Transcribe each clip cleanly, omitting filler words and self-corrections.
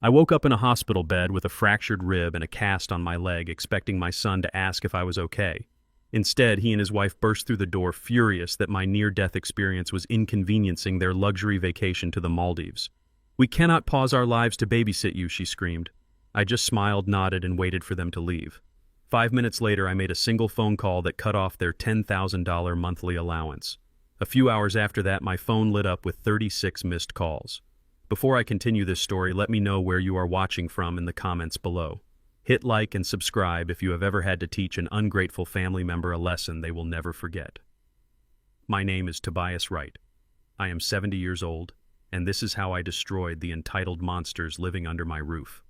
I woke up in a hospital bed with a fractured rib and a cast on my leg, expecting my son to ask if I was okay. Instead, he and his wife burst through the door, furious that my near-death experience was inconveniencing their luxury vacation to the Maldives. "We cannot pause our lives to babysit you," she screamed. I just smiled, nodded, and waited for them to leave. 5 minutes later, I made a single phone call that cut off their $10,000 monthly allowance. A few hours after that, my phone lit up with 36 missed calls. Before I continue this story, let me know where you are watching from in the comments below. Hit like and subscribe if you have ever had to teach an ungrateful family member a lesson they will never forget. My name is Tobias Wright. I am 70 years old, and this is how I destroyed the entitled monsters living under my roof.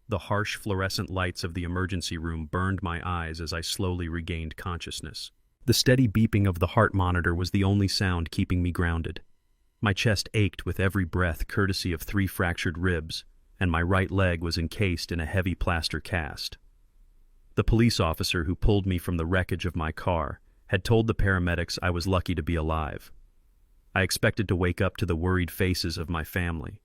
The harsh fluorescent lights of the emergency room burned my eyes as I slowly regained consciousness. The steady beeping of the heart monitor was the only sound keeping me grounded. My chest ached with every breath, courtesy of 3 fractured ribs, and my right leg was encased in a heavy plaster cast. The police officer who pulled me from the wreckage of my car had told the paramedics I was lucky to be alive. I expected to wake up to the worried faces of my family.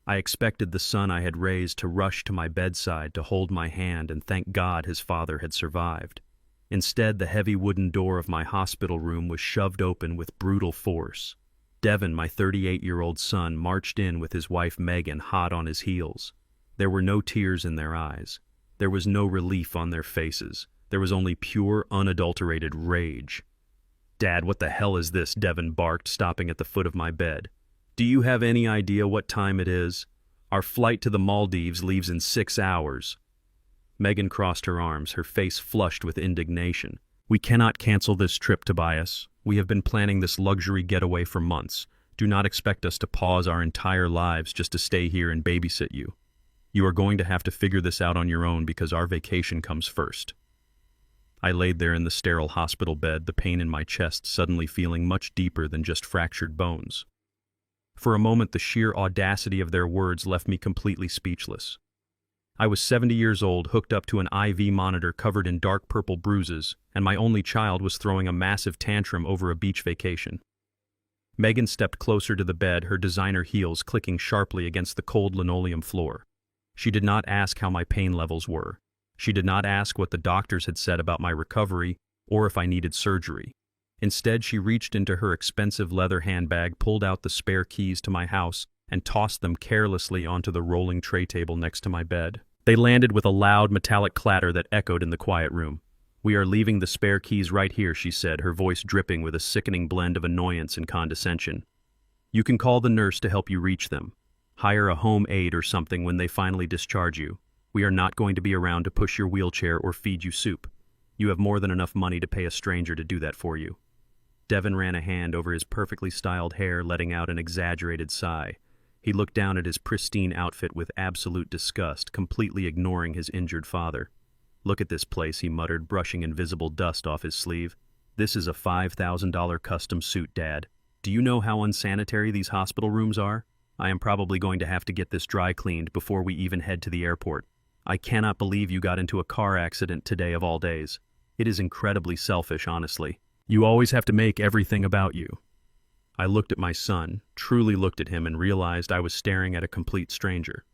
I expected the son I had raised to rush to my bedside to hold my hand and thank God his father had survived. Instead, the heavy wooden door of my hospital room was shoved open with brutal force. Devon, my 38-year-old son, marched in with his wife Megan hot on his heels. There were no tears in their eyes. There was no relief on their faces. There was only pure, unadulterated rage. "Dad, what the hell is this?" Devon barked, stopping at the foot of my bed. "Do you have any idea what time it is? Our flight to the Maldives leaves in 6 hours. Megan crossed her arms, her face flushed with indignation. "We cannot cancel this trip, Tobias. We have been planning this luxury getaway for months. Do not expect us to pause our entire lives just to stay here and babysit you. You are going to have to figure this out on your own because our vacation comes first." I laid there in the sterile hospital bed, the pain in my chest suddenly feeling much deeper than just fractured bones. For a moment, the sheer audacity of their words left me completely speechless. I was 70 years old, hooked up to an IV monitor covered in dark purple bruises, and my only child was throwing a massive tantrum over a beach vacation. Megan stepped closer to the bed, her designer heels clicking sharply against the cold linoleum floor. She did not ask how my pain levels were. She did not ask what the doctors had said about my recovery or if I needed surgery. Instead, she reached into her expensive leather handbag, pulled out the spare keys to my house, and tossed them carelessly onto the rolling tray table next to my bed. They landed with a loud metallic clatter that echoed in the quiet room. "We are leaving the spare keys right here," she said, her voice dripping with a sickening blend of annoyance and condescension. "You can call the nurse to help you reach them. Hire a home aide or something when they finally discharge you. We are not going to be around to push your wheelchair or feed you soup. You have more than enough money to pay a stranger to do that for you." Devon ran a hand over his perfectly styled hair, letting out an exaggerated sigh. He looked down at his pristine outfit with absolute disgust, completely ignoring his injured father. "Look at this place," he muttered, brushing invisible dust off his sleeve. "This is a $5,000 custom suit, Dad. Do you know how unsanitary these hospital rooms are? I am probably going to have to get this dry cleaned before we even head to the airport. I cannot believe you got into a car accident today of all days. It is incredibly selfish, honestly. You always have to make everything about you." I looked at my son, truly looked at him, and realized I was staring at a complete stranger.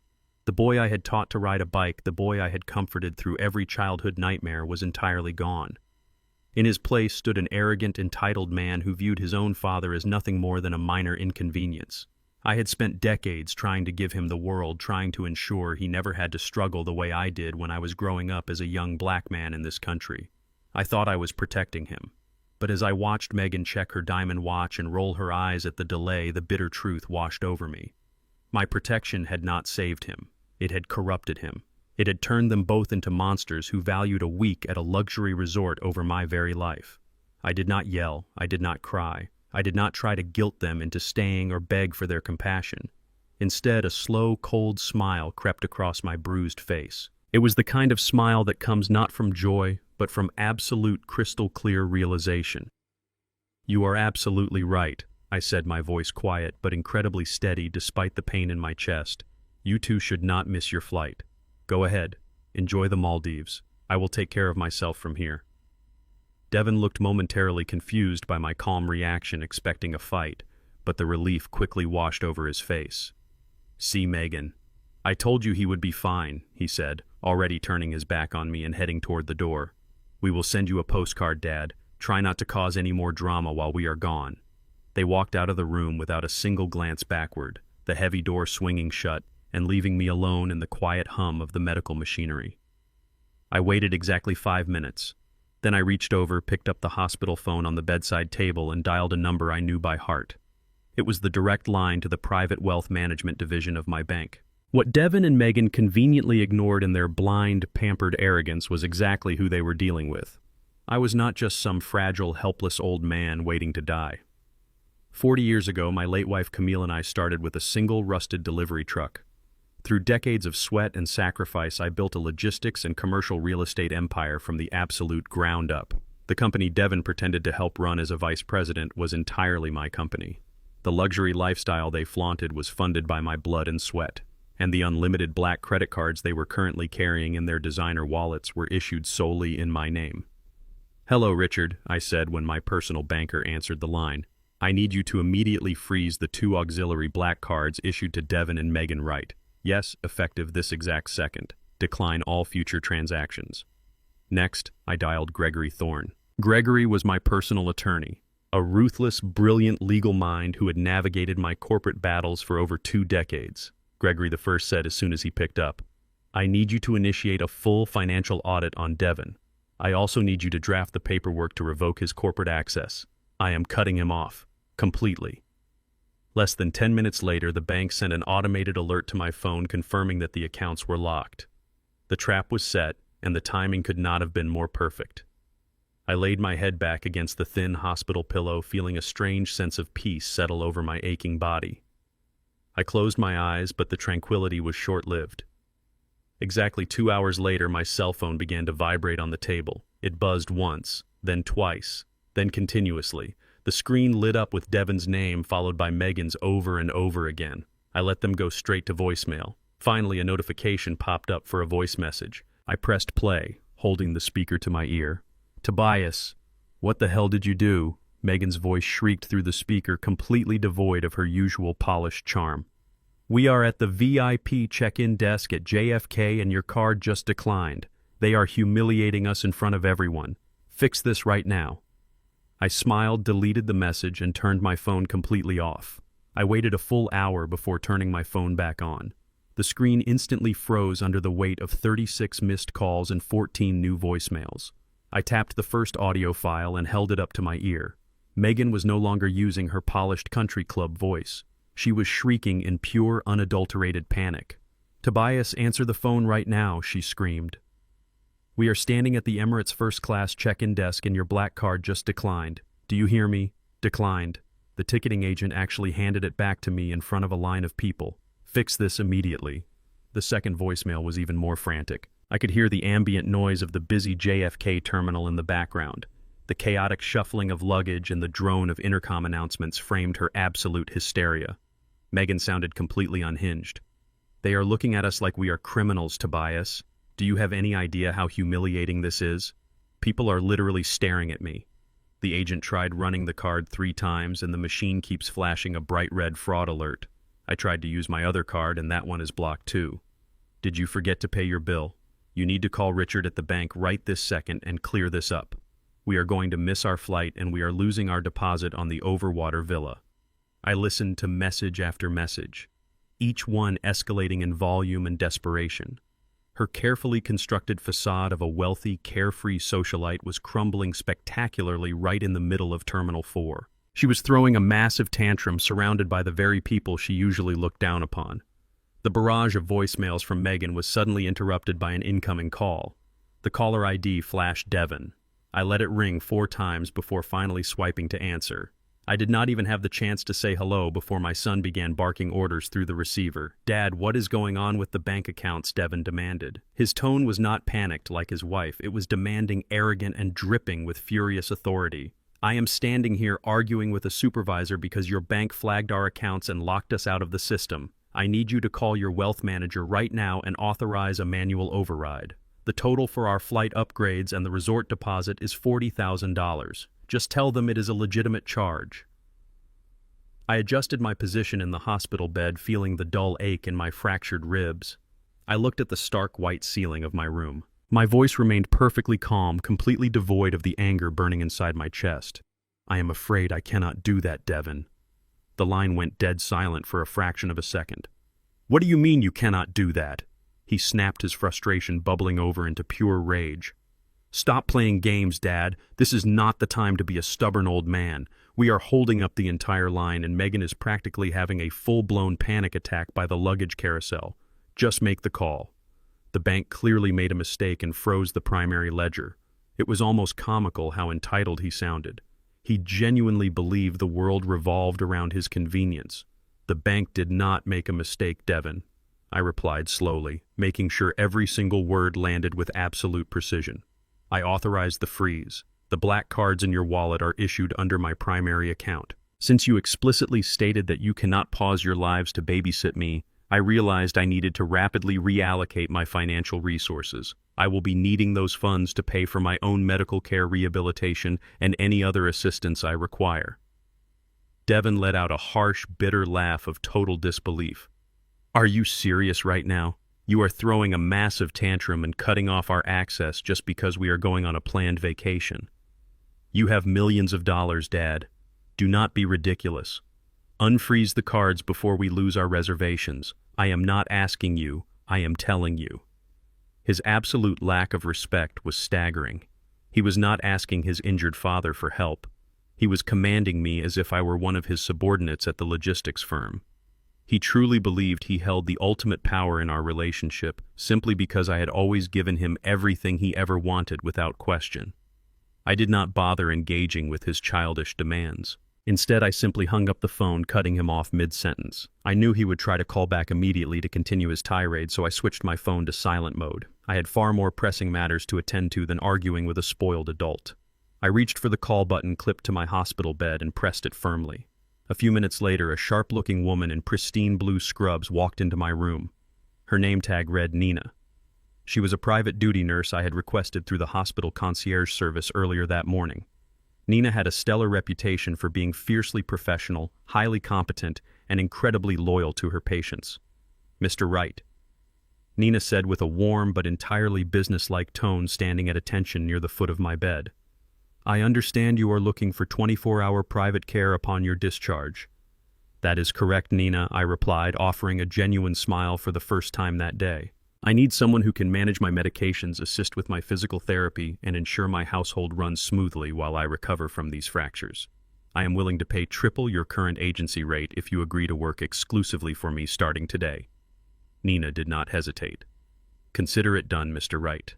The boy I had taught to ride a bike, the boy I had comforted through every childhood nightmare, was entirely gone. In his place stood an arrogant, entitled man who viewed his own father as nothing more than a minor inconvenience. I had spent decades trying to give him the world, trying to ensure he never had to struggle the way I did when I was growing up as a young black man in this country. I thought I was protecting him. But as I watched Megan check her diamond watch and roll her eyes at the delay, the bitter truth washed over me. My protection had not saved him. It had corrupted him. It had turned them both into monsters who valued a week at a luxury resort over my very life. I did not yell. I did not cry. I did not try to guilt them into staying or beg for their compassion. Instead, a slow, cold smile crept across my bruised face. It was the kind of smile that comes not from joy, but from absolute crystal-clear realization. "You are absolutely right," I said, my voice quiet but incredibly steady despite the pain in my chest. "You two should not miss your flight. Go ahead. Enjoy the Maldives. I will take care of myself from here." Devon looked momentarily confused by my calm reaction, expecting a fight, but the relief quickly washed over his face. "See, Megan, "I told you he would be fine," he said, already turning his back on me and heading toward the door. "We will send you a postcard, Dad. Try not to cause any more drama while we are gone." They walked out of the room without a single glance backward, the heavy door swinging shut and leaving me alone in the quiet hum of the medical machinery. I waited exactly 5 minutes. Then I reached over, picked up the hospital phone on the bedside table, and dialed a number I knew by heart. It was the direct line to the private wealth management division of my bank. What Devon and Megan conveniently ignored in their blind, pampered arrogance was exactly who they were dealing with. I was not just some fragile, helpless old man waiting to die. 40 years ago, my late wife Camille and I started with a single rusted delivery truck. Through decades of sweat and sacrifice, I built a logistics and commercial real estate empire from the absolute ground up. The company Devon pretended to help run as a vice president was entirely my company. The luxury lifestyle they flaunted was funded by my blood and sweat, and the unlimited black credit cards they were currently carrying in their designer wallets were issued solely in my name. "Hello, Richard," I said when my personal banker answered the line. "I need you to immediately freeze the 2 auxiliary black cards issued to Devon and Megan Wright. Yes, effective this exact second. Decline all future transactions." Next, I dialed Gregory Thorne. Gregory was my personal attorney, a ruthless, brilliant legal mind who had navigated my corporate battles for over 2 decades. Gregory the First said as soon as he picked up, "I need you to initiate a full financial audit on Devon. I also need you to draft the paperwork to revoke his corporate access. I am cutting him off. Completely." Less than 10 minutes later, the bank sent an automated alert to my phone confirming that the accounts were locked. The trap was set, and the timing could not have been more perfect. I laid my head back against the thin hospital pillow, feeling a strange sense of peace settle over my aching body. I closed my eyes, but the tranquility was short-lived. Exactly 2 hours later, my cell phone began to vibrate on the table. It buzzed once, then twice, then continuously. The screen lit up with Devon's name, followed by Megan's over and over again. I let them go straight to voicemail. Finally, a notification popped up for a voice message. I pressed play, holding the speaker to my ear. "Tobias, what the hell did you do?" Megan's voice shrieked through the speaker, completely devoid of her usual polished charm. "We are at the VIP check-in desk at JFK and your card just declined. They are humiliating us in front of everyone. Fix this right now." I smiled, deleted the message, and turned my phone completely off. I waited a full hour before turning my phone back on. The screen instantly froze under the weight of 36 missed calls and 14 new voicemails. I tapped the first audio file and held it up to my ear. Megan was no longer using her polished country club voice. She was shrieking in pure, unadulterated panic. "Tobias, answer the phone right now," she screamed. "We are standing at the Emirates first-class check-in desk and your black card just declined. Do you hear me? Declined." The ticketing agent actually handed it back to me in front of a line of people. "Fix this immediately." The second voicemail was even more frantic. I could hear the ambient noise of the busy JFK terminal in the background. The chaotic shuffling of luggage and the drone of intercom announcements framed her absolute hysteria. Megan sounded completely unhinged. "They are looking at us like we are criminals, Tobias. Do you have any idea how humiliating this is? People are literally staring at me." The agent tried running the card 3 times, and the machine keeps flashing a bright red fraud alert. I tried to use my other card, and that one is blocked too. "Did you forget to pay your bill? You need to call Richard at the bank right this second and clear this up. We are going to miss our flight, and we are losing our deposit on the Overwater Villa." I listened to message after message, each one escalating in volume and desperation. Her carefully constructed facade of a wealthy, carefree socialite was crumbling spectacularly right in the middle of Terminal 4. She was throwing a massive tantrum surrounded by the very people she usually looked down upon. The barrage of voicemails from Megan was suddenly interrupted by an incoming call. The caller ID flashed Devon. I let it ring 4 times before finally swiping to answer. I did not even have the chance to say hello before my son began barking orders through the receiver. "Dad, what is going on with the bank accounts?" Devon demanded. His tone was not panicked like his wife. It was demanding, arrogant, and dripping with furious authority. "I am standing here arguing with a supervisor because your bank flagged our accounts and locked us out of the system. I need you to call your wealth manager right now and authorize a manual override. The total for our flight upgrades and the resort deposit is $40,000. Just tell them it is a legitimate charge." I adjusted my position in the hospital bed, feeling the dull ache in my fractured ribs. I looked at the stark white ceiling of my room. My voice remained perfectly calm, completely devoid of the anger burning inside my chest. "I am afraid I cannot do that, Devon." The line went dead silent for a fraction of a second. "What do you mean you cannot do that?" He snapped, his frustration bubbling over into pure rage. "Stop playing games, Dad. This is not the time to be a stubborn old man. We are holding up the entire line, and Megan is practically having a full-blown panic attack by the luggage carousel. Just make the call." The bank clearly made a mistake and froze the primary ledger. It was almost comical how entitled he sounded. He genuinely believed the world revolved around his convenience. "The bank did not make a mistake, Devon," I replied slowly, making sure every single word landed with absolute precision. "I authorized the freeze. The black cards in your wallet are issued under my primary account. Since you explicitly stated that you cannot pause your lives to babysit me, I realized I needed to rapidly reallocate my financial resources. I will be needing those funds to pay for my own medical care, rehabilitation, and any other assistance I require." Devon let out a harsh, bitter laugh of total disbelief. "Are you serious right now? You are throwing a massive tantrum and cutting off our access just because we are going on a planned vacation. You have millions of dollars, Dad. Do not be ridiculous. Unfreeze the cards before we lose our reservations. I am not asking you, I am telling you." His absolute lack of respect was staggering. He was not asking his injured father for help. He was commanding me as if I were one of his subordinates at the logistics firm. He truly believed he held the ultimate power in our relationship simply because I had always given him everything he ever wanted without question. I did not bother engaging with his childish demands. Instead, I simply hung up the phone, cutting him off mid-sentence. I knew he would try to call back immediately to continue his tirade, so I switched my phone to silent mode. I had far more pressing matters to attend to than arguing with a spoiled adult. I reached for the call button clipped to my hospital bed and pressed it firmly. A few minutes later, a sharp-looking woman in pristine blue scrubs walked into my room. Her name tag read Nina. She was a private duty nurse I had requested through the hospital concierge service earlier that morning. Nina had a stellar reputation for being fiercely professional, highly competent, and incredibly loyal to her patients. "Mr. Wright," Nina said with a warm but entirely businesslike tone, standing at attention near the foot of my bed. "I understand you are looking for 24-hour private care upon your discharge." "That is correct, Nina," I replied, offering a genuine smile for the first time that day. "I need someone who can manage my medications, assist with my physical therapy, and ensure my household runs smoothly while I recover from these fractures. I am willing to pay triple your current agency rate if you agree to work exclusively for me starting today." Nina did not hesitate. "Consider it done, Mr. Wright.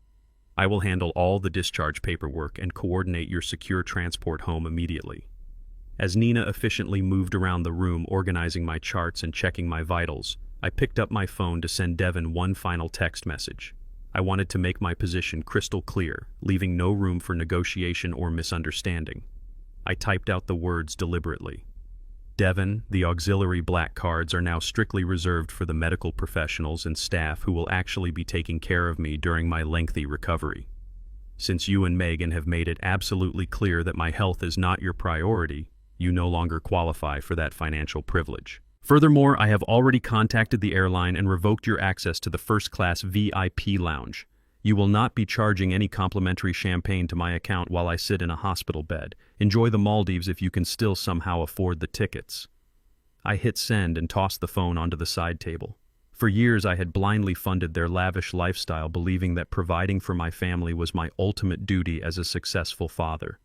I will handle all the discharge paperwork and coordinate your secure transport home immediately." As Nina efficiently moved around the room, organizing my charts and checking my vitals, I picked up my phone to send Devon one final text message. I wanted to make my position crystal clear, leaving no room for negotiation or misunderstanding. I typed out the words deliberately. "Devon, the auxiliary black cards are now strictly reserved for the medical professionals and staff who will actually be taking care of me during my lengthy recovery. Since you and Megan have made it absolutely clear that my health is not your priority, you no longer qualify for that financial privilege. Furthermore, I have already contacted the airline and revoked your access to the first-class VIP lounge. You will not be charging any complimentary champagne to my account while I sit in a hospital bed. Enjoy the Maldives if you can still somehow afford the tickets." I hit send and tossed the phone onto the side table. For years, I had blindly funded their lavish lifestyle, believing that providing for my family was my ultimate duty as a successful father.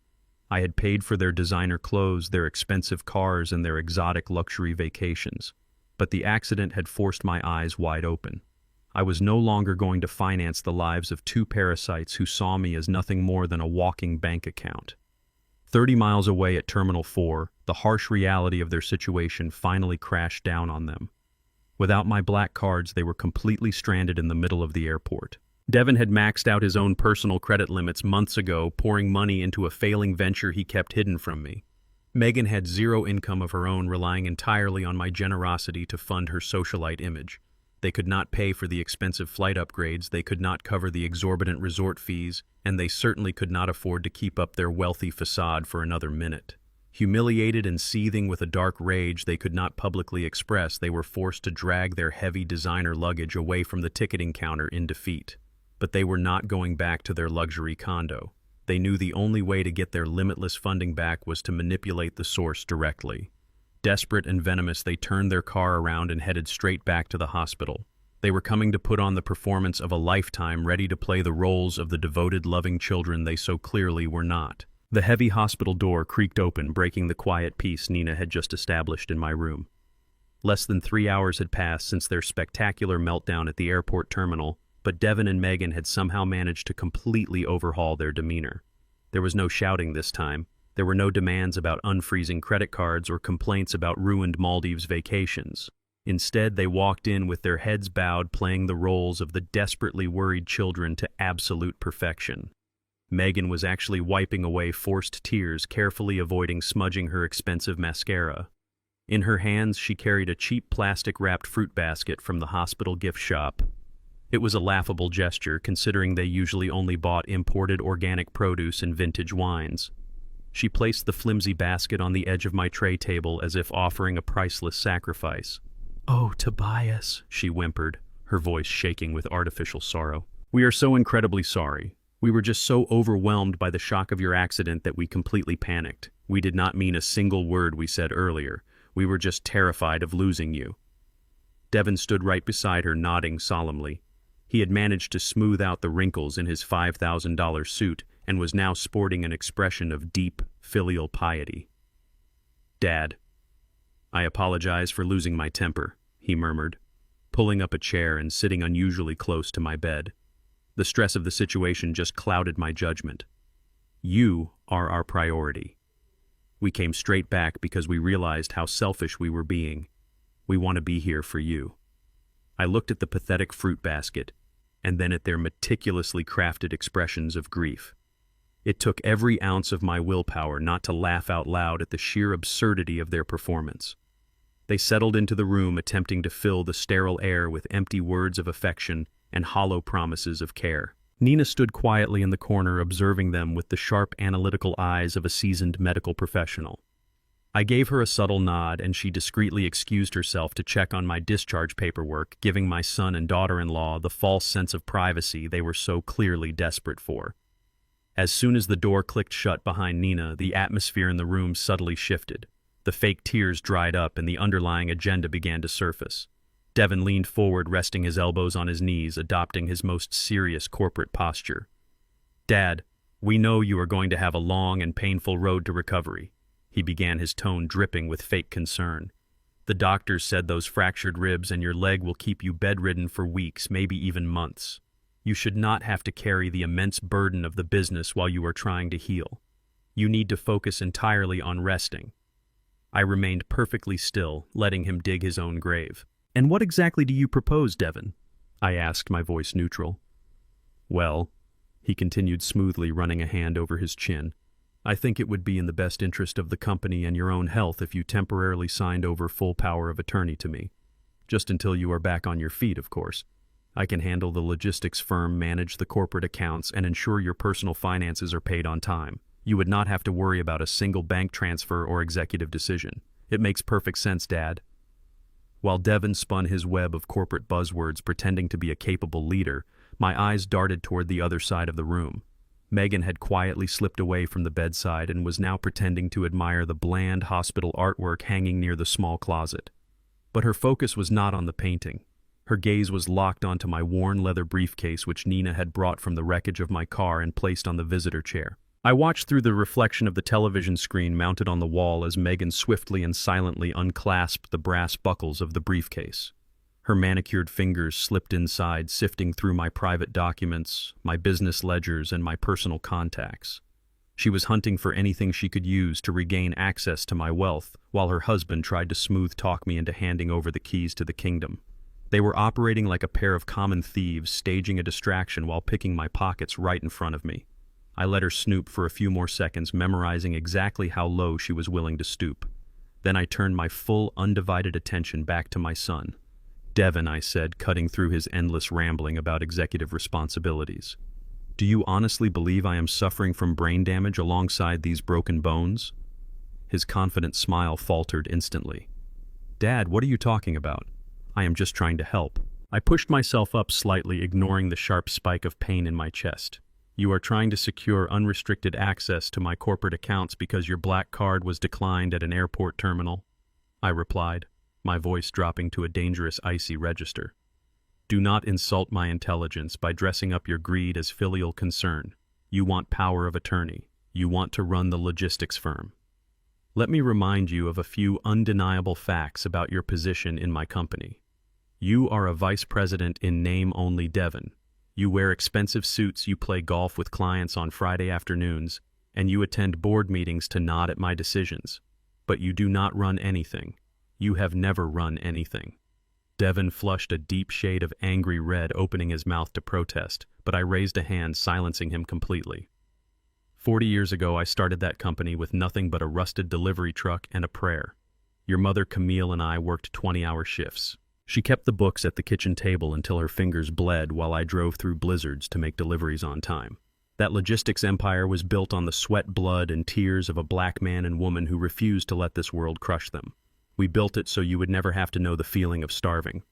I had paid for their designer clothes, their expensive cars, and their exotic luxury vacations. But the accident had forced my eyes wide open. I was no longer going to finance the lives of two parasites who saw me as nothing more than a walking bank account. 30 miles away at Terminal 4, the harsh reality of their situation finally crashed down on them. Without my black cards, they were completely stranded in the middle of the airport. Devon had maxed out his own personal credit limits months ago, pouring money into a failing venture he kept hidden from me. Megan had zero income of her own, relying entirely on my generosity to fund her socialite image. They could not pay for the expensive flight upgrades, they could not cover the exorbitant resort fees, and they certainly could not afford to keep up their wealthy facade for another minute. Humiliated and seething with a dark rage they could not publicly express, they were forced to drag their heavy designer luggage away from the ticketing counter in defeat. But they were not going back to their luxury condo. They knew the only way to get their limitless funding back was to manipulate the source directly. Desperate and venomous, they turned their car around and headed straight back to the hospital. They were coming to put on the performance of a lifetime, ready to play the roles of the devoted, loving children they so clearly were not. The heavy hospital door creaked open, breaking the quiet peace Nina had just established in my room. Less than 3 hours had passed since their spectacular meltdown at the airport terminal, but Devon and Megan had somehow managed to completely overhaul their demeanor. There was no shouting this time. There were no demands about unfreezing credit cards or complaints about ruined Maldives vacations. Instead, they walked in with their heads bowed, playing the roles of the desperately worried children to absolute perfection. Megan was actually wiping away forced tears, carefully avoiding smudging her expensive mascara. In her hands, she carried a cheap plastic-wrapped fruit basket from the hospital gift shop. It was a laughable gesture, considering they usually only bought imported organic produce and vintage wines. She placed the flimsy basket on the edge of my tray table as if offering a priceless sacrifice. "Oh, Tobias," she whimpered, her voice shaking with artificial sorrow. "We are so incredibly sorry. We were just so overwhelmed by the shock of your accident that we completely panicked. We did not mean a single word we said earlier. We were just terrified of losing you." Devon stood right beside her, nodding solemnly. He had managed to smooth out the wrinkles in his $5,000 suit and was now sporting an expression of deep, filial piety. "Dad, I apologize for losing my temper," he murmured, pulling up a chair and sitting unusually close to my bed. The stress of the situation just clouded my judgment. "You are our priority. We came straight back because we realized how selfish we were being. We want to be here for you." I looked at the pathetic fruit basket, and then at their meticulously crafted expressions of grief. It took every ounce of my willpower not to laugh out loud at the sheer absurdity of their performance. They settled into the room, attempting to fill the sterile air with empty words of affection and hollow promises of care. Nina stood quietly in the corner, observing them with the sharp, analytical eyes of a seasoned medical professional. I gave her a subtle nod, and she discreetly excused herself to check on my discharge paperwork, giving my son and daughter-in-law the false sense of privacy they were so clearly desperate for. As soon as the door clicked shut behind Nina, the atmosphere in the room subtly shifted. The fake tears dried up, and the underlying agenda began to surface. Devon leaned forward, resting his elbows on his knees, adopting his most serious corporate posture. "Dad, we know you are going to have a long and painful road to recovery," he began, his tone dripping with fake concern. "The doctors said those fractured ribs and your leg will keep you bedridden for weeks, maybe even months. You should not have to carry the immense burden of the business while you are trying to heal. You need to focus entirely on resting." I remained perfectly still, letting him dig his own grave. "And what exactly do you propose, Devon?" I asked, my voice neutral. "Well," he continued smoothly, running a hand over his chin, "I think it would be in the best interest of the company and your own health if you temporarily signed over full power of attorney to me. Just until you are back on your feet, of course. I can handle the logistics firm, manage the corporate accounts, and ensure your personal finances are paid on time. You would not have to worry about a single bank transfer or executive decision. It makes perfect sense, Dad." While Devon spun his web of corporate buzzwords, pretending to be a capable leader, my eyes darted toward the other side of the room. Megan had quietly slipped away from the bedside and was now pretending to admire the bland hospital artwork hanging near the small closet. But her focus was not on the painting. Her gaze was locked onto my worn leather briefcase, which Nina had brought from the wreckage of my car and placed on the visitor chair. I watched through the reflection of the television screen mounted on the wall as Megan swiftly and silently unclasped the brass buckles of the briefcase. Her manicured fingers slipped inside, sifting through my private documents, my business ledgers, and my personal contacts. She was hunting for anything she could use to regain access to my wealth, while her husband tried to smooth-talk me into handing over the keys to the kingdom. They were operating like a pair of common thieves, staging a distraction while picking my pockets right in front of me. I let her snoop for a few more seconds, memorizing exactly how low she was willing to stoop. Then I turned my full, undivided attention back to my son. "Devon," I said, cutting through his endless rambling about executive responsibilities, "do you honestly believe I am suffering from brain damage alongside these broken bones? His confident smile faltered instantly. "Dad, what are you talking about? I am just trying to help." I pushed myself up slightly, ignoring the sharp spike of pain in my chest. "You are trying to secure unrestricted access to my corporate accounts because your black card was declined at an airport terminal," I replied, my voice dropping to a dangerous icy register. "Do not insult my intelligence by dressing up your greed as filial concern. You want power of attorney. You want to run the logistics firm. Let me remind you of a few undeniable facts about your position in my company. You are a vice president in name only, Devon. You wear expensive suits, you play golf with clients on Friday afternoons, and you attend board meetings to nod at my decisions. But you do not run anything. You have never run anything." Devon flushed a deep shade of angry red, opening his mouth to protest, but I raised a hand, silencing him completely. 40 years ago, I started that company with nothing but a rusted delivery truck and a prayer. Your mother, Camille, and I worked 20-hour shifts. She kept the books at the kitchen table until her fingers bled while I drove through blizzards to make deliveries on time. That logistics empire was built on the sweat, blood, and tears of a black man and woman who refused to let this world crush them. We built it so you would never have to know the feeling of starving.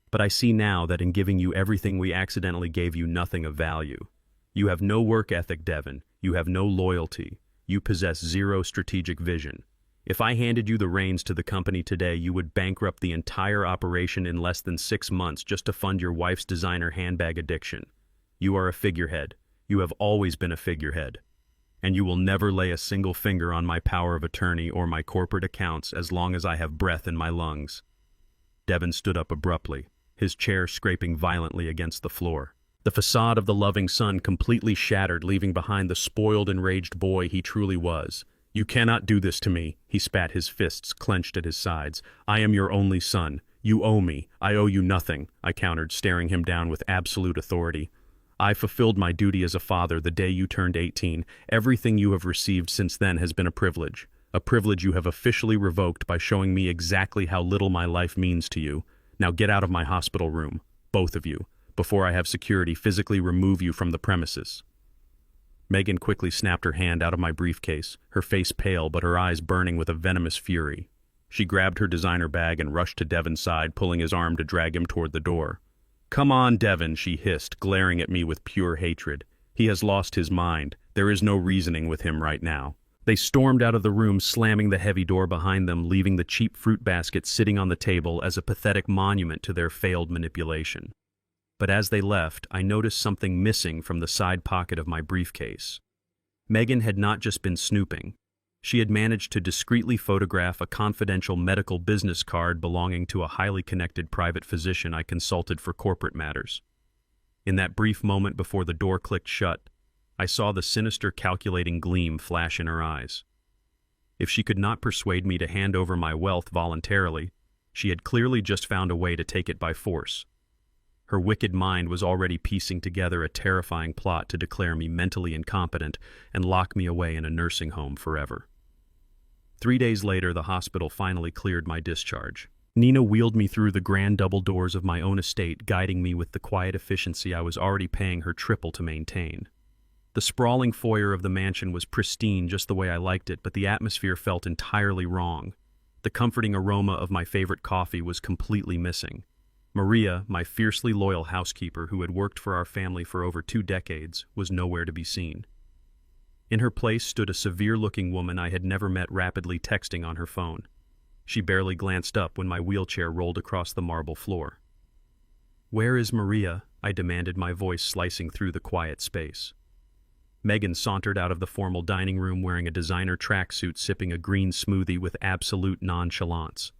But I see now that in giving you everything, we accidentally gave you nothing of value. You have no work ethic, Devon. You have no loyalty. You possess zero strategic vision. If I handed you the reins to the company today, you would bankrupt the entire operation in less than 6 months just to fund your wife's designer handbag addiction. You are a figurehead. You have always been a figurehead. And you will never lay a single finger on my power of attorney or my corporate accounts as long as I have breath in my lungs." Devon stood up abruptly, his chair scraping violently against the floor. The facade of the loving son completely shattered, leaving behind the spoiled, enraged boy he truly was. "You cannot do this to me," he spat, his fists clenched at his sides. "I am your only son. You owe me. I owe you nothing," I countered, staring him down with absolute authority. "I fulfilled my duty as a father the day you turned 18. Everything you have received since then has been a privilege you have officially revoked by showing me exactly how little my life means to you. Now get out of my hospital room, both of you, before I have security physically remove you from the premises." Megan quickly snapped her hand out of my briefcase, her face pale but her eyes burning with a venomous fury. She grabbed her designer bag and rushed to Devon's side, pulling his arm to drag him toward the door. "Come on, Devon," she hissed, glaring at me with pure hatred. "He has lost his mind. There is no reasoning with him right now." They stormed out of the room, slamming the heavy door behind them, leaving the cheap fruit basket sitting on the table as a pathetic monument to their failed manipulation. But as they left, I noticed something missing from the side pocket of my briefcase. Megan had not just been snooping. She had managed to discreetly photograph a confidential medical business card belonging to a highly connected private physician I consulted for corporate matters. In that brief moment before the door clicked shut, I saw the sinister, calculating gleam flash in her eyes. If she could not persuade me to hand over my wealth voluntarily, she had clearly just found a way to take it by force. Her wicked mind was already piecing together a terrifying plot to declare me mentally incompetent and lock me away in a nursing home forever. 3 days later, the hospital finally cleared my discharge. Nina wheeled me through the grand double doors of my own estate, guiding me with the quiet efficiency I was already paying her triple to maintain. The sprawling foyer of the mansion was pristine just the way I liked it, but the atmosphere felt entirely wrong. The comforting aroma of my favorite coffee was completely missing. Maria, my fiercely loyal housekeeper who had worked for our family for over 2 decades, was nowhere to be seen. In her place stood a severe-looking woman I had never met, rapidly texting on her phone. She barely glanced up when my wheelchair rolled across the marble floor. "Where is Maria?" I demanded, my voice slicing through the quiet space. Megan sauntered out of the formal dining room wearing a designer tracksuit, sipping a green smoothie with absolute nonchalance.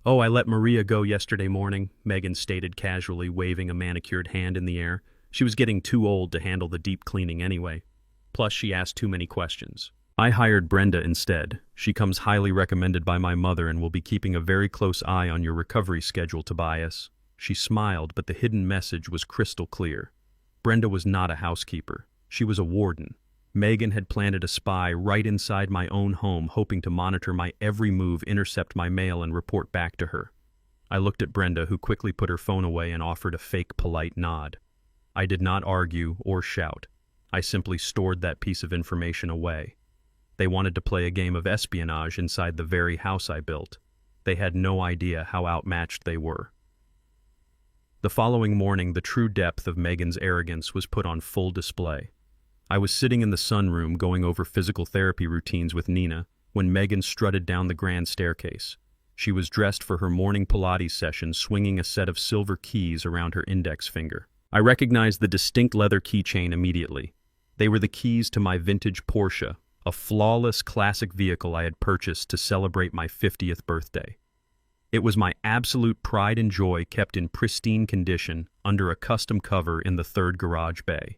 "Oh, I let Maria go yesterday morning," Megan stated casually, waving a manicured hand in the air. "She was getting too old to handle the deep cleaning anyway. Plus, she asked too many questions. I hired Brenda instead. She comes highly recommended by my mother and will be keeping a very close eye on your recovery schedule, Tobias." She smiled, but the hidden message was crystal clear. Brenda was not a housekeeper. She was a warden. Megan had planted a spy right inside my own home, hoping to monitor my every move, intercept my mail, and report back to her. I looked at Brenda, who quickly put her phone away and offered a fake polite nod. I did not argue or shout. I simply stored that piece of information away. They wanted to play a game of espionage inside the very house I built. They had no idea how outmatched they were. The following morning, the true depth of Megan's arrogance was put on full display. I was sitting in the sunroom going over physical therapy routines with Nina when Megan strutted down the grand staircase. She was dressed for her morning Pilates session, swinging a set of silver keys around her index finger. I recognized the distinct leather keychain immediately. They were the keys to my vintage Porsche, a flawless classic vehicle I had purchased to celebrate my 50th birthday. It was my absolute pride and joy, kept in pristine condition under a custom cover in the third garage bay.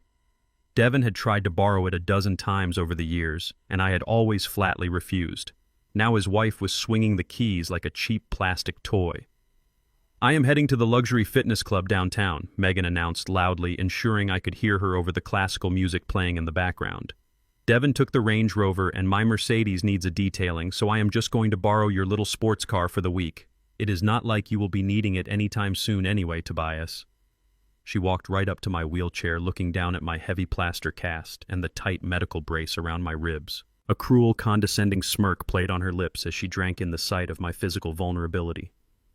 Devon had tried to borrow it a dozen times over the years, and I had always flatly refused. Now his wife was swinging the keys like a cheap plastic toy. "I am heading to the luxury fitness club downtown," Megan announced loudly, ensuring I could hear her over the classical music playing in the background. "Devon took the Range Rover and my Mercedes needs a detailing, so I am just going to borrow your little sports car for the week. It is not like you will be needing it anytime soon anyway, Tobias." She walked right up to my wheelchair, looking down at my heavy plaster cast and the tight medical brace around my ribs. A cruel, condescending smirk played on her lips as she drank in the sight of my physical vulnerability.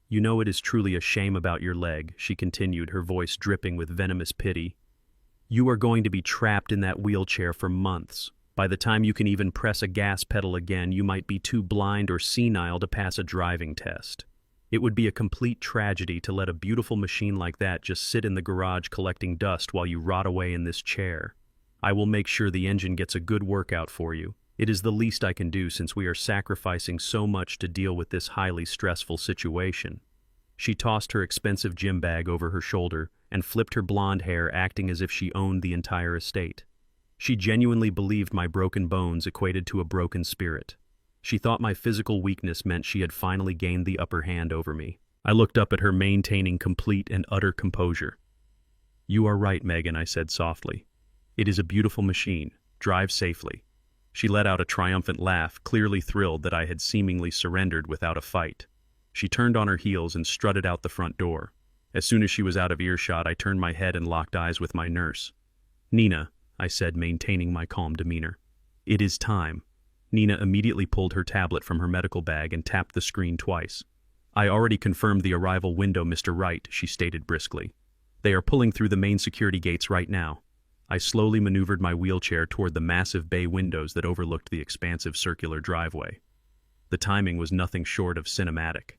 "You know it is truly a shame about your leg," she continued, her voice dripping with venomous pity. "You are going to be trapped in that wheelchair for months. By the time you can even press a gas pedal again, you might be too blind or senile to pass a driving test. It would be a complete tragedy to let a beautiful machine like that just sit in the garage collecting dust while you rot away in this chair. I will make sure the engine gets a good workout for you. It is the least I can do since we are sacrificing so much to deal with this highly stressful situation." She tossed her expensive gym bag over her shoulder and flipped her blonde hair, acting as if she owned the entire estate. She genuinely believed my broken bones equated to a broken spirit. She thought my physical weakness meant she had finally gained the upper hand over me. I looked up at her, maintaining complete and utter composure. "You are right, Megan," I said softly. "It is a beautiful machine. Drive safely." She let out a triumphant laugh, clearly thrilled that I had seemingly surrendered without a fight. She turned on her heels and strutted out the front door. As soon as she was out of earshot, I turned my head and locked eyes with my nurse. "Nina," I said, maintaining my calm demeanor. "It is time." Nina immediately pulled her tablet from her medical bag and tapped the screen twice. "I already confirmed the arrival window, Mr. Wright," she stated briskly. "They are pulling through the main security gates right now." I slowly maneuvered my wheelchair toward the massive bay windows that overlooked the expansive circular driveway. The timing was nothing short of cinematic.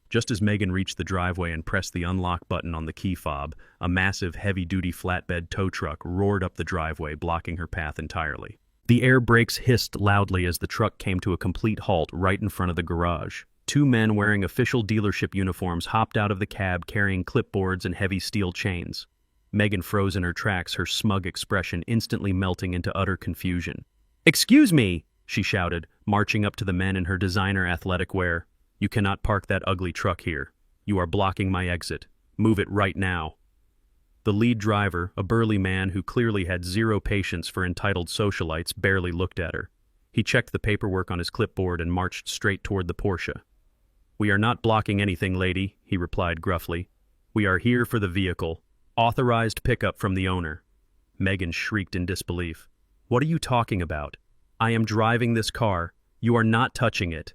Just as Megan reached the driveway and pressed the unlock button on the key fob, a massive, heavy-duty flatbed tow truck roared up the driveway, blocking her path entirely. The air brakes hissed loudly as the truck came to a complete halt right in front of the garage. Two men wearing official dealership uniforms hopped out of the cab carrying clipboards and heavy steel chains. Megan froze in her tracks, her smug expression instantly melting into utter confusion. "Excuse me!" she shouted, marching up to the men in her designer athletic wear. "You cannot park that ugly truck here. You are blocking my exit. Move it right now." The lead driver, a burly man who clearly had zero patience for entitled socialites, barely looked at her. He checked the paperwork on his clipboard and marched straight toward the Porsche. "We are not blocking anything, lady," he replied gruffly. "We are here for the vehicle. Authorized pickup from the owner." Megan shrieked in disbelief. "What are you talking about? I am driving this car. You are not touching it."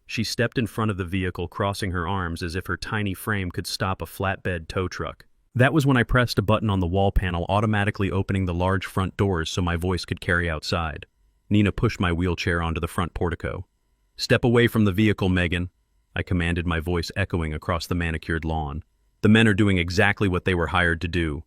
She stepped in front of the vehicle, crossing her arms as if her tiny frame could stop a flatbed tow truck. That was when I pressed a button on the wall panel, automatically opening the large front doors so my voice could carry outside. Nina pushed my wheelchair onto the front portico. "Step away from the vehicle, Megan," I commanded, my voice echoing across the manicured lawn. "The men are doing exactly what they were hired to do."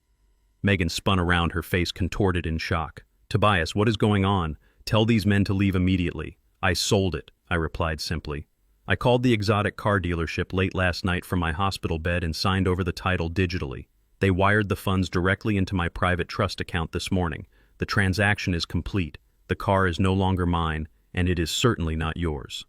Megan spun around, her face contorted in shock. "Tobias, what is going on? Tell these men to leave immediately." "I sold it," I replied simply. "I called the exotic car dealership late last night from my hospital bed and signed over the title digitally. They wired the funds directly into my private trust account this morning. The transaction is complete. The car is no longer mine, and it is certainly not yours."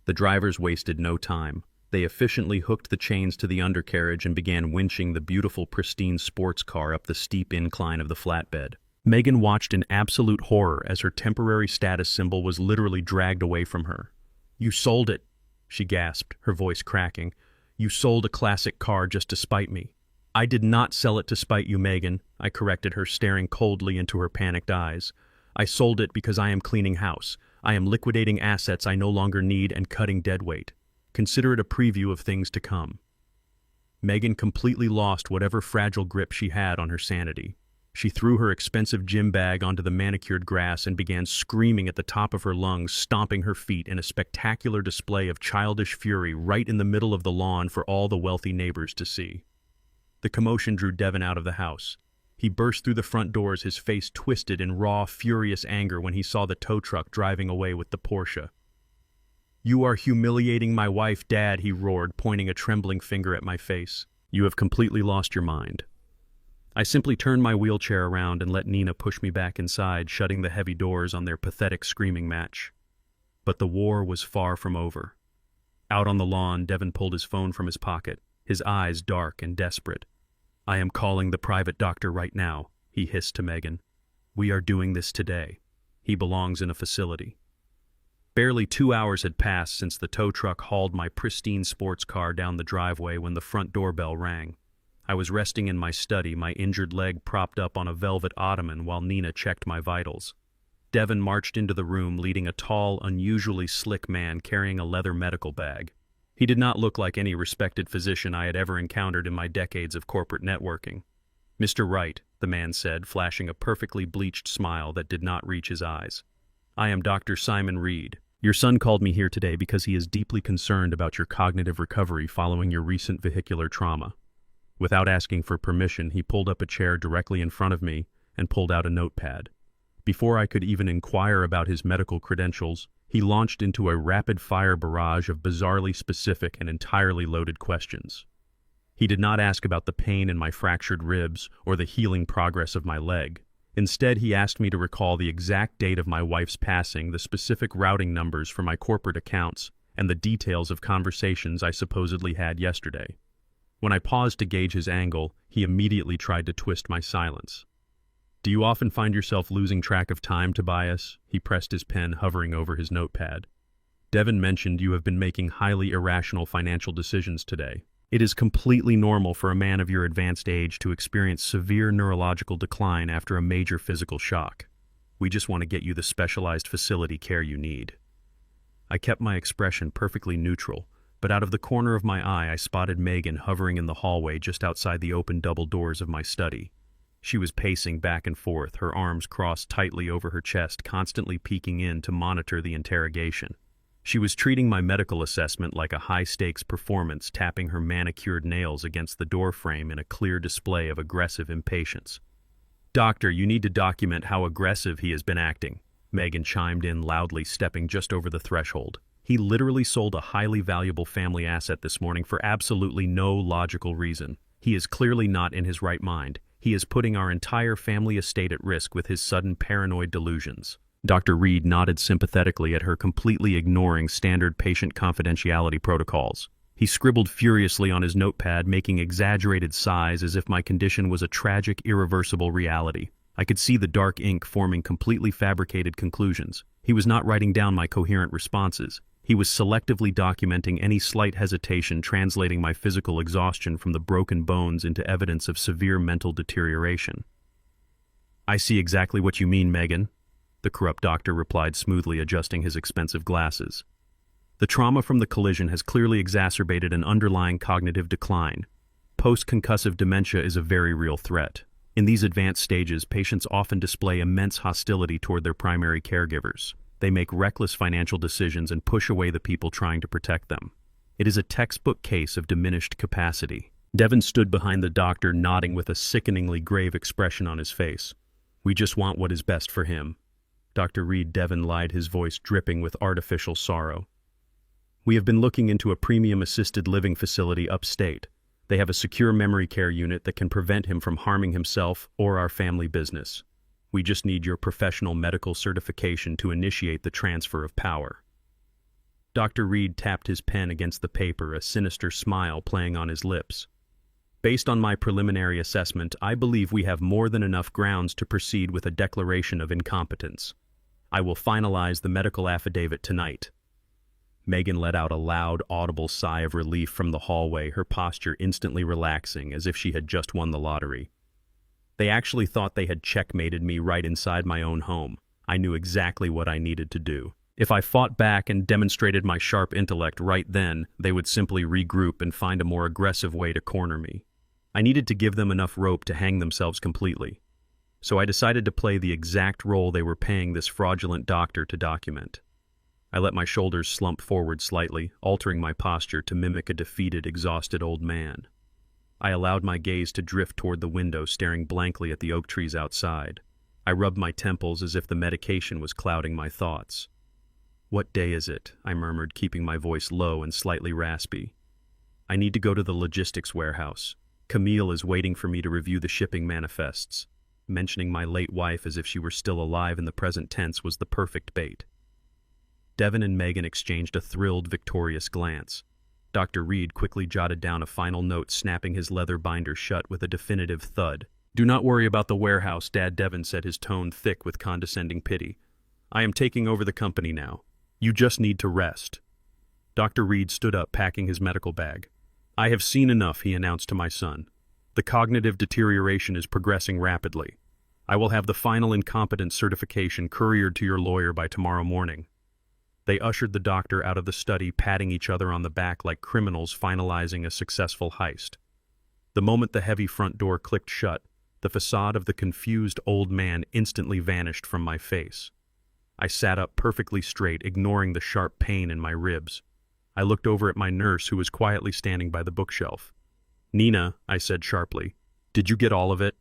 The drivers wasted no time. They efficiently hooked the chains to the undercarriage and began winching the beautiful, pristine sports car up the steep incline of the flatbed. Megan watched in absolute horror as her temporary status symbol was literally dragged away from her. "You sold it," she gasped, her voice cracking. "You sold a classic car just to spite me." "I did not sell it to spite you, Megan," I corrected her, staring coldly into her panicked eyes. I sold it because I am cleaning house. I am liquidating assets I no longer need and cutting deadweight. Consider it a preview of things to come." Megan completely lost whatever fragile grip she had on her sanity. She threw her expensive gym bag onto the manicured grass and began screaming at the top of her lungs, stomping her feet in a spectacular display of childish fury right in the middle of the lawn for all the wealthy neighbors to see. The commotion drew Devon out of the house. He burst through the front doors, his face twisted in raw, furious anger when he saw the tow truck driving away with the Porsche. "You are humiliating my wife, Dad," he roared, pointing a trembling finger at my face. "You have completely lost your mind." I simply turned my wheelchair around and let Nina push me back inside, shutting the heavy doors on their pathetic screaming match. But the war was far from over. Out on the lawn, Devon pulled his phone from his pocket, his eyes dark and desperate. "I am calling the private doctor right now," he hissed to Megan. "We are doing this today. He belongs in a facility." Barely 2 hours had passed since the tow truck hauled my pristine sports car down the driveway when the front doorbell rang. I was resting in my study, my injured leg propped up on a velvet ottoman while Nina checked my vitals. Devon marched into the room leading a tall, unusually slick man carrying a leather medical bag. He did not look like any respected physician I had ever encountered in my decades of corporate networking. "Mr. Wright," the man said, flashing a perfectly bleached smile that did not reach his eyes. "I am Dr. Simon Reed. Your son called me here today because he is deeply concerned about your cognitive recovery following your recent vehicular trauma." Without asking for permission, he pulled up a chair directly in front of me and pulled out a notepad. Before I could even inquire about his medical credentials, he launched into a rapid-fire barrage of bizarrely specific and entirely loaded questions. He did not ask about the pain in my fractured ribs or the healing progress of my leg. Instead, he asked me to recall the exact date of my wife's passing, the specific routing numbers for my corporate accounts, and the details of conversations I supposedly had yesterday. When I paused to gauge his angle, he immediately tried to twist my silence. "Do you often find yourself losing track of time, Tobias?" He pressed his pen, hovering over his notepad. "Devon mentioned you have been making highly irrational financial decisions today. It is completely normal for a man of your advanced age to experience severe neurological decline after a major physical shock. We just want to get you the specialized facility care you need." I kept my expression perfectly neutral, but out of the corner of my eye I spotted Megan hovering in the hallway just outside the open double doors of my study. She was pacing back and forth, her arms crossed tightly over her chest, constantly peeking in to monitor the interrogation. She was treating my medical assessment like a high-stakes performance, tapping her manicured nails against the doorframe in a clear display of aggressive impatience. "Doctor, you need to document how aggressive he has been acting," Megan chimed in loudly, stepping just over the threshold. "He literally sold a highly valuable family asset this morning for absolutely no logical reason. He is clearly not in his right mind. He is putting our entire family estate at risk with his sudden paranoid delusions." Dr. Reed nodded sympathetically at her, completely ignoring standard patient confidentiality protocols. He scribbled furiously on his notepad, making exaggerated sighs as if my condition was a tragic, irreversible reality. I could see the dark ink forming completely fabricated conclusions. He was not writing down my coherent responses. He was selectively documenting any slight hesitation, translating my physical exhaustion from the broken bones into evidence of severe mental deterioration. "I see exactly what you mean, Megan," the corrupt doctor replied smoothly, adjusting his expensive glasses. "The trauma from the collision has clearly exacerbated an underlying cognitive decline. Post-concussive dementia is a very real threat. In these advanced stages, patients often display immense hostility toward their primary caregivers. They make reckless financial decisions and push away the people trying to protect them. It is a textbook case of diminished capacity." Devon stood behind the doctor, nodding with a sickeningly grave expression on his face. "We just want what is best for him." Dr. Reed, Devon lied, his voice dripping with artificial sorrow. "We have been looking into a premium assisted living facility upstate. They have a secure memory care unit that can prevent him from harming himself or our family business. We just need your professional medical certification to initiate the transfer of power." Dr. Reed tapped his pen against the paper, a sinister smile playing on his lips. "Based on my preliminary assessment, I believe we have more than enough grounds to proceed with a declaration of incompetence. I will finalize the medical affidavit tonight." Megan let out a loud, audible sigh of relief from the hallway, her posture instantly relaxing, as if she had just won the lottery. They actually thought they had checkmated me right inside my own home. I knew exactly what I needed to do. If I fought back and demonstrated my sharp intellect right then, they would simply regroup and find a more aggressive way to corner me. I needed to give them enough rope to hang themselves completely. So I decided to play the exact role they were paying this fraudulent doctor to document. I let my shoulders slump forward slightly, altering my posture to mimic a defeated, exhausted old man. I allowed my gaze to drift toward the window, staring blankly at the oak trees outside. I rubbed my temples as if the medication was clouding my thoughts. "What day is it?" I murmured, keeping my voice low and slightly raspy. "I need to go to the logistics warehouse. Camille is waiting for me to review the shipping manifests." Mentioning my late wife as if she were still alive in the present tense was the perfect bait. Devon and Megan exchanged a thrilled, victorious glance. Dr. Reed quickly jotted down a final note, snapping his leather binder shut with a definitive thud. "Do not worry about the warehouse, Dad," Devon said, his tone thick with condescending pity. "I am taking over the company now. You just need to rest." Dr. Reed stood up, packing his medical bag. "I have seen enough," he announced to my son. "The cognitive deterioration is progressing rapidly. I will have the final incompetence certification couriered to your lawyer by tomorrow morning." They ushered the doctor out of the study, patting each other on the back like criminals finalizing a successful heist. The moment the heavy front door clicked shut, the facade of the confused old man instantly vanished from my face. I sat up perfectly straight, ignoring the sharp pain in my ribs. I looked over at my nurse, who was quietly standing by the bookshelf. "Nina," I said sharply, "did you get all of it?"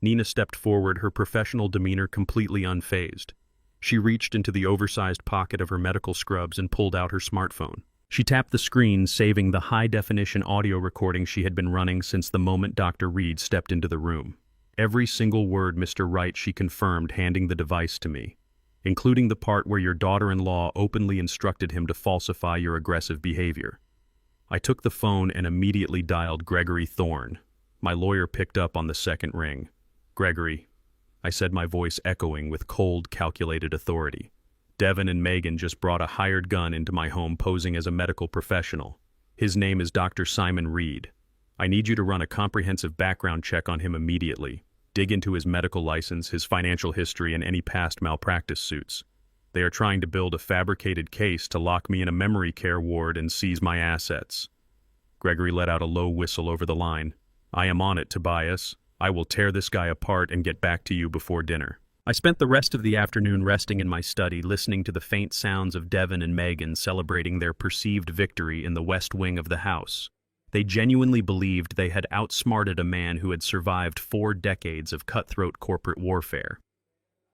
Nina stepped forward, her professional demeanor completely unfazed. She reached into the oversized pocket of her medical scrubs and pulled out her smartphone. She tapped the screen, saving the high-definition audio recording she had been running since the moment Dr. Reed stepped into the room. "Every single word, Mr. Wright," she confirmed, handing the device to me, "including the part where your daughter-in-law openly instructed him to falsify your aggressive behavior." I took the phone and immediately dialed Gregory Thorne. My lawyer picked up on the second ring. "Gregory," I said, my voice echoing with cold, calculated authority. "Devon and Megan just brought a hired gun into my home posing as a medical professional. His name is Dr. Simon Reed. I need you to run a comprehensive background check on him immediately. Dig into his medical license, his financial history, and any past malpractice suits. They are trying to build a fabricated case to lock me in a memory care ward and seize my assets." Gregory let out a low whistle over the line. "I am on it, Tobias. I will tear this guy apart and get back to you before dinner." I spent the rest of the afternoon resting in my study, listening to the faint sounds of Devon and Megan celebrating their perceived victory in the west wing of the house. They genuinely believed they had outsmarted a man who had survived 4 decades of cutthroat corporate warfare.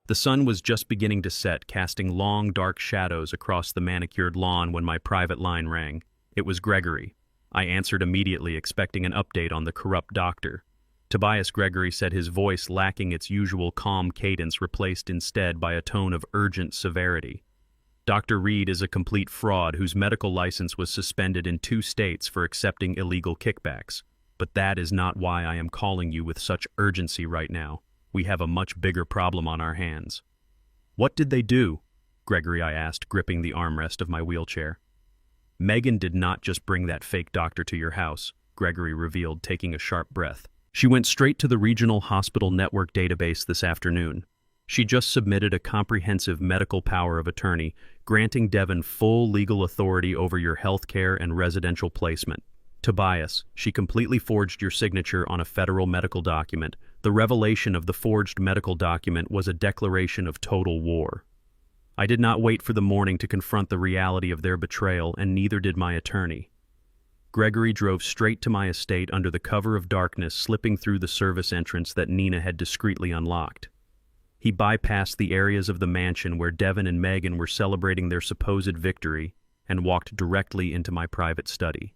The sun was just beginning to set, casting long, dark shadows across the manicured lawn when my private line rang. It was Gregory. I answered immediately, expecting an update on the corrupt doctor. Tobias, Gregory said, his voice lacking its usual calm cadence, replaced instead by a tone of urgent severity. "Dr. Reed is a complete fraud whose medical license was suspended in 2 states for accepting illegal kickbacks. But that is not why I am calling you with such urgency right now. We have a much bigger problem on our hands." "What did they do?" Gregory, I asked, gripping the armrest of my wheelchair. "Megan did not just bring that fake doctor to your house," Gregory revealed, taking a sharp breath. "She went straight to the regional hospital network database this afternoon. She just submitted a comprehensive medical power of attorney, granting Devon full legal authority over your health care and residential placement. Tobias, she completely forged your signature on a federal medical document. The revelation of the forged medical document was a declaration of total war. I did not wait for the morning to confront the reality of their betrayal, and neither did my attorney. Gregory drove straight to my estate under the cover of darkness, slipping through the service entrance that Nina had discreetly unlocked. He bypassed the areas of the mansion where Devon and Megan were celebrating their supposed victory and walked directly into my private study.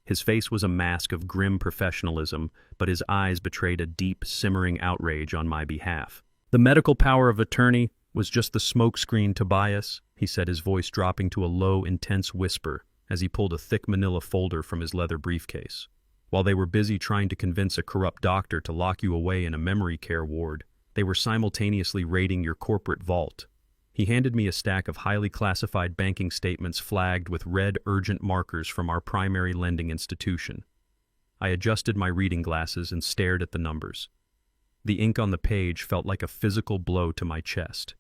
His face was a mask of grim professionalism, but his eyes betrayed a deep, simmering outrage on my behalf. "The medical power of attorney was just the smokescreen, Tobias," he said, his voice dropping to a low, intense whisper as he pulled a thick manila folder from his leather briefcase. "While they were busy trying to convince a corrupt doctor to lock you away in a memory care ward, they were simultaneously raiding your corporate vault." He handed me a stack of highly classified banking statements flagged with red urgent markers from our primary lending institution. I adjusted my reading glasses and stared at the numbers. The ink on the page felt like a physical blow to my chest.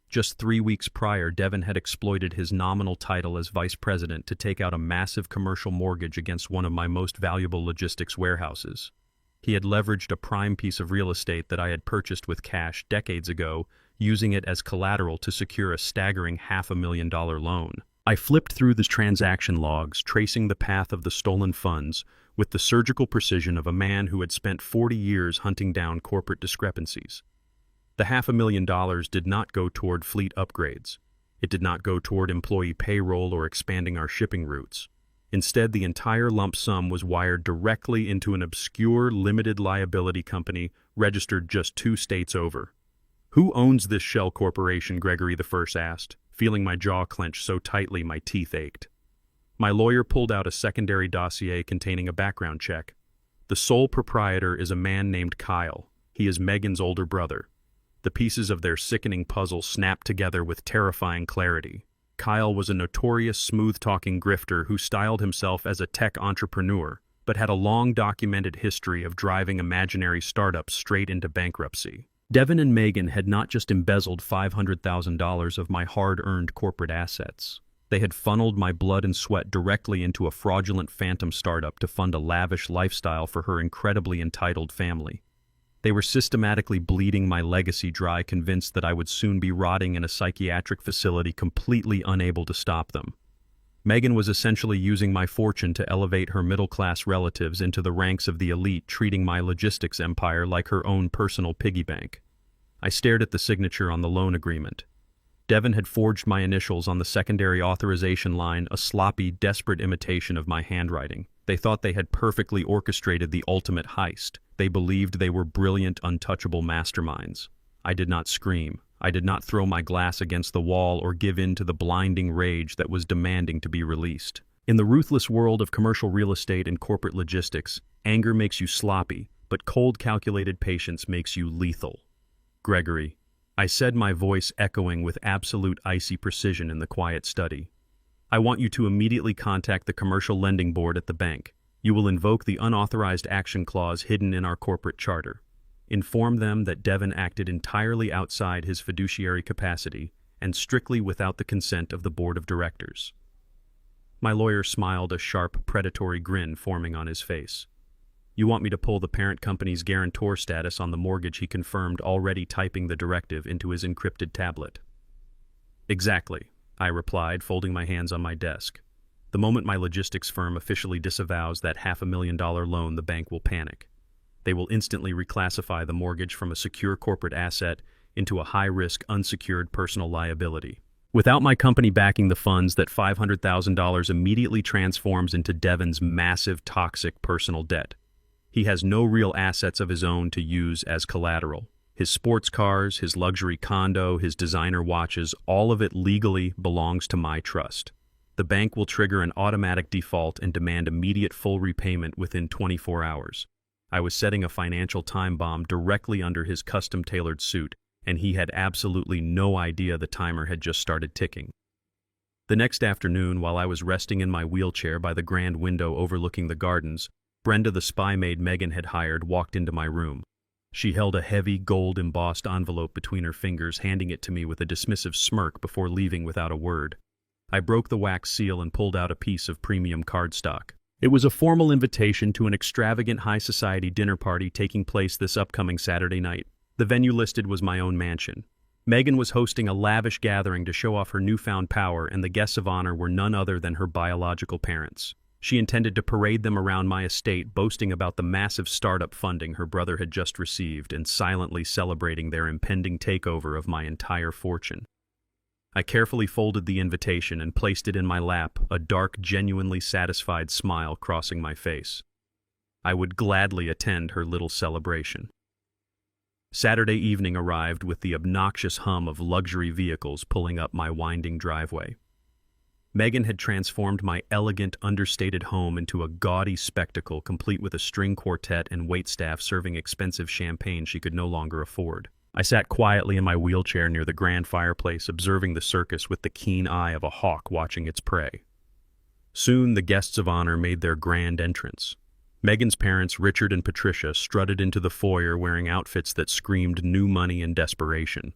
Just 3 weeks prior, Devon had exploited his nominal title as vice president to take out a massive commercial mortgage against one of my most valuable logistics warehouses. He had leveraged a prime piece of real estate that I had purchased with cash decades ago, using it as collateral to secure a staggering $500,000 loan. I flipped through the transaction logs, tracing the path of the stolen funds with the surgical precision of a man who had spent 40 years hunting down corporate discrepancies. The $500,000 did not go toward fleet upgrades. It did not go toward employee payroll or expanding our shipping routes. Instead, the entire lump sum was wired directly into an obscure limited liability company registered just 2 states over. "Who owns this shell corporation?" Gregory the First asked, feeling my jaw clench so tightly my teeth ached. My lawyer pulled out a secondary dossier containing a background check. The sole proprietor is a man named Kyle. He is Megan's older brother. The pieces of their sickening puzzle snapped together with terrifying clarity. Kyle was a notorious smooth-talking grifter who styled himself as a tech entrepreneur, but had a long documented history of driving imaginary startups straight into bankruptcy. Devon and Megan had not just embezzled $500,000 of my hard-earned corporate assets. They had funneled my blood and sweat directly into a fraudulent phantom startup to fund a lavish lifestyle for her incredibly entitled family. They were systematically bleeding my legacy dry, convinced that I would soon be rotting in a psychiatric facility, completely unable to stop them. Megan was essentially using my fortune to elevate her middle-class relatives into the ranks of the elite, treating my logistics empire like her own personal piggy bank. I stared at the signature on the loan agreement. Devon had forged my initials on the secondary authorization line, a sloppy, desperate imitation of my handwriting. They thought they had perfectly orchestrated the ultimate heist. They believed they were brilliant, untouchable masterminds. I did not scream. I did not throw my glass against the wall or give in to the blinding rage that was demanding to be released. In the ruthless world of commercial real estate and corporate logistics, anger makes you sloppy, but cold, calculated patience makes you lethal. "Gregory," I said, my voice echoing with absolute icy precision in the quiet study, "I want you to immediately contact the commercial lending board at the bank. You will invoke the unauthorized action clause hidden in our corporate charter. Inform them that Devon acted entirely outside his fiduciary capacity and strictly without the consent of the board of directors." My lawyer smiled, a sharp, predatory grin forming on his face. "You want me to pull the parent company's guarantor status on the mortgage?" he confirmed, already typing the directive into his encrypted tablet. "Exactly," I replied, folding my hands on my desk. "The moment my logistics firm officially disavows that $500,000 loan, the bank will panic. They will instantly reclassify the mortgage from a secure corporate asset into a high-risk, unsecured personal liability. Without my company backing the funds, that $500,000 immediately transforms into Devon's massive, toxic personal debt. He has no real assets of his own to use as collateral. His sports cars, his luxury condo, his designer watches, all of it legally belongs to my trust. The bank will trigger an automatic default and demand immediate full repayment within 24 hours. I was setting a financial time bomb directly under his custom-tailored suit, and he had absolutely no idea the timer had just started ticking. The next afternoon, while I was resting in my wheelchair by the grand window overlooking the gardens, Brenda, the spy maid Megan had hired, walked into my room. She held a heavy, gold-embossed envelope between her fingers, handing it to me with a dismissive smirk before leaving without a word. I broke the wax seal and pulled out a piece of premium cardstock. It was a formal invitation to an extravagant high-society dinner party taking place this upcoming Saturday night. The venue listed was my own mansion. Megan was hosting a lavish gathering to show off her newfound power, and the guests of honor were none other than her biological parents. She intended to parade them around my estate, boasting about the massive startup funding her brother had just received and silently celebrating their impending takeover of my entire fortune. I carefully folded the invitation and placed it in my lap, a dark, genuinely satisfied smile crossing my face. I would gladly attend her little celebration. Saturday evening arrived with the obnoxious hum of luxury vehicles pulling up my winding driveway. Megan had transformed my elegant, understated home into a gaudy spectacle, complete with a string quartet and waitstaff serving expensive champagne she could no longer afford. I sat quietly in my wheelchair near the grand fireplace, observing the circus with the keen eye of a hawk watching its prey. Soon the guests of honor made their grand entrance. Megan's parents, Richard and Patricia, strutted into the foyer wearing outfits that screamed new money and desperation.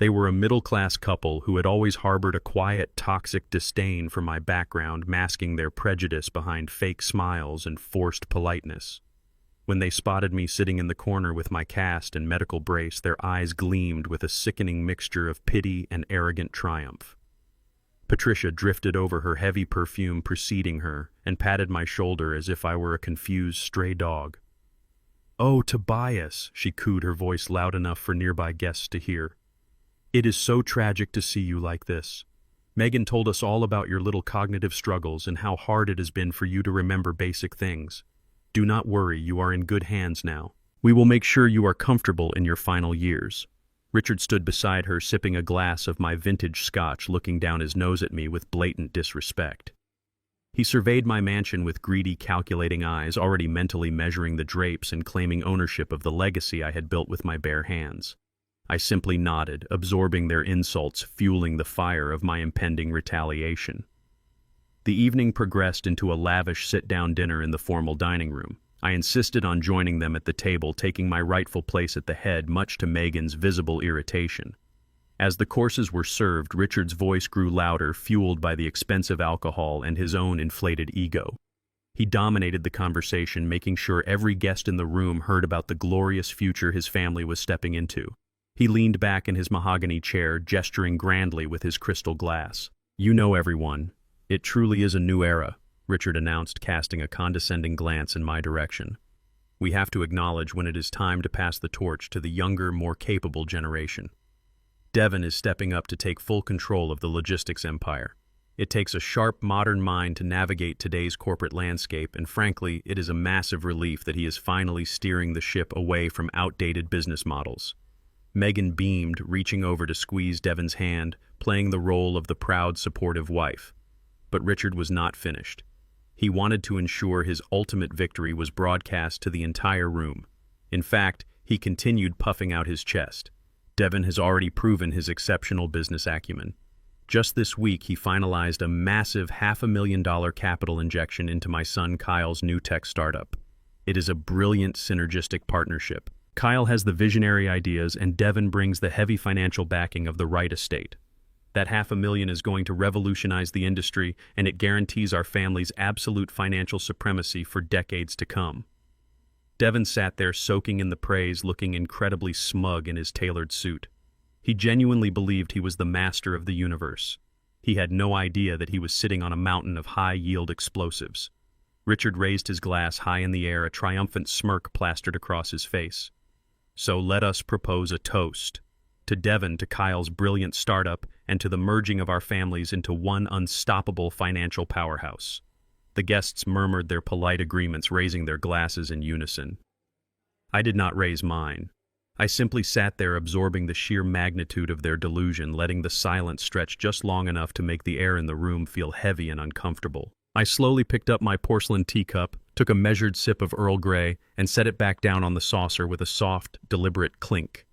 They were a middle-class couple who had always harbored a quiet, toxic disdain for my background, masking their prejudice behind fake smiles and forced politeness. When they spotted me sitting in the corner with my cast and medical brace, their eyes gleamed with a sickening mixture of pity and arrogant triumph. Patricia drifted over her heavy perfume preceding her and patted my shoulder as if I were a confused stray dog. "Oh, Tobias," she cooed, her voice loud enough for nearby guests to hear. "It is so tragic to see you like this. Megan told us all about your little cognitive struggles and how hard it has been for you to remember basic things. Do not worry, you are in good hands now. We will make sure you are comfortable in your final years." Richard stood beside her, sipping a glass of my vintage scotch, looking down his nose at me with blatant disrespect. He surveyed my mansion with greedy, calculating eyes, already mentally measuring the drapes and claiming ownership of the legacy I had built with my bare hands. I simply nodded, absorbing their insults, fueling the fire of my impending retaliation. The evening progressed into a lavish sit-down dinner in the formal dining room. I insisted on joining them at the table, taking my rightful place at the head, much to Megan's visible irritation. As the courses were served, Richard's voice grew louder, fueled by the expensive alcohol and his own inflated ego. He dominated the conversation, making sure every guest in the room heard about the glorious future his family was stepping into. He leaned back in his mahogany chair, gesturing grandly with his crystal glass. "You know, everyone, it truly is a new era," Richard announced, casting a condescending glance in my direction. "We have to acknowledge when it is time to pass the torch to the younger, more capable generation. Devon is stepping up to take full control of the logistics empire. It takes a sharp, modern mind to navigate today's corporate landscape, and frankly, it is a massive relief that he is finally steering the ship away from outdated business models." Megan beamed, reaching over to squeeze Devon's hand, playing the role of the proud, supportive wife. But Richard was not finished. He wanted to ensure his ultimate victory was broadcast to the entire room. In fact, he continued puffing out his chest. Devon has already proven his exceptional business acumen. Just this week, he finalized a massive $500,000 capital injection into my son Kyle's new tech startup. It is a brilliant synergistic partnership. Kyle has the visionary ideas, and Devon brings the heavy financial backing of the Wright estate. That $500,000 is going to revolutionize the industry, and it guarantees our family's absolute financial supremacy for decades to come. Devon sat there soaking in the praise, looking incredibly smug in his tailored suit. He genuinely believed he was the master of the universe. He had no idea that he was sitting on a mountain of high-yield explosives. Richard raised his glass high in the air, a triumphant smirk plastered across his face. "So let us propose a toast. To Devon, to Kyle's brilliant startup, and to the merging of our families into one unstoppable financial powerhouse." The guests murmured their polite agreements, raising their glasses in unison. I did not raise mine. I simply sat there absorbing the sheer magnitude of their delusion, letting the silence stretch just long enough to make the air in the room feel heavy and uncomfortable. I slowly picked up my porcelain teacup, took a measured sip of Earl Grey, and set it back down on the saucer with a soft, deliberate clink.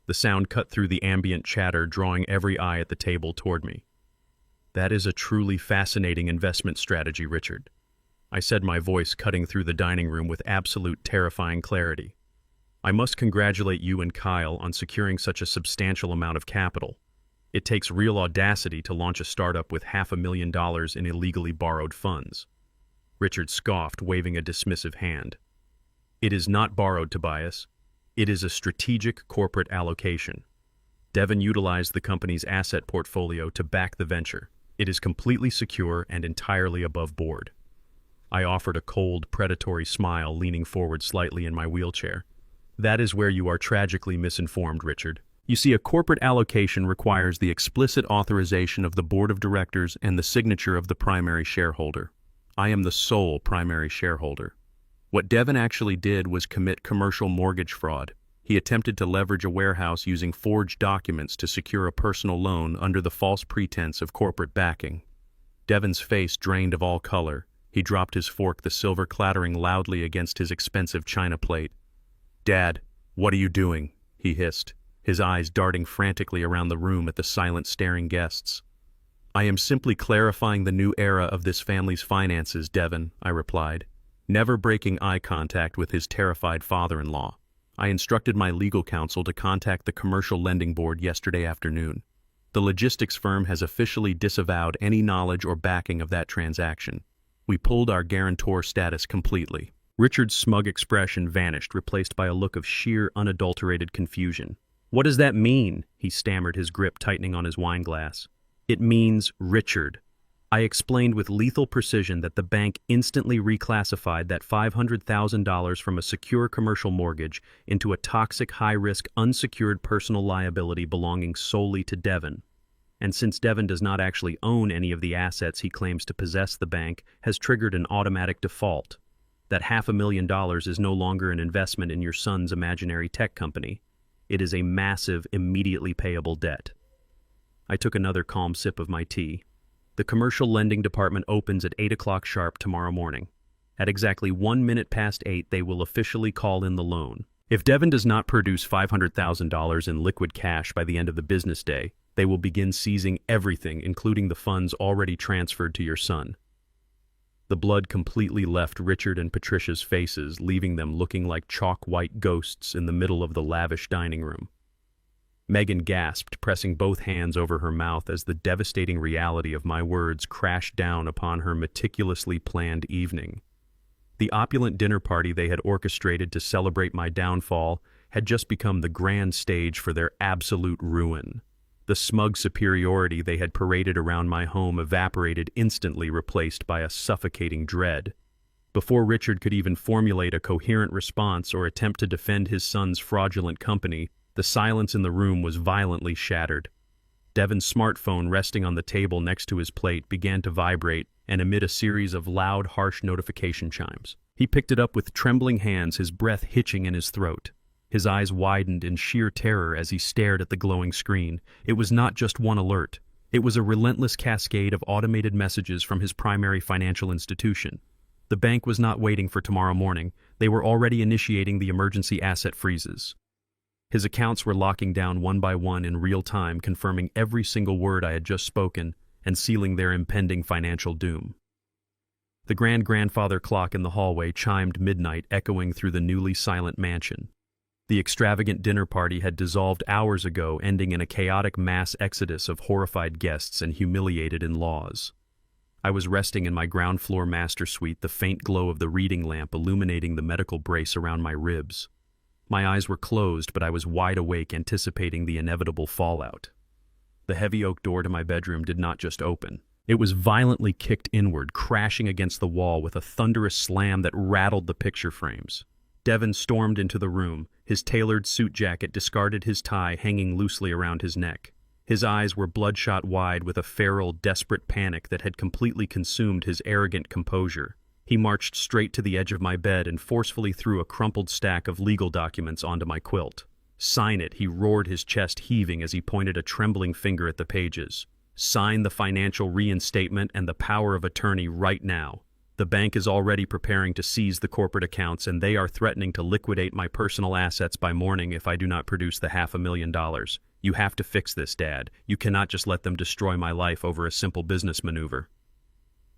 The sound cut through the ambient chatter, drawing every eye at the table toward me. "That is a truly fascinating investment strategy, Richard," I said, my voice cutting through the dining room with absolute terrifying clarity. "I must congratulate you and Kyle on securing such a substantial amount of capital. It takes real audacity to launch a startup with $500,000 in illegally borrowed funds." Richard scoffed, waving a dismissive hand. "It is not borrowed, Tobias. It is a strategic corporate allocation. Devon utilized the company's asset portfolio to back the venture. It is completely secure and entirely above board." I offered a cold, predatory smile, leaning forward slightly in my wheelchair. "That is where you are tragically misinformed, Richard. You see, a corporate allocation requires the explicit authorization of the board of directors and the signature of the primary shareholder. I am the sole primary shareholder. What Devon actually did was commit commercial mortgage fraud. He attempted to leverage a warehouse using forged documents to secure a personal loan under the false pretense of corporate backing." Devon's face drained of all color. He dropped his fork, the silver clattering loudly against his expensive china plate. "Dad, what are you doing?" he hissed, his eyes darting frantically around the room at the silent, staring guests. "I am simply clarifying the new era of this family's finances, Devon," I replied, never breaking eye contact with his terrified father-in-law. I instructed my legal counsel to contact the Commercial Lending Board yesterday afternoon. The logistics firm has officially disavowed any knowledge or backing of that transaction. We pulled our guarantor status completely. Richard's smug expression vanished, replaced by a look of sheer, unadulterated confusion. "What does that mean?" he stammered, his grip tightening on his wine glass. "It means Richard." I explained with lethal precision that the bank instantly reclassified that $500,000 from a secure commercial mortgage into a toxic, high-risk, unsecured personal liability belonging solely to Devon. And since Devon does not actually own any of the assets he claims to possess, the bank has triggered an automatic default. That $500,000 is no longer an investment in your son's imaginary tech company. It is a massive, immediately payable debt. I took another calm sip of my tea. The commercial lending department opens at 8 o'clock sharp tomorrow morning. At exactly 1 minute past 8, they will officially call in the loan. If Devon does not produce $500,000 in liquid cash by the end of the business day, they will begin seizing everything, including the funds already transferred to your son. The blood completely left Richard and Patricia's faces, leaving them looking like chalk-white ghosts in the middle of the lavish dining room. Megan gasped, pressing both hands over her mouth as the devastating reality of my words crashed down upon her meticulously planned evening. The opulent dinner party they had orchestrated to celebrate my downfall had just become the grand stage for their absolute ruin. The smug superiority they had paraded around my home evaporated instantly, replaced by a suffocating dread. Before Richard could even formulate a coherent response or attempt to defend his son's fraudulent company, the silence in the room was violently shattered. Devon's smartphone, resting on the table next to his plate, began to vibrate and emit a series of loud, harsh notification chimes. He picked it up with trembling hands, his breath hitching in his throat. His eyes widened in sheer terror as he stared at the glowing screen. It was not just one alert. It was a relentless cascade of automated messages from his primary financial institution. The bank was not waiting for tomorrow morning. They were already initiating the emergency asset freezes. His accounts were locking down one by one in real time, confirming every single word I had just spoken and sealing their impending financial doom. The grand-grandfather clock in the hallway chimed midnight, echoing through the newly silent mansion. The extravagant dinner party had dissolved hours ago, ending in a chaotic mass exodus of horrified guests and humiliated in-laws. I was resting in my ground-floor master suite, the faint glow of the reading lamp illuminating the medical brace around my ribs. My eyes were closed, but I was wide awake, anticipating the inevitable fallout. The heavy oak door to my bedroom did not just open. It was violently kicked inward, crashing against the wall with a thunderous slam that rattled the picture frames. Devon stormed into the room, his tailored suit jacket discarded, his tie hanging loosely around his neck. His eyes were bloodshot wide with a feral, desperate panic that had completely consumed his arrogant composure. He marched straight to the edge of my bed and forcefully threw a crumpled stack of legal documents onto my quilt. "Sign it," he roared, his chest heaving as he pointed a trembling finger at the pages. "Sign the financial reinstatement and the power of attorney right now. The bank is already preparing to seize the corporate accounts, and they are threatening to liquidate my personal assets by morning if I do not produce the $500,000. You have to fix this, Dad. You cannot just let them destroy my life over a simple business maneuver."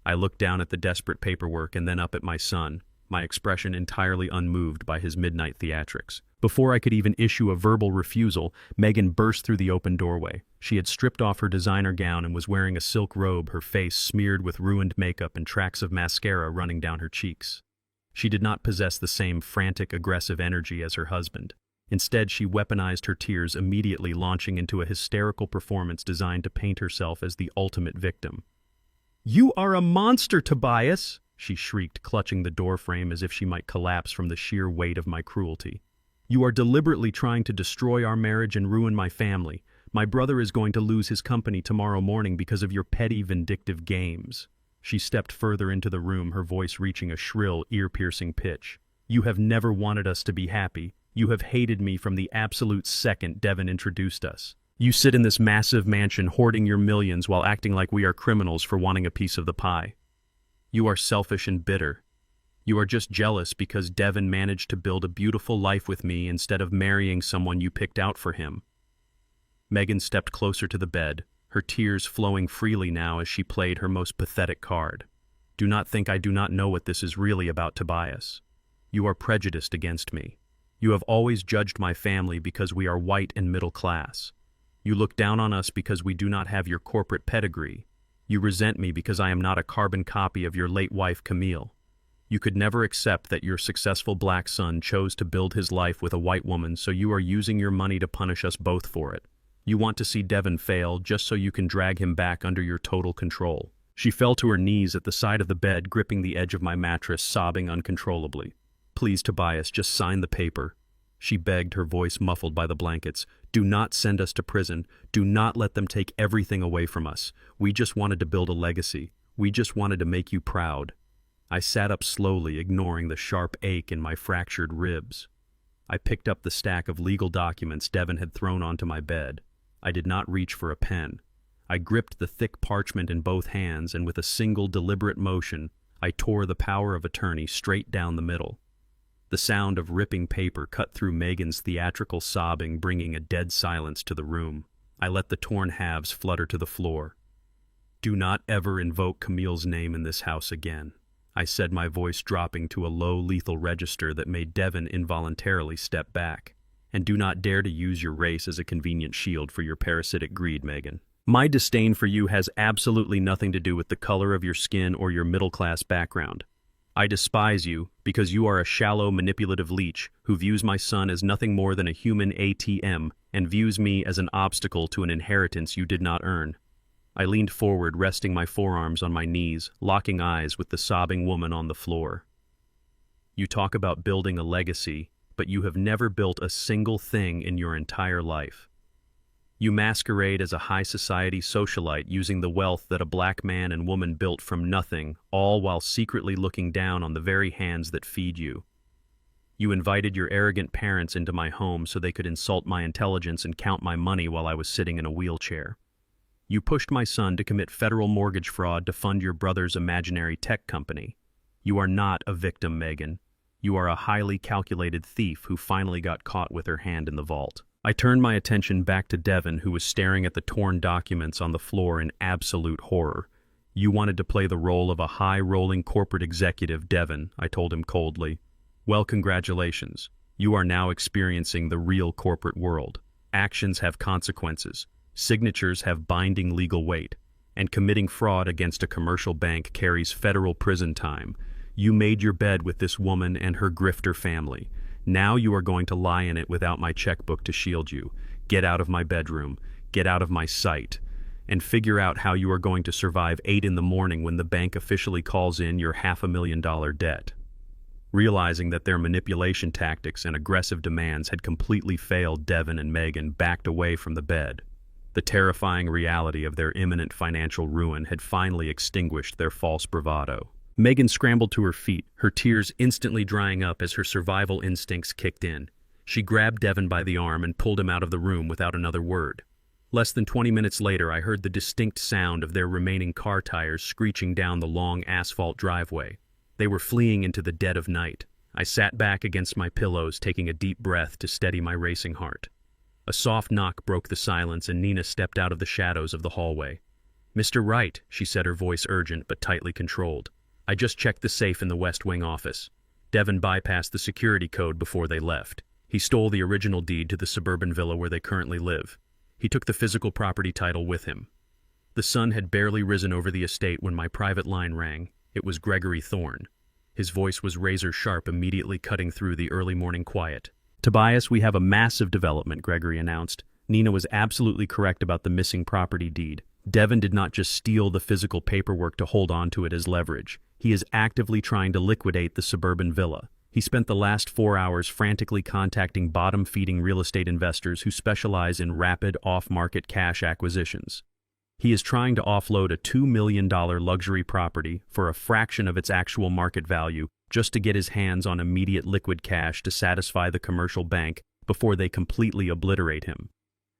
I looked down at the desperate paperwork and then up at my son, my expression entirely unmoved by his midnight theatrics. Before I could even issue a verbal refusal, Megan burst through the open doorway. She had stripped off her designer gown and was wearing a silk robe, her face smeared with ruined makeup and tracks of mascara running down her cheeks. She did not possess the same frantic, aggressive energy as her husband. Instead, she weaponized her tears, immediately launching into a hysterical performance designed to paint herself as the ultimate victim. "You are a monster, Tobias!" she shrieked, clutching the doorframe as if she might collapse from the sheer weight of my cruelty. "You are deliberately trying to destroy our marriage and ruin my family. My brother is going to lose his company tomorrow morning because of your petty, vindictive games." She stepped further into the room, her voice reaching a shrill, ear-piercing pitch. "You have never wanted us to be happy. You have hated me from the absolute second Devon introduced us. You sit in this massive mansion hoarding your millions while acting like we are criminals for wanting a piece of the pie. You are selfish and bitter. You are just jealous because Devon managed to build a beautiful life with me instead of marrying someone you picked out for him." Megan stepped closer to the bed, her tears flowing freely now as she played her most pathetic card. "Do not think I do not know what this is really about, Tobias. You are prejudiced against me. You have always judged my family because we are white and middle class. You look down on us because we do not have your corporate pedigree. You resent me because I am not a carbon copy of your late wife, Camille. You could never accept that your successful black son chose to build his life with a white woman, so you are using your money to punish us both for it. You want to see Devon fail just so you can drag him back under your total control. She fell to her knees at the side of the bed, gripping the edge of my mattress, sobbing uncontrollably. Please, Tobias, just sign the paper. She begged, her voice muffled by the blankets. Do not send us to prison. Do not let them take everything away from us. We just wanted to build a legacy. We just wanted to make you proud. I sat up slowly, ignoring the sharp ache in my fractured ribs. I picked up the stack of legal documents Devon had thrown onto my bed. I did not reach for a pen. I gripped the thick parchment in both hands, and with a single deliberate motion, I tore the power of attorney straight down the middle. The sound of ripping paper cut through Megan's theatrical sobbing, bringing a dead silence to the room. I let the torn halves flutter to the floor. Do not ever invoke Camille's name in this house again, I said, my voice dropping to a low, lethal register that made Devon involuntarily step back. And do not dare to use your race as a convenient shield for your parasitic greed, Megan. My disdain for you has absolutely nothing to do with the color of your skin or your middle-class background. I despise you because you are a shallow, manipulative leech who views my son as nothing more than a human ATM and views me as an obstacle to an inheritance you did not earn. I leaned forward, resting my forearms on my knees, locking eyes with the sobbing woman on the floor. You talk about building a legacy, but you have never built a single thing in your entire life. You masquerade as a high society socialite using the wealth that a black man and woman built from nothing, all while secretly looking down on the very hands that feed you. You invited your arrogant parents into my home so they could insult my intelligence and count my money while I was sitting in a wheelchair. You pushed my son to commit federal mortgage fraud to fund your brother's imaginary tech company. You are not a victim, Megan. You are a highly calculated thief who finally got caught with her hand in the vault. I turned my attention back to Devon, who was staring at the torn documents on the floor in absolute horror. You wanted to play the role of a high-rolling corporate executive, Devon, I told him coldly. Well, congratulations. You are now experiencing the real corporate world. Actions have consequences. Signatures have binding legal weight. And committing fraud against a commercial bank carries federal prison time. You made your bed with this woman and her grifter family. Now you are going to lie in it without my checkbook to shield you. Get out of my bedroom. Get out of my sight. And figure out how you are going to survive 8 in the morning when the bank officially calls in your $500,000 debt. Realizing that their manipulation tactics and aggressive demands had completely failed, Devon and Megan backed away from the bed. The terrifying reality of their imminent financial ruin had finally extinguished their false bravado. Megan scrambled to her feet, her tears instantly drying up as her survival instincts kicked in. She grabbed Devon by the arm and pulled him out of the room without another word. Less than 20 minutes later, I heard the distinct sound of their remaining car tires screeching down the long asphalt driveway. They were fleeing into the dead of night. I sat back against my pillows, taking a deep breath to steady my racing heart. A soft knock broke the silence, and Nina stepped out of the shadows of the hallway. "Mr. Wright," she said, her voice urgent but tightly controlled. "I just checked the safe in the West Wing office. Devon bypassed the security code before they left. He stole the original deed to the suburban villa where they currently live. He took the physical property title with him." The sun had barely risen over the estate when my private line rang. It was Gregory Thorne. His voice was razor-sharp, immediately cutting through the early morning quiet. "Tobias, we have a massive development," Gregory announced. Nina was absolutely correct about the missing property deed. Devon did not just steal the physical paperwork to hold on to it as leverage. He is actively trying to liquidate the suburban villa. He spent the last 4 hours frantically contacting bottom-feeding real estate investors who specialize in rapid, off-market cash acquisitions. He is trying to offload a $2 million luxury property for a fraction of its actual market value just to get his hands on immediate liquid cash to satisfy the commercial bank before they completely obliterate him.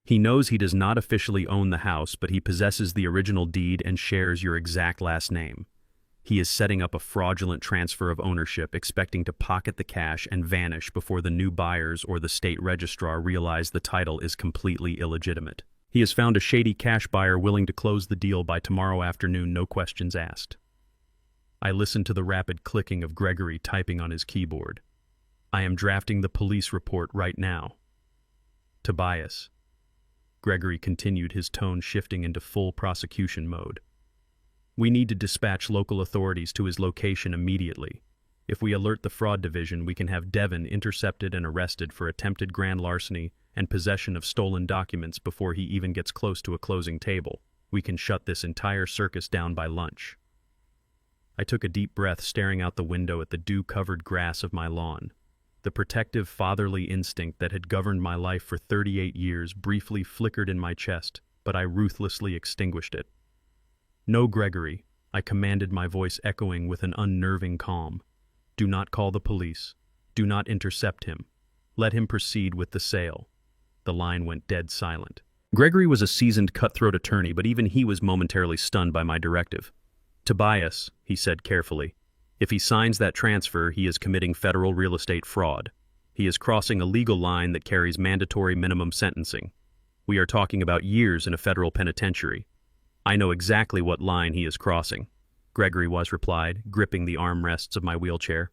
He knows he does not officially own the house, but he possesses the original deed and shares your exact last name. He is setting up a fraudulent transfer of ownership, expecting to pocket the cash and vanish before the new buyers or the state registrar realize the title is completely illegitimate. He has found a shady cash buyer willing to close the deal by tomorrow afternoon, no questions asked. I listened to the rapid clicking of Gregory typing on his keyboard. I am drafting the police report right now. Tobias. Gregory continued, his tone shifting into full prosecution mode. We need to dispatch local authorities to his location immediately. If we alert the fraud division, we can have Devon intercepted and arrested for attempted grand larceny and possession of stolen documents before he even gets close to a closing table. We can shut this entire circus down by lunch. I took a deep breath, staring out the window at the dew-covered grass of my lawn. The protective, fatherly instinct that had governed my life for 38 years briefly flickered in my chest, but I ruthlessly extinguished it. No, Gregory, I commanded, my voice echoing with an unnerving calm. Do not call the police. Do not intercept him. Let him proceed with the sale. The line went dead silent. Gregory was a seasoned cutthroat attorney, but even he was momentarily stunned by my directive. Tobias, he said carefully, if he signs that transfer, he is committing federal real estate fraud. He is crossing a legal line that carries mandatory minimum sentencing. We are talking about years in a federal penitentiary. I know exactly what line he is crossing, Gregory was replied, gripping the armrests of my wheelchair.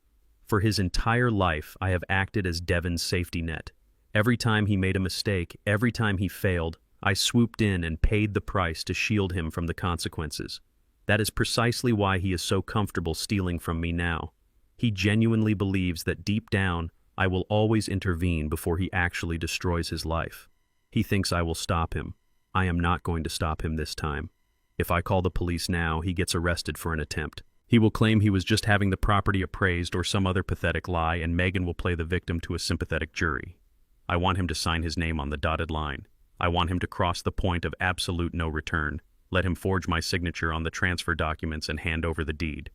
For his entire life, I have acted as Devon's safety net. Every time he made a mistake, every time he failed, I swooped in and paid the price to shield him from the consequences. That is precisely why he is so comfortable stealing from me now. He genuinely believes that deep down, I will always intervene before he actually destroys his life. He thinks I will stop him. I am not going to stop him this time. If I call the police now, he gets arrested for an attempt. He will claim he was just having the property appraised or some other pathetic lie, and Megan will play the victim to a sympathetic jury. I want him to sign his name on the dotted line. I want him to cross the point of absolute no return. Let him forge my signature on the transfer documents and hand over the deed.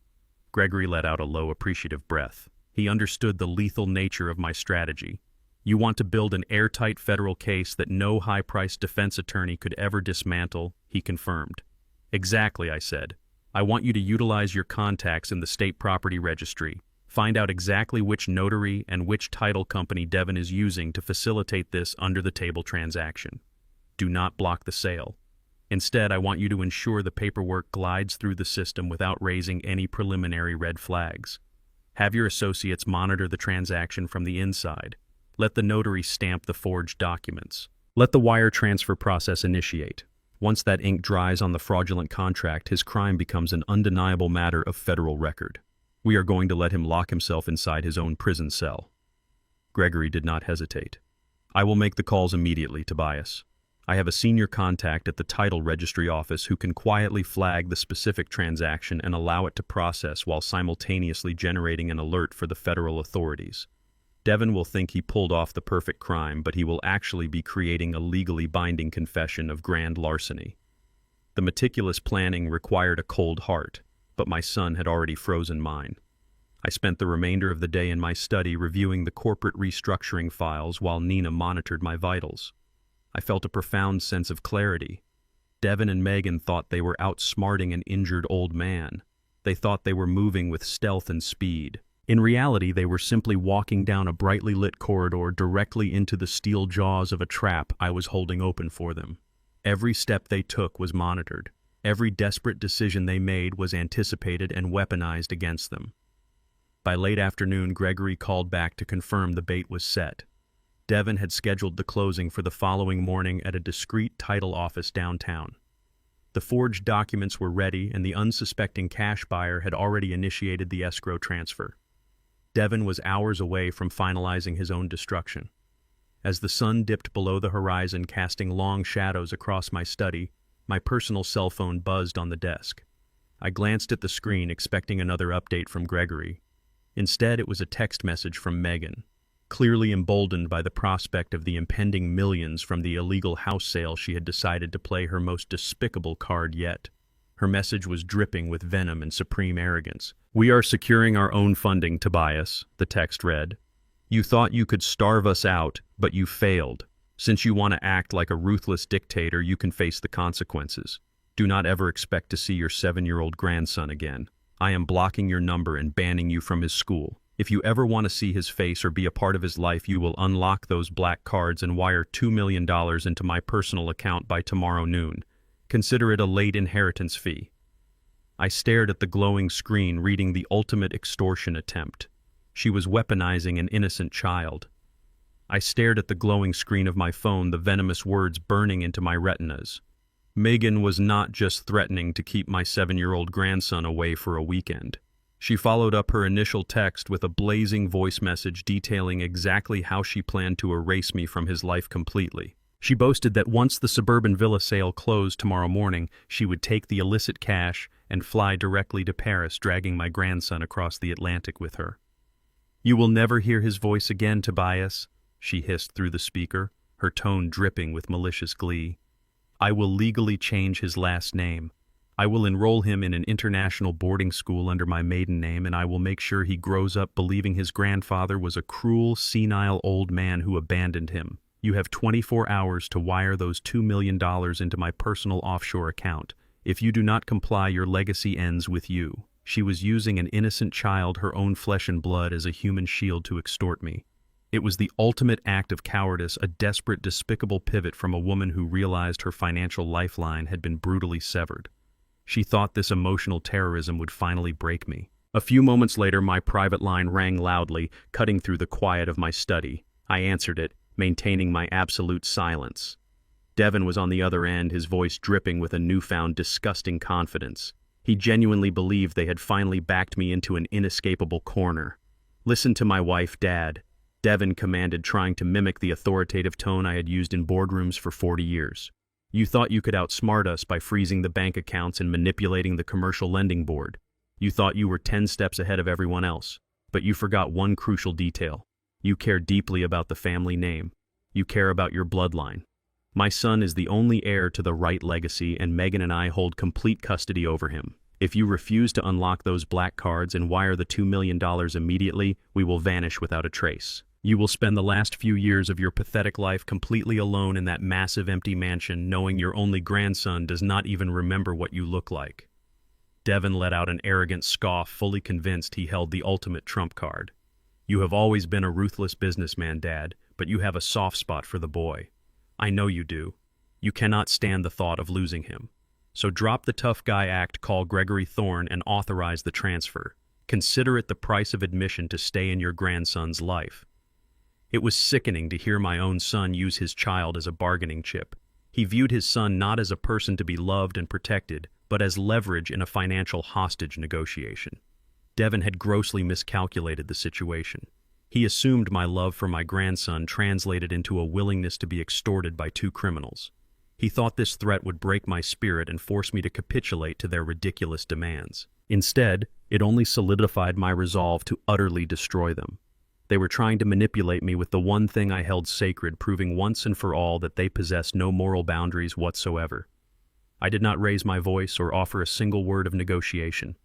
Gregory let out a low, appreciative breath. He understood the lethal nature of my strategy. You want to build an airtight federal case that no high-priced defense attorney could ever dismantle, he confirmed. Exactly, I said. I want you to utilize your contacts in the state property registry. Find out exactly which notary and which title company Devon is using to facilitate this under-the-table transaction. Do not block the sale. Instead, I want you to ensure the paperwork glides through the system without raising any preliminary red flags. Have your associates monitor the transaction from the inside. Let the notary stamp the forged documents. Let the wire transfer process initiate. Once that ink dries on the fraudulent contract, his crime becomes an undeniable matter of federal record. We are going to let him lock himself inside his own prison cell. Gregory did not hesitate. I will make the calls immediately, Tobias. I have a senior contact at the title registry office who can quietly flag the specific transaction and allow it to process while simultaneously generating an alert for the federal authorities. Devon will think he pulled off the perfect crime, but he will actually be creating a legally binding confession of grand larceny. The meticulous planning required a cold heart, but my son had already frozen mine. I spent the remainder of the day in my study reviewing the corporate restructuring files while Nina monitored my vitals. I felt a profound sense of clarity. Devon and Megan thought they were outsmarting an injured old man. They thought they were moving with stealth and speed. In reality, they were simply walking down a brightly lit corridor directly into the steel jaws of a trap I was holding open for them. Every step they took was monitored. Every desperate decision they made was anticipated and weaponized against them. By late afternoon, Gregory called back to confirm the bait was set. Devon had scheduled the closing for the following morning at a discreet title office downtown. The forged documents were ready, and the unsuspecting cash buyer had already initiated the escrow transfer. Devon was hours away from finalizing his own destruction. As the sun dipped below the horizon, casting long shadows across my study, my personal cell phone buzzed on the desk. I glanced at the screen, expecting another update from Gregory. Instead, it was a text message from Megan. Clearly emboldened by the prospect of the impending millions from the illegal house sale, she had decided to play her most despicable card yet. Her message was dripping with venom and supreme arrogance. "We are securing our own funding, Tobias," the text read. "You thought you could starve us out, but you failed. Since you want to act like a ruthless dictator, you can face the consequences. Do not ever expect to see your 7-year-old grandson again. I am blocking your number and banning you from his school. If you ever want to see his face or be a part of his life, you will unlock those black cards and wire $2 million into my personal account by tomorrow noon. Consider it a late inheritance fee." I stared at the glowing screen, reading the ultimate extortion attempt. She was weaponizing an innocent child. I stared at the glowing screen of my phone, the venomous words burning into my retinas. Megan was not just threatening to keep my 7-year-old grandson away for a weekend. She followed up her initial text with a blazing voice message detailing exactly how she planned to erase me from his life completely. She boasted that once the suburban villa sale closed tomorrow morning, she would take the illicit cash and fly directly to Paris, dragging my grandson across the Atlantic with her. "You will never hear his voice again, Tobias," she hissed through the speaker, her tone dripping with malicious glee. "I will legally change his last name. I will enroll him in an international boarding school under my maiden name, and I will make sure he grows up believing his grandfather was a cruel, senile old man who abandoned him. You have 24 hours to wire those $2 million into my personal offshore account. If you do not comply, your legacy ends with you." She was using an innocent child, her own flesh and blood, as a human shield to extort me. It was the ultimate act of cowardice, a desperate, despicable pivot from a woman who realized her financial lifeline had been brutally severed. She thought this emotional terrorism would finally break me. A few moments later, my private line rang loudly, cutting through the quiet of my study. I answered it, maintaining my absolute silence. Devon was on the other end, his voice dripping with a newfound disgusting confidence. He genuinely believed they had finally backed me into an inescapable corner. "Listen to my wife, Dad," Devon commanded, trying to mimic the authoritative tone I had used in boardrooms for 40 years. "You thought you could outsmart us by freezing the bank accounts and manipulating the commercial lending board. You thought you were 10 steps ahead of everyone else. But you forgot one crucial detail. You care deeply about the family name. You care about your bloodline. My son is the only heir to the Wright legacy, and Megan and I hold complete custody over him. If you refuse to unlock those black cards and wire the $2 million immediately, we will vanish without a trace. You will spend the last few years of your pathetic life completely alone in that massive empty mansion, knowing your only grandson does not even remember what you look like." Devon let out an arrogant scoff, fully convinced he held the ultimate trump card. "You have always been a ruthless businessman, Dad, but you have a soft spot for the boy. I know you do. You cannot stand the thought of losing him. So drop the tough guy act, call Gregory Thorne, and authorize the transfer. Consider it the price of admission to stay in your grandson's life." It was sickening to hear my own son use his child as a bargaining chip. He viewed his son not as a person to be loved and protected, but as leverage in a financial hostage negotiation. Devon had grossly miscalculated the situation. He assumed my love for my grandson translated into a willingness to be extorted by two criminals. He thought this threat would break my spirit and force me to capitulate to their ridiculous demands. Instead, it only solidified my resolve to utterly destroy them. They were trying to manipulate me with the one thing I held sacred, proving once and for all that they possessed no moral boundaries whatsoever. I did not raise my voice or offer a single word of negotiation.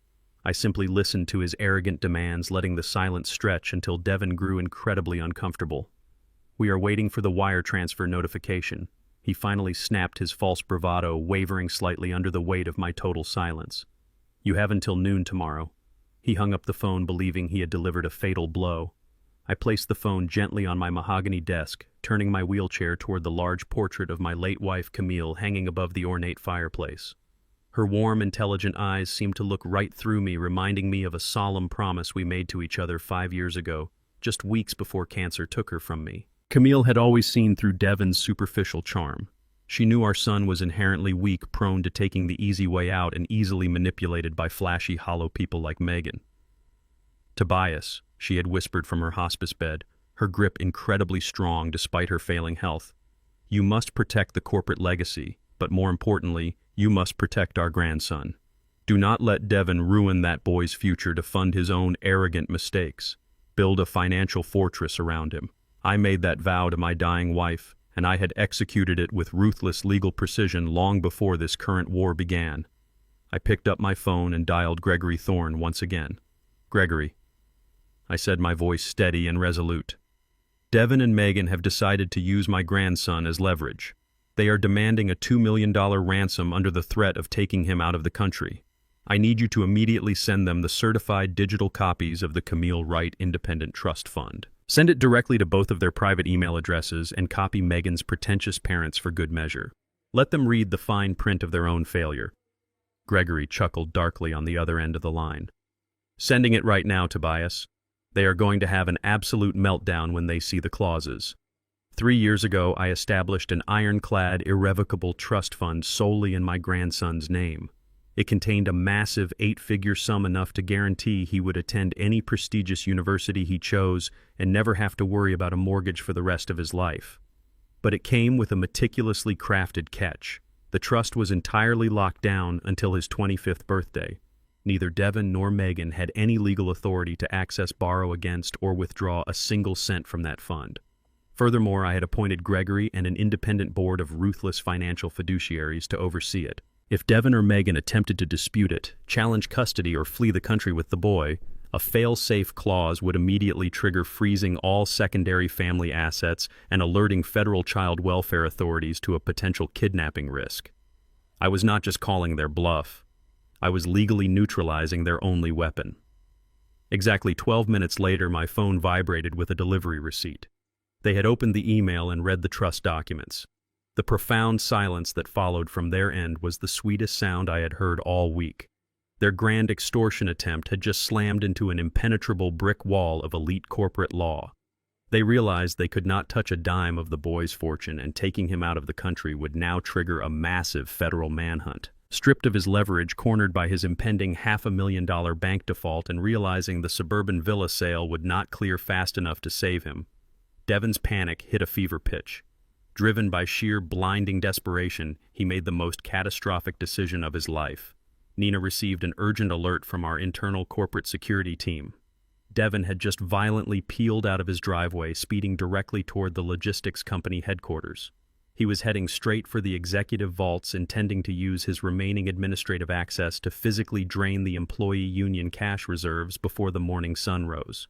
I simply listened to his arrogant demands, letting the silence stretch until Devon grew incredibly uncomfortable. "We are waiting for the wire transfer notification." He finally snapped his false bravado, wavering slightly under the weight of my total silence. "You have until noon tomorrow." He hung up the phone, believing he had delivered a fatal blow. I placed the phone gently on my mahogany desk, turning my wheelchair toward the large portrait of my late wife, Camille, hanging above the ornate fireplace. Her warm, intelligent eyes seemed to look right through me, reminding me of a solemn promise we made to each other 5 years ago, just weeks before cancer took her from me. Camille had always seen through Devon's superficial charm. She knew our son was inherently weak, prone to taking the easy way out, and easily manipulated by flashy, hollow people like Megan. "Tobias," she had whispered from her hospice bed, her grip incredibly strong despite her failing health. "You must protect the corporate legacy, but more importantly, you must protect our grandson. Do not let Devon ruin that boy's future to fund his own arrogant mistakes. Build a financial fortress around him. I made that vow to my dying wife, and I had executed it with ruthless legal precision long before this current war began." I picked up my phone and dialed Gregory Thorne once again. "Gregory," I said, my voice steady and resolute. "Devon and Megan have decided to use my grandson as leverage. They are demanding a $2 million ransom under the threat of taking him out of the country. I need you to immediately send them the certified digital copies of the Camille Wright Independent Trust Fund. Send it directly to both of their private email addresses and copy Megan's pretentious parents for good measure. Let them read the fine print of their own failure." Gregory chuckled darkly on the other end of the line. "Sending it right now, Tobias." They are going to have an absolute meltdown when they see the clauses. 3 years ago, I established an ironclad, irrevocable trust fund solely in my grandson's name. It contained a massive 8-figure sum, enough to guarantee he would attend any prestigious university he chose and never have to worry about a mortgage for the rest of his life. But it came with a meticulously crafted catch. The trust was entirely locked down until his 25th birthday. Neither Devon nor Megan had any legal authority to access, borrow against, or withdraw a single cent from that fund. Furthermore, I had appointed Gregory and an independent board of ruthless financial fiduciaries to oversee it. If Devon or Megan attempted to dispute it, challenge custody, or flee the country with the boy, a fail-safe clause would immediately trigger freezing all secondary family assets and alerting federal child welfare authorities to a potential kidnapping risk. I was not just calling their bluff. I was legally neutralizing their only weapon. Exactly 12 minutes later, my phone vibrated with a delivery receipt. They had opened the email and read the trust documents. The profound silence that followed from their end was the sweetest sound I had heard all week. Their grand extortion attempt had just slammed into an impenetrable brick wall of elite corporate law. They realized they could not touch a dime of the boy's fortune, and taking him out of the country would now trigger a massive federal manhunt. Stripped of his leverage, cornered by his impending $500,000 bank default, and realizing the suburban villa sale would not clear fast enough to save him, Devon's panic hit a fever pitch. Driven by sheer blinding desperation, he made the most catastrophic decision of his life. Nina received an urgent alert from our internal corporate security team. Devon had just violently peeled out of his driveway, speeding directly toward the logistics company headquarters. He was heading straight for the executive vaults, intending to use his remaining administrative access to physically drain the employee union cash reserves before the morning sun rose.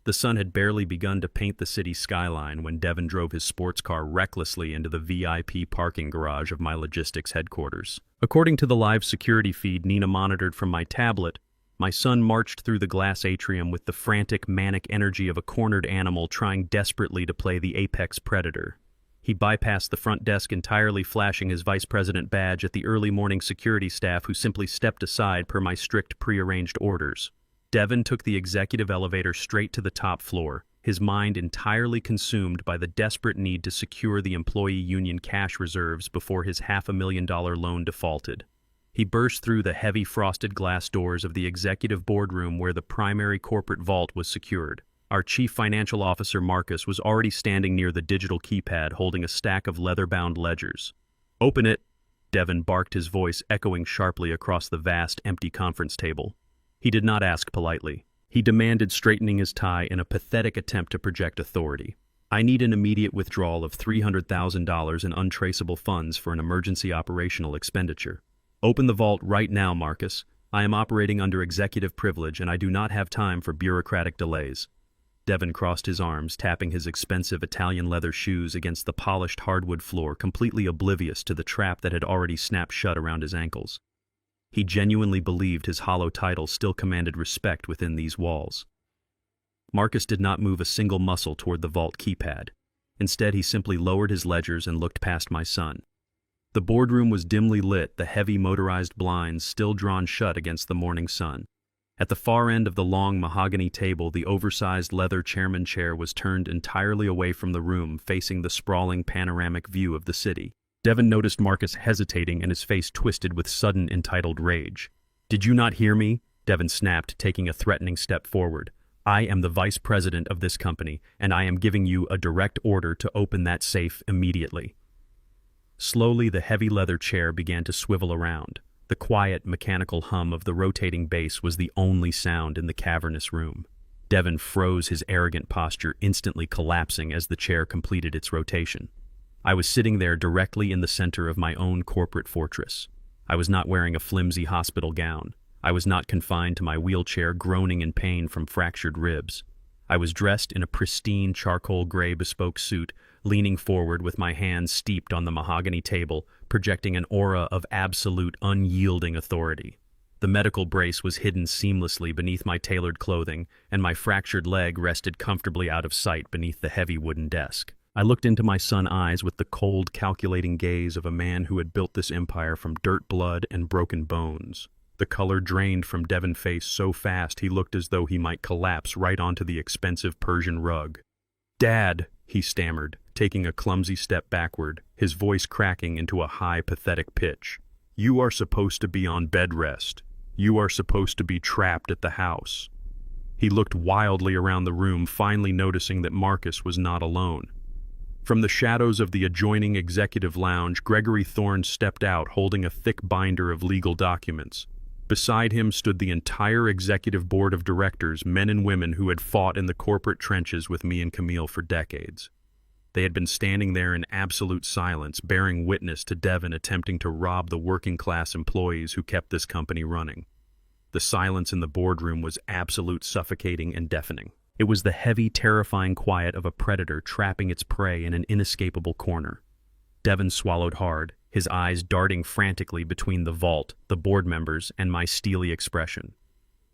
The sun had barely begun to paint the city skyline when Devon drove his sports car recklessly into the VIP parking garage of my logistics headquarters. According to the live security feed Nina monitored from my tablet, my son marched through the glass atrium with the frantic, manic energy of a cornered animal trying desperately to play the apex predator. He bypassed the front desk entirely, flashing his vice president badge at the early morning security staff, who simply stepped aside per my strict prearranged orders. Devon took the executive elevator straight to the top floor, his mind entirely consumed by the desperate need to secure the employee union cash reserves before his $500,000 loan defaulted. He burst through the heavy frosted glass doors of the executive boardroom where the primary corporate vault was secured. Our chief financial officer, Marcus, was already standing near the digital keypad, holding a stack of leather-bound ledgers. "Open it," Devon barked, his voice echoing sharply across the vast, empty conference table. He did not ask politely. He demanded, straightening his tie in a pathetic attempt to project authority. "I need an immediate withdrawal of $300,000 in untraceable funds for an emergency operational expenditure. Open the vault right now, Marcus. I am operating under executive privilege, and I do not have time for bureaucratic delays." Devon crossed his arms, tapping his expensive Italian leather shoes against the polished hardwood floor, completely oblivious to the trap that had already snapped shut around his ankles. He genuinely believed his hollow title still commanded respect within these walls. Marcus did not move a single muscle toward the vault keypad. Instead, he simply lowered his ledgers and looked past my son. The boardroom was dimly lit, the heavy motorized blinds still drawn shut against the morning sun. At the far end of the long mahogany table, the oversized leather chairman chair was turned entirely away from the room, facing the sprawling panoramic view of the city. Devon noticed Marcus hesitating, and his face twisted with sudden entitled rage. "Did you not hear me?" Devon snapped, taking a threatening step forward. "I am the vice president of this company, and I am giving you a direct order to open that safe immediately." Slowly, the heavy leather chair began to swivel around. The quiet, mechanical hum of the rotating base was the only sound in the cavernous room. Devon froze, his arrogant posture instantly collapsing as the chair completed its rotation. I was sitting there directly in the center of my own corporate fortress. I was not wearing a flimsy hospital gown. I was not confined to my wheelchair, groaning in pain from fractured ribs. I was dressed in a pristine charcoal gray bespoke suit, leaning forward with my hands steeped on the mahogany table, projecting an aura of absolute, unyielding authority. The medical brace was hidden seamlessly beneath my tailored clothing, and my fractured leg rested comfortably out of sight beneath the heavy wooden desk. I looked into my son's eyes with the cold, calculating gaze of a man who had built this empire from dirt, blood, and broken bones. The color drained from Devon's face so fast he looked as though he might collapse right onto the expensive Persian rug. "Dad," he stammered, taking a clumsy step backward, his voice cracking into a high, pathetic pitch. "You are supposed to be on bed rest. You are supposed to be trapped at the house." He looked wildly around the room, finally noticing that Marcus was not alone. From the shadows of the adjoining executive lounge, Gregory Thorne stepped out holding a thick binder of legal documents. Beside him stood the entire executive board of directors, men and women who had fought in the corporate trenches with me and Camille for decades. They had been standing there in absolute silence, bearing witness to Devon attempting to rob the working-class employees who kept this company running. The silence in the boardroom was absolute, suffocating, and deafening. It was the heavy, terrifying quiet of a predator trapping its prey in an inescapable corner. Devon swallowed hard, his eyes darting frantically between the vault, the board members, and my steely expression.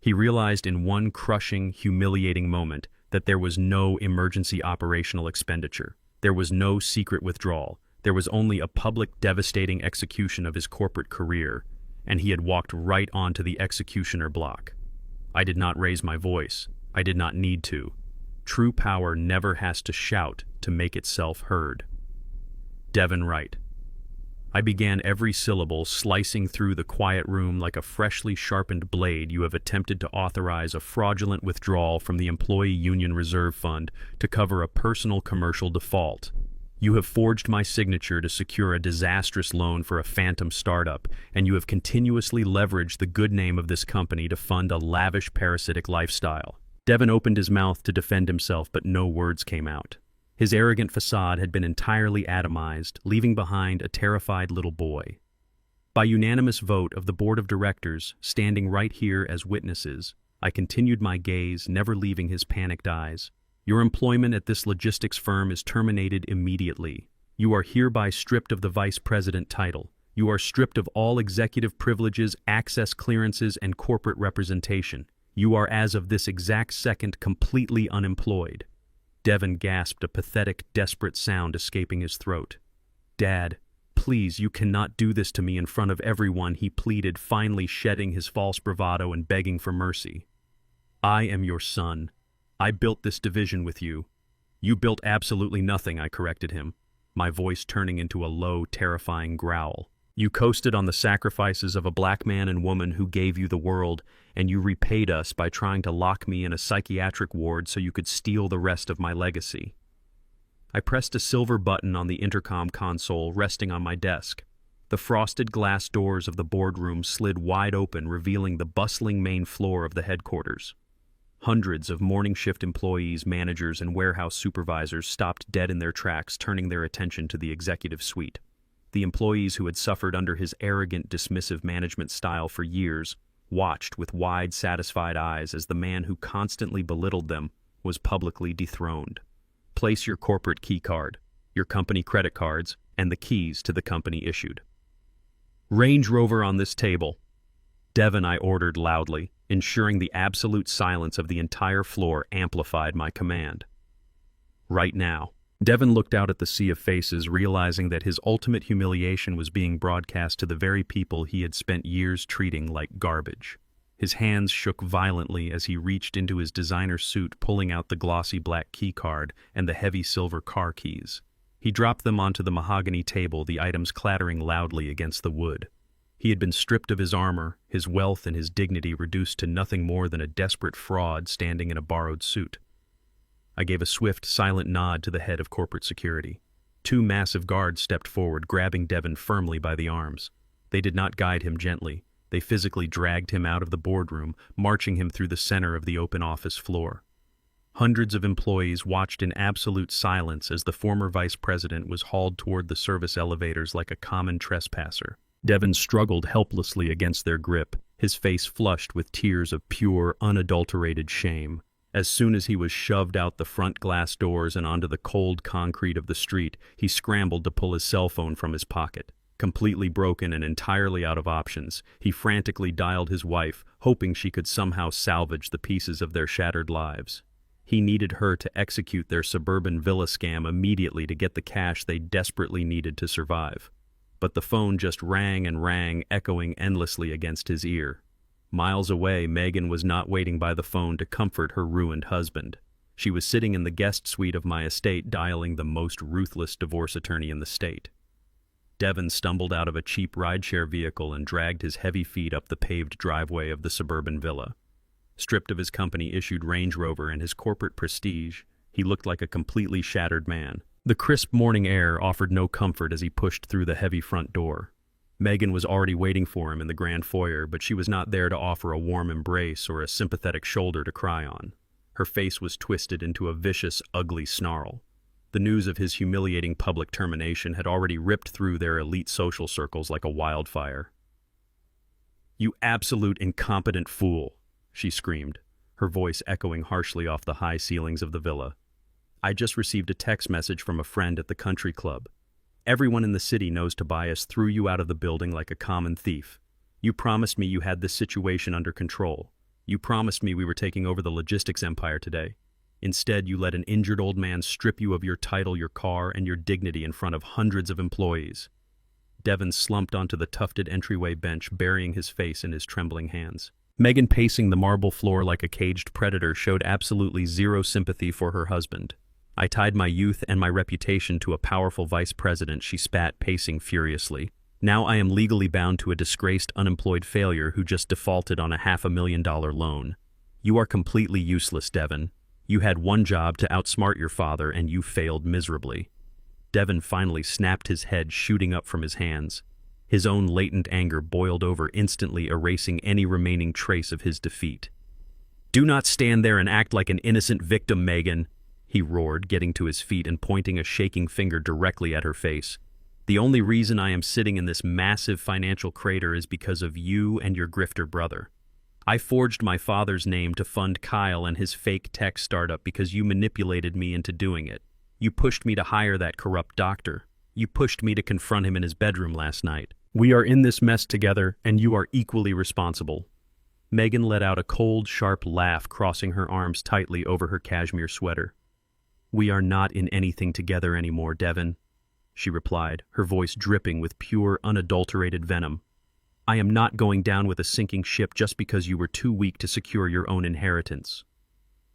He realized in one crushing, humiliating moment that there was no emergency operational expenditure. There was no secret withdrawal. There was only a public, devastating execution of his corporate career, and he had walked right onto the executioner block. I did not raise my voice. I did not need to. True power never has to shout to make itself heard. Devon Wright. I began every syllable, slicing through the quiet room like a freshly sharpened blade. You have attempted to authorize a fraudulent withdrawal from the Employee Union Reserve Fund to cover a personal commercial default. You have forged my signature to secure a disastrous loan for a phantom startup, and you have continuously leveraged the good name of this company to fund a lavish parasitic lifestyle. Devon opened his mouth to defend himself, but no words came out. His arrogant facade had been entirely atomized, leaving behind a terrified little boy. By unanimous vote of the board of directors, standing right here as witnesses, I continued my gaze, never leaving his panicked eyes. Your employment at this logistics firm is terminated immediately. You are hereby stripped of the vice president title. You are stripped of all executive privileges, access clearances, and corporate representation. You are, as of this exact second, completely unemployed. Devon gasped, a pathetic, desperate sound escaping his throat. "Dad, please, you cannot do this to me in front of everyone," he pleaded, finally shedding his false bravado and begging for mercy. "I am your son. I built this division with you." "You built absolutely nothing," I corrected him, my voice turning into a low, terrifying growl. "You coasted on the sacrifices of a black man and woman who gave you the world, and you repaid us by trying to lock me in a psychiatric ward so you could steal the rest of my legacy." I pressed a silver button on the intercom console resting on my desk. The frosted glass doors of the boardroom slid wide open, revealing the bustling main floor of the headquarters. Hundreds of morning shift employees, managers, and warehouse supervisors stopped dead in their tracks, turning their attention to the executive suite. The employees who had suffered under his arrogant, dismissive management style for years watched with wide, satisfied eyes as the man who constantly belittled them was publicly dethroned. "Place your corporate key card, your company credit cards, and the keys to the company issued." "Range Rover on this table." "Devon," I ordered loudly, ensuring the absolute silence of the entire floor amplified my command. "Right now." Devon looked out at the sea of faces, realizing that his ultimate humiliation was being broadcast to the very people he had spent years treating like garbage. His hands shook violently as he reached into his designer suit, pulling out the glossy black key card and the heavy silver car keys. He dropped them onto the mahogany table, the items clattering loudly against the wood. He had been stripped of his armor, his wealth and his dignity reduced to nothing more than a desperate fraud standing in a borrowed suit. I gave a swift, silent nod to the head of corporate security. Two massive guards stepped forward, grabbing Devon firmly by the arms. They did not guide him gently. They physically dragged him out of the boardroom, marching him through the center of the open office floor. Hundreds of employees watched in absolute silence as the former vice president was hauled toward the service elevators like a common trespasser. Devon struggled helplessly against their grip, his face flushed with tears of pure, unadulterated shame. As soon as he was shoved out the front glass doors and onto the cold concrete of the street, he scrambled to pull his cell phone from his pocket. Completely broken and entirely out of options, he frantically dialed his wife, hoping she could somehow salvage the pieces of their shattered lives. He needed her to execute their suburban villa scam immediately to get the cash they desperately needed to survive. But the phone just rang and rang, echoing endlessly against his ear. Miles away, Megan was not waiting by the phone to comfort her ruined husband. She was sitting in the guest suite of my estate dialing the most ruthless divorce attorney in the state. Devon stumbled out of a cheap rideshare vehicle and dragged his heavy feet up the paved driveway of the suburban villa. Stripped of his company-issued Range Rover and his corporate prestige, he looked like a completely shattered man. The crisp morning air offered no comfort as he pushed through the heavy front door. Megan was already waiting for him in the grand foyer, but she was not there to offer a warm embrace or a sympathetic shoulder to cry on. Her face was twisted into a vicious, ugly snarl. The news of his humiliating public termination had already ripped through their elite social circles like a wildfire. "You absolute incompetent fool," she screamed, her voice echoing harshly off the high ceilings of the villa. "I just received a text message from a friend at the country club. Everyone in the city knows Tobias threw you out of the building like a common thief. You promised me you had this situation under control. You promised me we were taking over the logistics empire today. Instead, you let an injured old man strip you of your title, your car, and your dignity in front of hundreds of employees." Devon slumped onto the tufted entryway bench, burying his face in his trembling hands. Megan, pacing the marble floor like a caged predator, showed absolutely zero sympathy for her husband. "I tied my youth and my reputation to a powerful vice president," she spat, pacing furiously. "Now I am legally bound to a disgraced unemployed failure who just defaulted on a $500,000 loan. You are completely useless, Devon. You had one job, to outsmart your father, and you failed miserably." Devon finally snapped his head, shooting up from his hands. His own latent anger boiled over, instantly erasing any remaining trace of his defeat. "Do not stand there and act like an innocent victim, Megan," he roared, getting to his feet and pointing a shaking finger directly at her face. "The only reason I am sitting in this massive financial crater is because of you and your grifter brother. I forged my father's name to fund Kyle and his fake tech startup because you manipulated me into doing it. You pushed me to hire that corrupt doctor. You pushed me to confront him in his bedroom last night. We are in this mess together, and you are equally responsible." Megan let out a cold, sharp laugh, crossing her arms tightly over her cashmere sweater. "We are not in anything together anymore, Devon," she replied, her voice dripping with pure, unadulterated venom. "I am not going down with a sinking ship just because you were too weak to secure your own inheritance."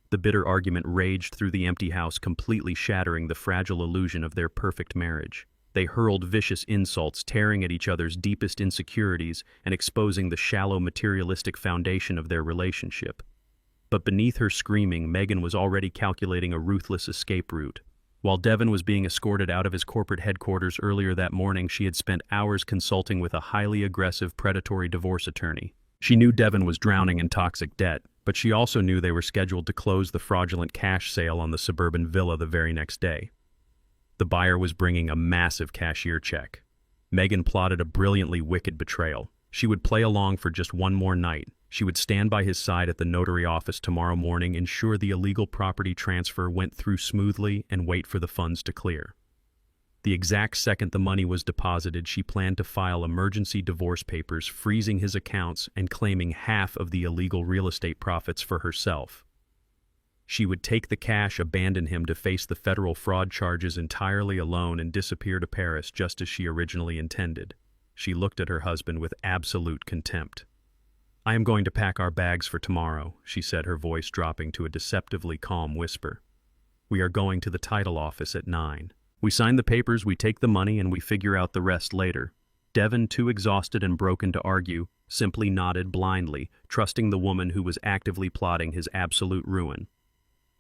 The bitter argument raged through the empty house, completely shattering the fragile illusion of their perfect marriage. They hurled vicious insults, tearing at each other's deepest insecurities and exposing the shallow, materialistic foundation of their relationship. But beneath her screaming, Megan was already calculating a ruthless escape route. While Devon was being escorted out of his corporate headquarters earlier that morning, she had spent hours consulting with a highly aggressive, predatory divorce attorney. She knew Devon was drowning in toxic debt, but she also knew they were scheduled to close the fraudulent cash sale on the suburban villa the very next day. The buyer was bringing a massive cashier check. Megan plotted a brilliantly wicked betrayal. She would play along for just one more night. She would stand by his side at the notary office tomorrow morning, ensure the illegal property transfer went through smoothly, and wait for the funds to clear. The exact second the money was deposited, she planned to file emergency divorce papers, freezing his accounts and claiming half of the illegal real estate profits for herself. She would take the cash, abandon him to face the federal fraud charges entirely alone, and disappear to Paris just as she originally intended. She looked at her husband with absolute contempt. "I am going to pack our bags for tomorrow," she said, her voice dropping to a deceptively calm whisper. "We are going to the title office at 9. We sign the papers, we take the money, and we figure out the rest later." Devon, too exhausted and broken to argue, simply nodded blindly, trusting the woman who was actively plotting his absolute ruin.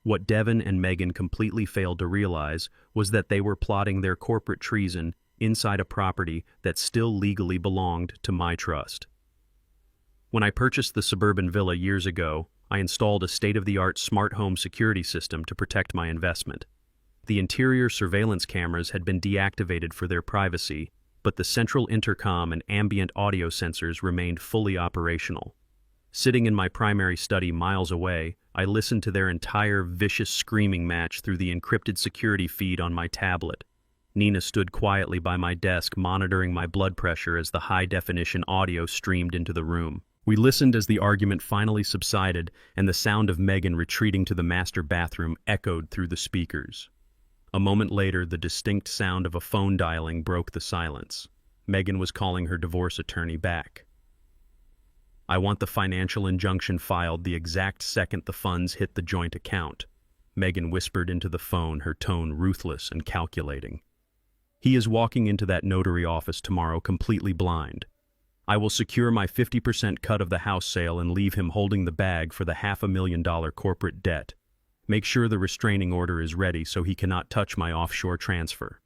What Devon and Megan completely failed to realize was that they were plotting their corporate treason inside a property that still legally belonged to my trust. When I purchased the suburban villa years ago, I installed a state-of-the-art smart home security system to protect my investment. The interior surveillance cameras had been deactivated for their privacy, but the central intercom and ambient audio sensors remained fully operational. Sitting in my primary study miles away, I listened to their entire vicious screaming match through the encrypted security feed on my tablet. Nina stood quietly by my desk, monitoring my blood pressure as the high-definition audio streamed into the room. We listened as the argument finally subsided, and the sound of Megan retreating to the master bathroom echoed through the speakers. A moment later, the distinct sound of a phone dialing broke the silence. Megan was calling her divorce attorney back. I want the financial injunction filed the exact second the funds hit the joint account. Megan whispered into the phone, her tone ruthless and calculating. He is walking into that notary office tomorrow completely blind. I will secure my 50% cut of the house sale and leave him holding the bag for the $500,000 corporate debt. Make sure the restraining order is ready so he cannot touch my offshore transfer.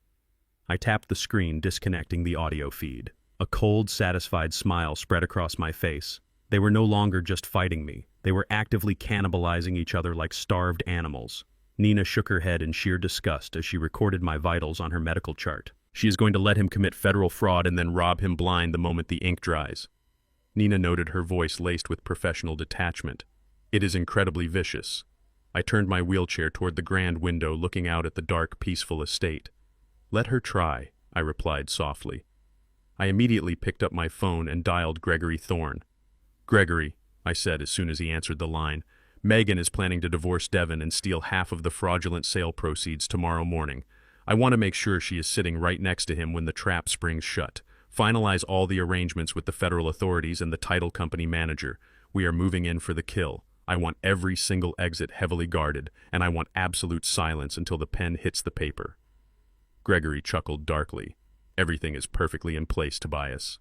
I tapped the screen, disconnecting the audio feed. A cold, satisfied smile spread across my face. They were no longer just fighting me. They were actively cannibalizing each other like starved animals. Nina shook her head in sheer disgust as she recorded my vitals on her medical chart. She is going to let him commit federal fraud and then rob him blind the moment the ink dries. Nina noted, her voice laced with professional detachment. It is incredibly vicious. I turned my wheelchair toward the grand window, looking out at the dark, peaceful estate. Let her try, I replied softly. I immediately picked up my phone and dialed Gregory Thorne. Gregory, I said as soon as he answered the line, Megan is planning to divorce Devon and steal half of the fraudulent sale proceeds tomorrow morning. I want to make sure she is sitting right next to him when the trap springs shut. Finalize all the arrangements with the federal authorities and the title company manager. We are moving in for the kill. I want every single exit heavily guarded, and I want absolute silence until the pen hits the paper. Gregory chuckled darkly. Everything is perfectly in place, Tobias.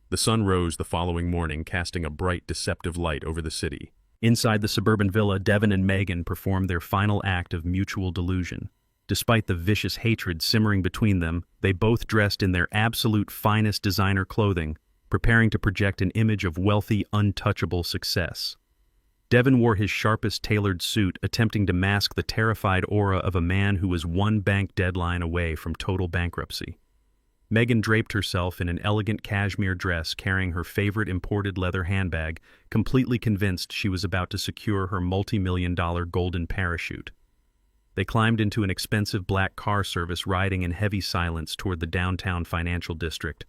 The sun rose the following morning, casting a bright, deceptive light over the city. Inside the suburban villa, Devon and Megan performed their final act of mutual delusion. Despite the vicious hatred simmering between them, they both dressed in their absolute finest designer clothing, preparing to project an image of wealthy, untouchable success. Devon wore his sharpest tailored suit, attempting to mask the terrified aura of a man who was one bank deadline away from total bankruptcy. Megan draped herself in an elegant cashmere dress, carrying her favorite imported leather handbag, completely convinced she was about to secure her multi-million-dollar golden parachute. They climbed into an expensive black car service, riding in heavy silence toward the downtown financial district.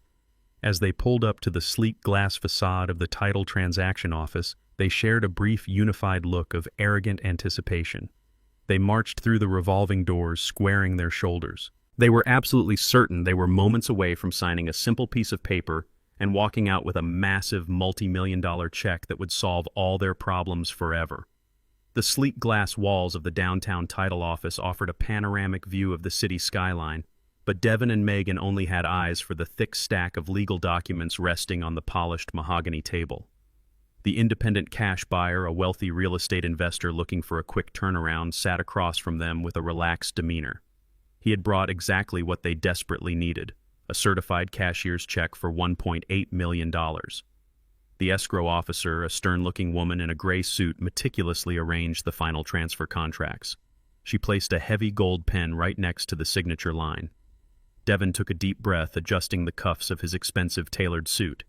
As they pulled up to the sleek glass facade of the title transaction office, they shared a brief, unified look of arrogant anticipation. They marched through the revolving doors, squaring their shoulders. They were absolutely certain they were moments away from signing a simple piece of paper and walking out with a massive multi-million-dollar check that would solve all their problems forever. The sleek glass walls of the downtown title office offered a panoramic view of the city skyline, but Devon and Megan only had eyes for the thick stack of legal documents resting on the polished mahogany table. The independent cash buyer, a wealthy real estate investor looking for a quick turnaround, sat across from them with a relaxed demeanor. He had brought exactly what they desperately needed, a certified cashier's check for $1.8 million. The escrow officer, a stern-looking woman in a gray suit, meticulously arranged the final transfer contracts. She placed a heavy gold pen right next to the signature line. Devon took a deep breath, adjusting the cuffs of his expensive tailored suit.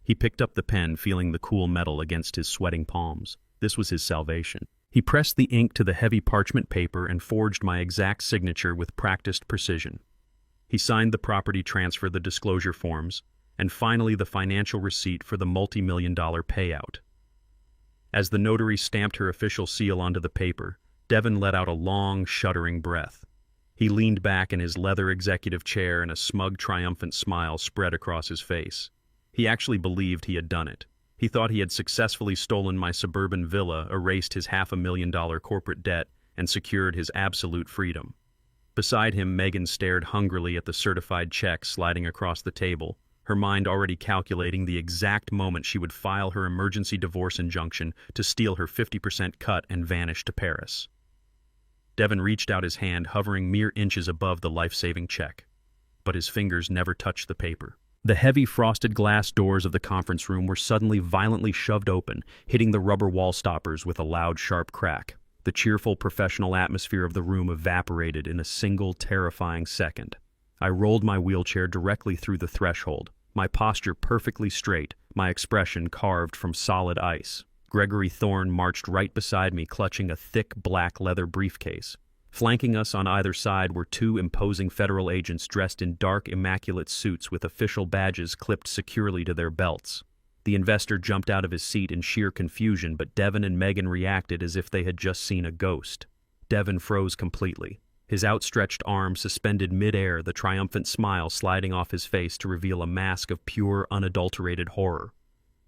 He picked up the pen, feeling the cool metal against his sweating palms. This was his salvation. He pressed the ink to the heavy parchment paper and forged my exact signature with practiced precision. He signed the property transfer, the disclosure forms, and finally the financial receipt for the multi-million-dollar payout. As the notary stamped her official seal onto the paper, Devon let out a long, shuddering breath. He leaned back in his leather executive chair, and a smug, triumphant smile spread across his face. He actually believed he had done it. He thought he had successfully stolen my suburban villa, erased his $500,000 corporate debt, and secured his absolute freedom. Beside him, Megan stared hungrily at the certified check sliding across the table, her mind already calculating the exact moment she would file her emergency divorce injunction to steal her 50% cut and vanish to Paris. Devon reached out his hand, hovering mere inches above the life-saving check, but his fingers never touched the paper. The heavy frosted glass doors of the conference room were suddenly violently shoved open, hitting the rubber wall stoppers with a loud, sharp crack. The cheerful, professional atmosphere of the room evaporated in a single, terrifying second. I rolled my wheelchair directly through the threshold, my posture perfectly straight, my expression carved from solid ice. Gregory Thorne marched right beside me, clutching a thick black leather briefcase. Flanking us on either side were two imposing federal agents dressed in dark, immaculate suits with official badges clipped securely to their belts. The investor jumped out of his seat in sheer confusion, but Devon and Megan reacted as if they had just seen a ghost. Devon froze completely, his outstretched arm suspended mid-air, the triumphant smile sliding off his face to reveal a mask of pure, unadulterated horror.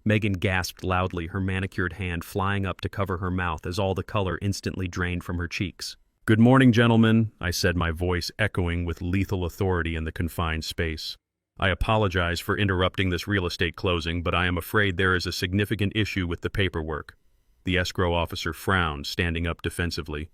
Megan gasped loudly, her manicured hand flying up to cover her mouth as all the color instantly drained from her cheeks. "Good morning, gentlemen," I said, my voice echoing with lethal authority in the confined space. "I apologize for interrupting this real estate closing, but I am afraid there is a significant issue with the paperwork." The escrow officer frowned, standing up defensively.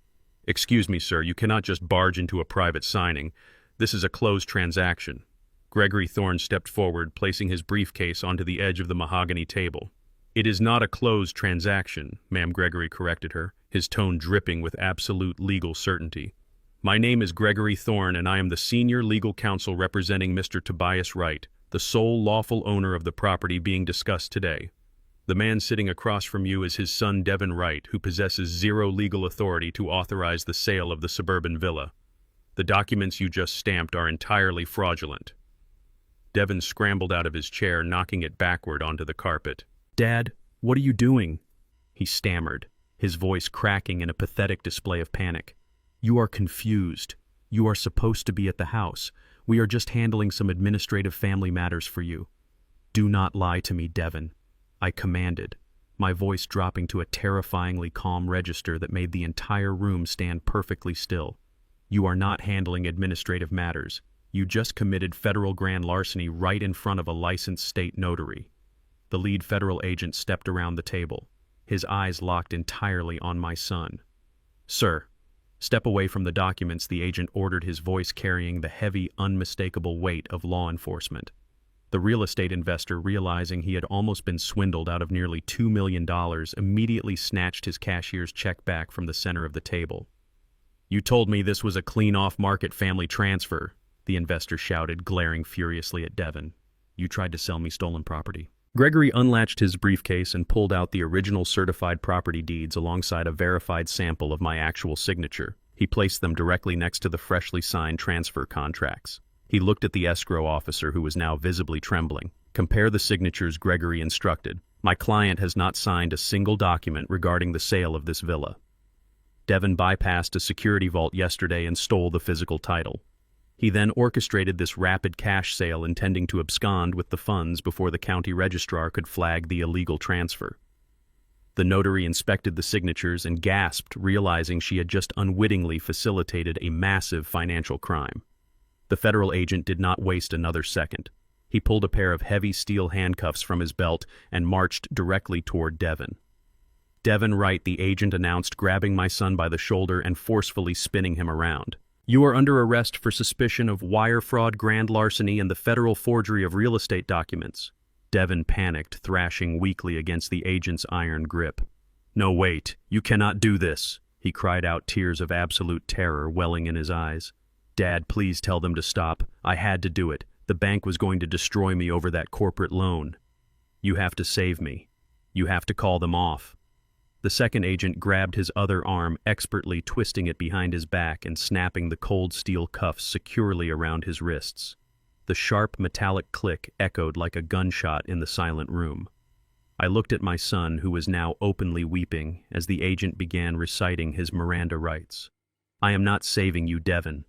"Excuse me, sir, you cannot just barge into a private signing. This is a closed transaction." Gregory Thorne stepped forward, placing his briefcase onto the edge of the mahogany table. "It is not a closed transaction," Ma'am Gregory corrected her, his tone dripping with absolute legal certainty. "My name is Gregory Thorne, and I am the senior legal counsel representing Mr. Tobias Wright, the sole lawful owner of the property being discussed today. The man sitting across from you is his son Devon Wright, who possesses zero legal authority to authorize the sale of the suburban villa. The documents you just stamped are entirely fraudulent." Devon scrambled out of his chair, knocking it backward onto the carpet. "Dad, what are you doing?" he stammered, his voice cracking in a pathetic display of panic. "You are confused. You are supposed to be at the house. We are just handling some administrative family matters for you." "Do not lie to me, Devon," I commanded, my voice dropping to a terrifyingly calm register that made the entire room stand perfectly still. "You are not handling administrative matters. You just committed federal grand larceny right in front of a licensed state notary." The lead federal agent stepped around the table, his eyes locked entirely on my son. "Sir, step away from the documents," the agent ordered, his voice carrying the heavy, unmistakable weight of law enforcement. The real estate investor, realizing he had almost been swindled out of nearly $2 million, immediately snatched his cashier's check back from the center of the table. "You told me this was a clean off-market family transfer," the investor shouted, glaring furiously at Devon. "You tried to sell me stolen property." Gregory unlatched his briefcase and pulled out the original certified property deeds alongside a verified sample of my actual signature. He placed them directly next to the freshly signed transfer contracts. He looked at the escrow officer, who was now visibly trembling. "Compare the signatures," Gregory instructed. "My client has not signed a single document regarding the sale of this villa. Devon bypassed a security vault yesterday and stole the physical title. He then orchestrated this rapid cash sale, intending to abscond with the funds before the county registrar could flag the illegal transfer." The notary inspected the signatures and gasped, realizing she had just unwittingly facilitated a massive financial crime. The federal agent did not waste another second. He pulled a pair of heavy steel handcuffs from his belt and marched directly toward Devon. "Devon Wright," the agent announced, grabbing my son by the shoulder and forcefully spinning him around. "You are under arrest for suspicion of wire fraud, grand larceny, and the federal forgery of real estate documents." Devon panicked, thrashing weakly against the agent's iron grip. "No, wait, you cannot do this," he cried out, tears of absolute terror welling in his eyes. "Dad, please tell them to stop. I had to do it. The bank was going to destroy me over that corporate loan. You have to save me. You have to call them off." The second agent grabbed his other arm, expertly twisting it behind his back and snapping the cold steel cuffs securely around his wrists. The sharp metallic click echoed like a gunshot in the silent room. I looked at my son, who was now openly weeping, as the agent began reciting his Miranda rights. "I am not saving you, Devon,"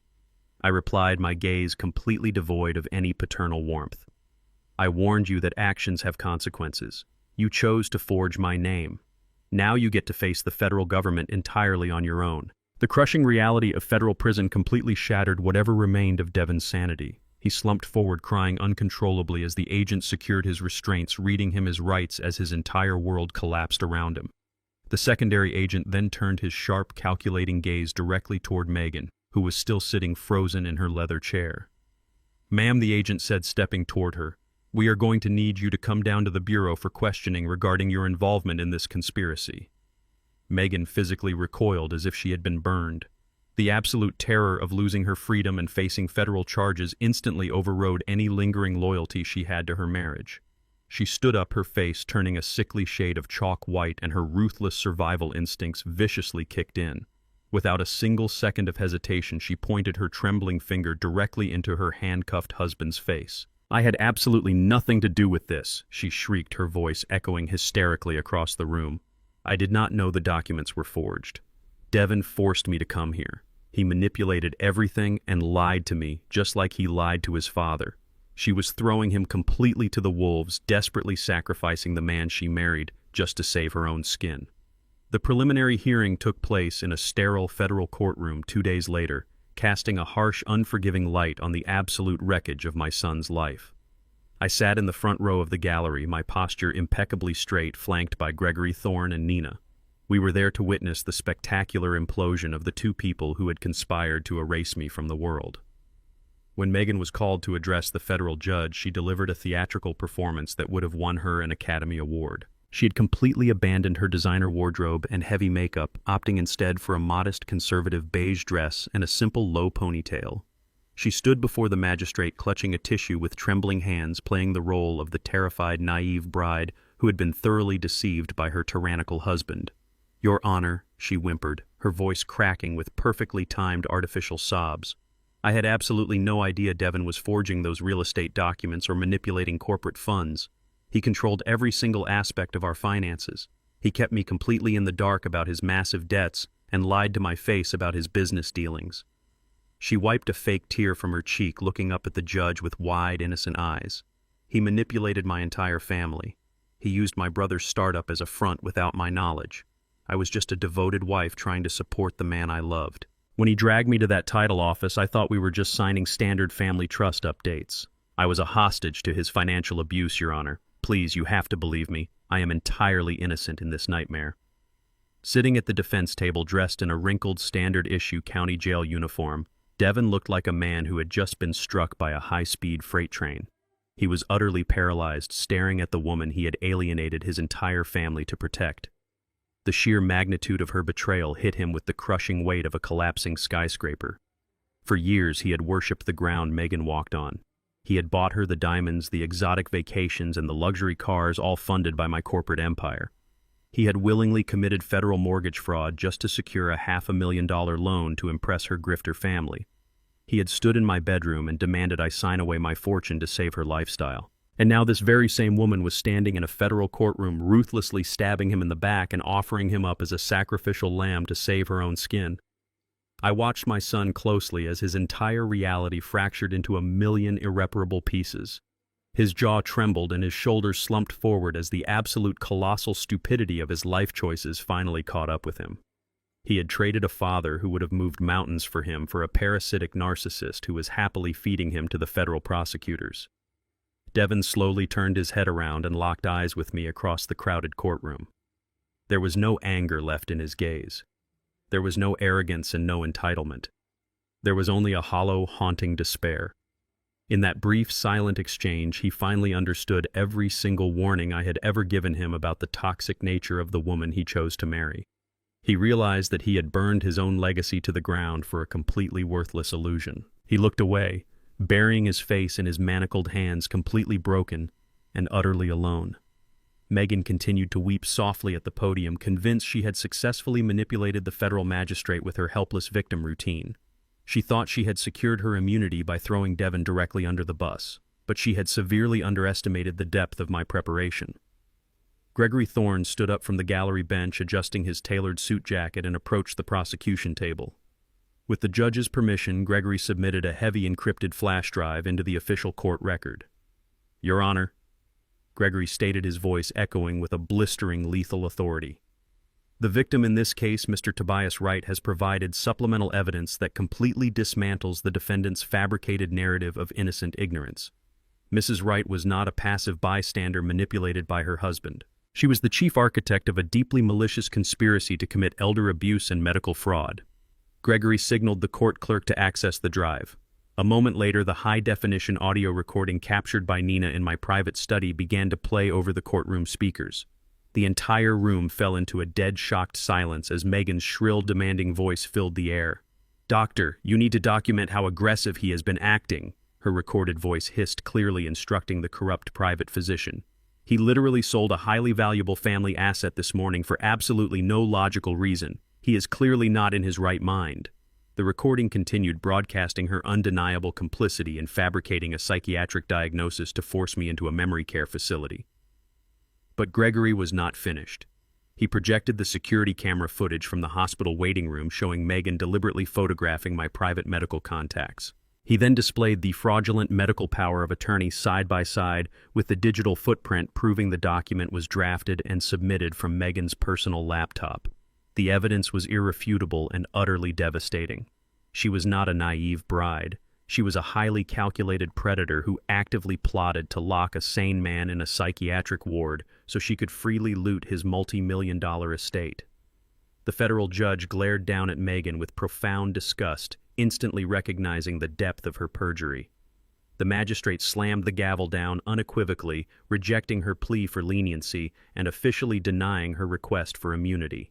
I replied, my gaze completely devoid of any paternal warmth. "I warned you that actions have consequences. You chose to forge my name. Now you get to face the federal government entirely on your own." The crushing reality of federal prison completely shattered whatever remained of Devon's sanity. He slumped forward, crying uncontrollably as the agent secured his restraints, reading him his rights as his entire world collapsed around him. The secondary agent then turned his sharp, calculating gaze directly toward Megan, who was still sitting frozen in her leather chair. "Ma'am," the agent said, stepping toward her, "we are going to need you to come down to the bureau for questioning regarding your involvement in this conspiracy." Megan physically recoiled as if she had been burned. The absolute terror of losing her freedom and facing federal charges instantly overrode any lingering loyalty she had to her marriage. She stood up, her face turning a sickly shade of chalk white, and her ruthless survival instincts viciously kicked in. Without a single second of hesitation, she pointed her trembling finger directly into her handcuffed husband's face. "I had absolutely nothing to do with this," she shrieked, her voice echoing hysterically across the room. "I did not know the documents were forged. Devon forced me to come here. He manipulated everything and lied to me, just like he lied to his father. She was throwing him completely to the wolves, desperately sacrificing the man she married just to save her own skin. The preliminary hearing took place in a sterile federal courtroom 2 days later, casting a harsh, unforgiving light on the absolute wreckage of my son's life. I sat in the front row of the gallery, my posture impeccably straight, flanked by Gregory Thorne and Nina. We were there to witness the spectacular implosion of the two people who had conspired to erase me from the world. When Megan was called to address the federal judge, she delivered a theatrical performance that would have won her an Academy Award. She had completely abandoned her designer wardrobe and heavy makeup, opting instead for a modest conservative beige dress and a simple low ponytail. She stood before the magistrate clutching a tissue with trembling hands, playing the role of the terrified, naive bride who had been thoroughly deceived by her tyrannical husband. "Your Honor," she whimpered, her voice cracking with perfectly timed artificial sobs. "I had absolutely no idea Devon was forging those real estate documents or manipulating corporate funds. He controlled every single aspect of our finances. He kept me completely in the dark about his massive debts and lied to my face about his business dealings." She wiped a fake tear from her cheek, looking up at the judge with wide, innocent eyes. "He manipulated my entire family. He used my brother's startup as a front without my knowledge. I was just a devoted wife trying to support the man I loved. When he dragged me to that title office, I thought we were just signing standard family trust updates. I was a hostage to his financial abuse, Your Honor. Please, you have to believe me. I am entirely innocent in this nightmare." Sitting at the defense table, dressed in a wrinkled standard-issue county jail uniform, Devon looked like a man who had just been struck by a high-speed freight train. He was utterly paralyzed, staring at the woman he had alienated his entire family to protect. The sheer magnitude of her betrayal hit him with the crushing weight of a collapsing skyscraper. For years he had worshipped the ground Megan walked on. He had bought her the diamonds, the exotic vacations, and the luxury cars, all funded by my corporate empire. He had willingly committed federal mortgage fraud just to secure a $500,000 loan to impress her grifter family. He had stood in my bedroom and demanded I sign away my fortune to save her lifestyle. And now this very same woman was standing in a federal courtroom, ruthlessly stabbing him in the back and offering him up as a sacrificial lamb to save her own skin. I watched my son closely as his entire reality fractured into a million irreparable pieces. His jaw trembled and his shoulders slumped forward as the absolute colossal stupidity of his life choices finally caught up with him. He had traded a father who would have moved mountains for him for a parasitic narcissist who was happily feeding him to the federal prosecutors. Devon slowly turned his head around and locked eyes with me across the crowded courtroom. There was no anger left in his gaze. There was no arrogance and no entitlement. There was only a hollow, haunting despair. In that brief, silent exchange, he finally understood every single warning I had ever given him about the toxic nature of the woman he chose to marry. He realized that he had burned his own legacy to the ground for a completely worthless illusion. He looked away, burying his face in his manacled hands, completely broken and utterly alone. Megan continued to weep softly at the podium, convinced she had successfully manipulated the federal magistrate with her helpless victim routine. She thought she had secured her immunity by throwing Devon directly under the bus, but she had severely underestimated the depth of my preparation. Gregory Thorne stood up from the gallery bench, adjusting his tailored suit jacket, and approached the prosecution table. With the judge's permission, Gregory submitted a heavy encrypted flash drive into the official court record. "Your Honor," Gregory stated, his voice echoing with a blistering, lethal authority. "The victim in this case, Mr. Tobias Wright, has provided supplemental evidence that completely dismantles the defendant's fabricated narrative of innocent ignorance. Mrs. Wright was not a passive bystander manipulated by her husband. She was the chief architect of a deeply malicious conspiracy to commit elder abuse and medical fraud." Gregory signaled the court clerk to access the drive. A moment later, the high-definition audio recording captured by Nina in my private study began to play over the courtroom speakers. The entire room fell into a dead, shocked silence as Megan's shrill, demanding voice filled the air. "Doctor, you need to document how aggressive he has been acting," her recorded voice hissed, clearly instructing the corrupt private physician. "He literally sold a highly valuable family asset this morning for absolutely no logical reason. He is clearly not in his right mind." The recording continued, broadcasting her undeniable complicity in fabricating a psychiatric diagnosis to force me into a memory care facility. But Gregory was not finished. He projected the security camera footage from the hospital waiting room showing Megan deliberately photographing my private medical contacts. He then displayed the fraudulent medical power of attorney side by side with the digital footprint proving the document was drafted and submitted from Megan's personal laptop. The evidence was irrefutable and utterly devastating. She was not a naive bride. She was a highly calculated predator who actively plotted to lock a sane man in a psychiatric ward so she could freely loot his multi-million-dollar estate. The federal judge glared down at Megan with profound disgust, instantly recognizing the depth of her perjury. The magistrate slammed the gavel down unequivocally, rejecting her plea for leniency and officially denying her request for immunity.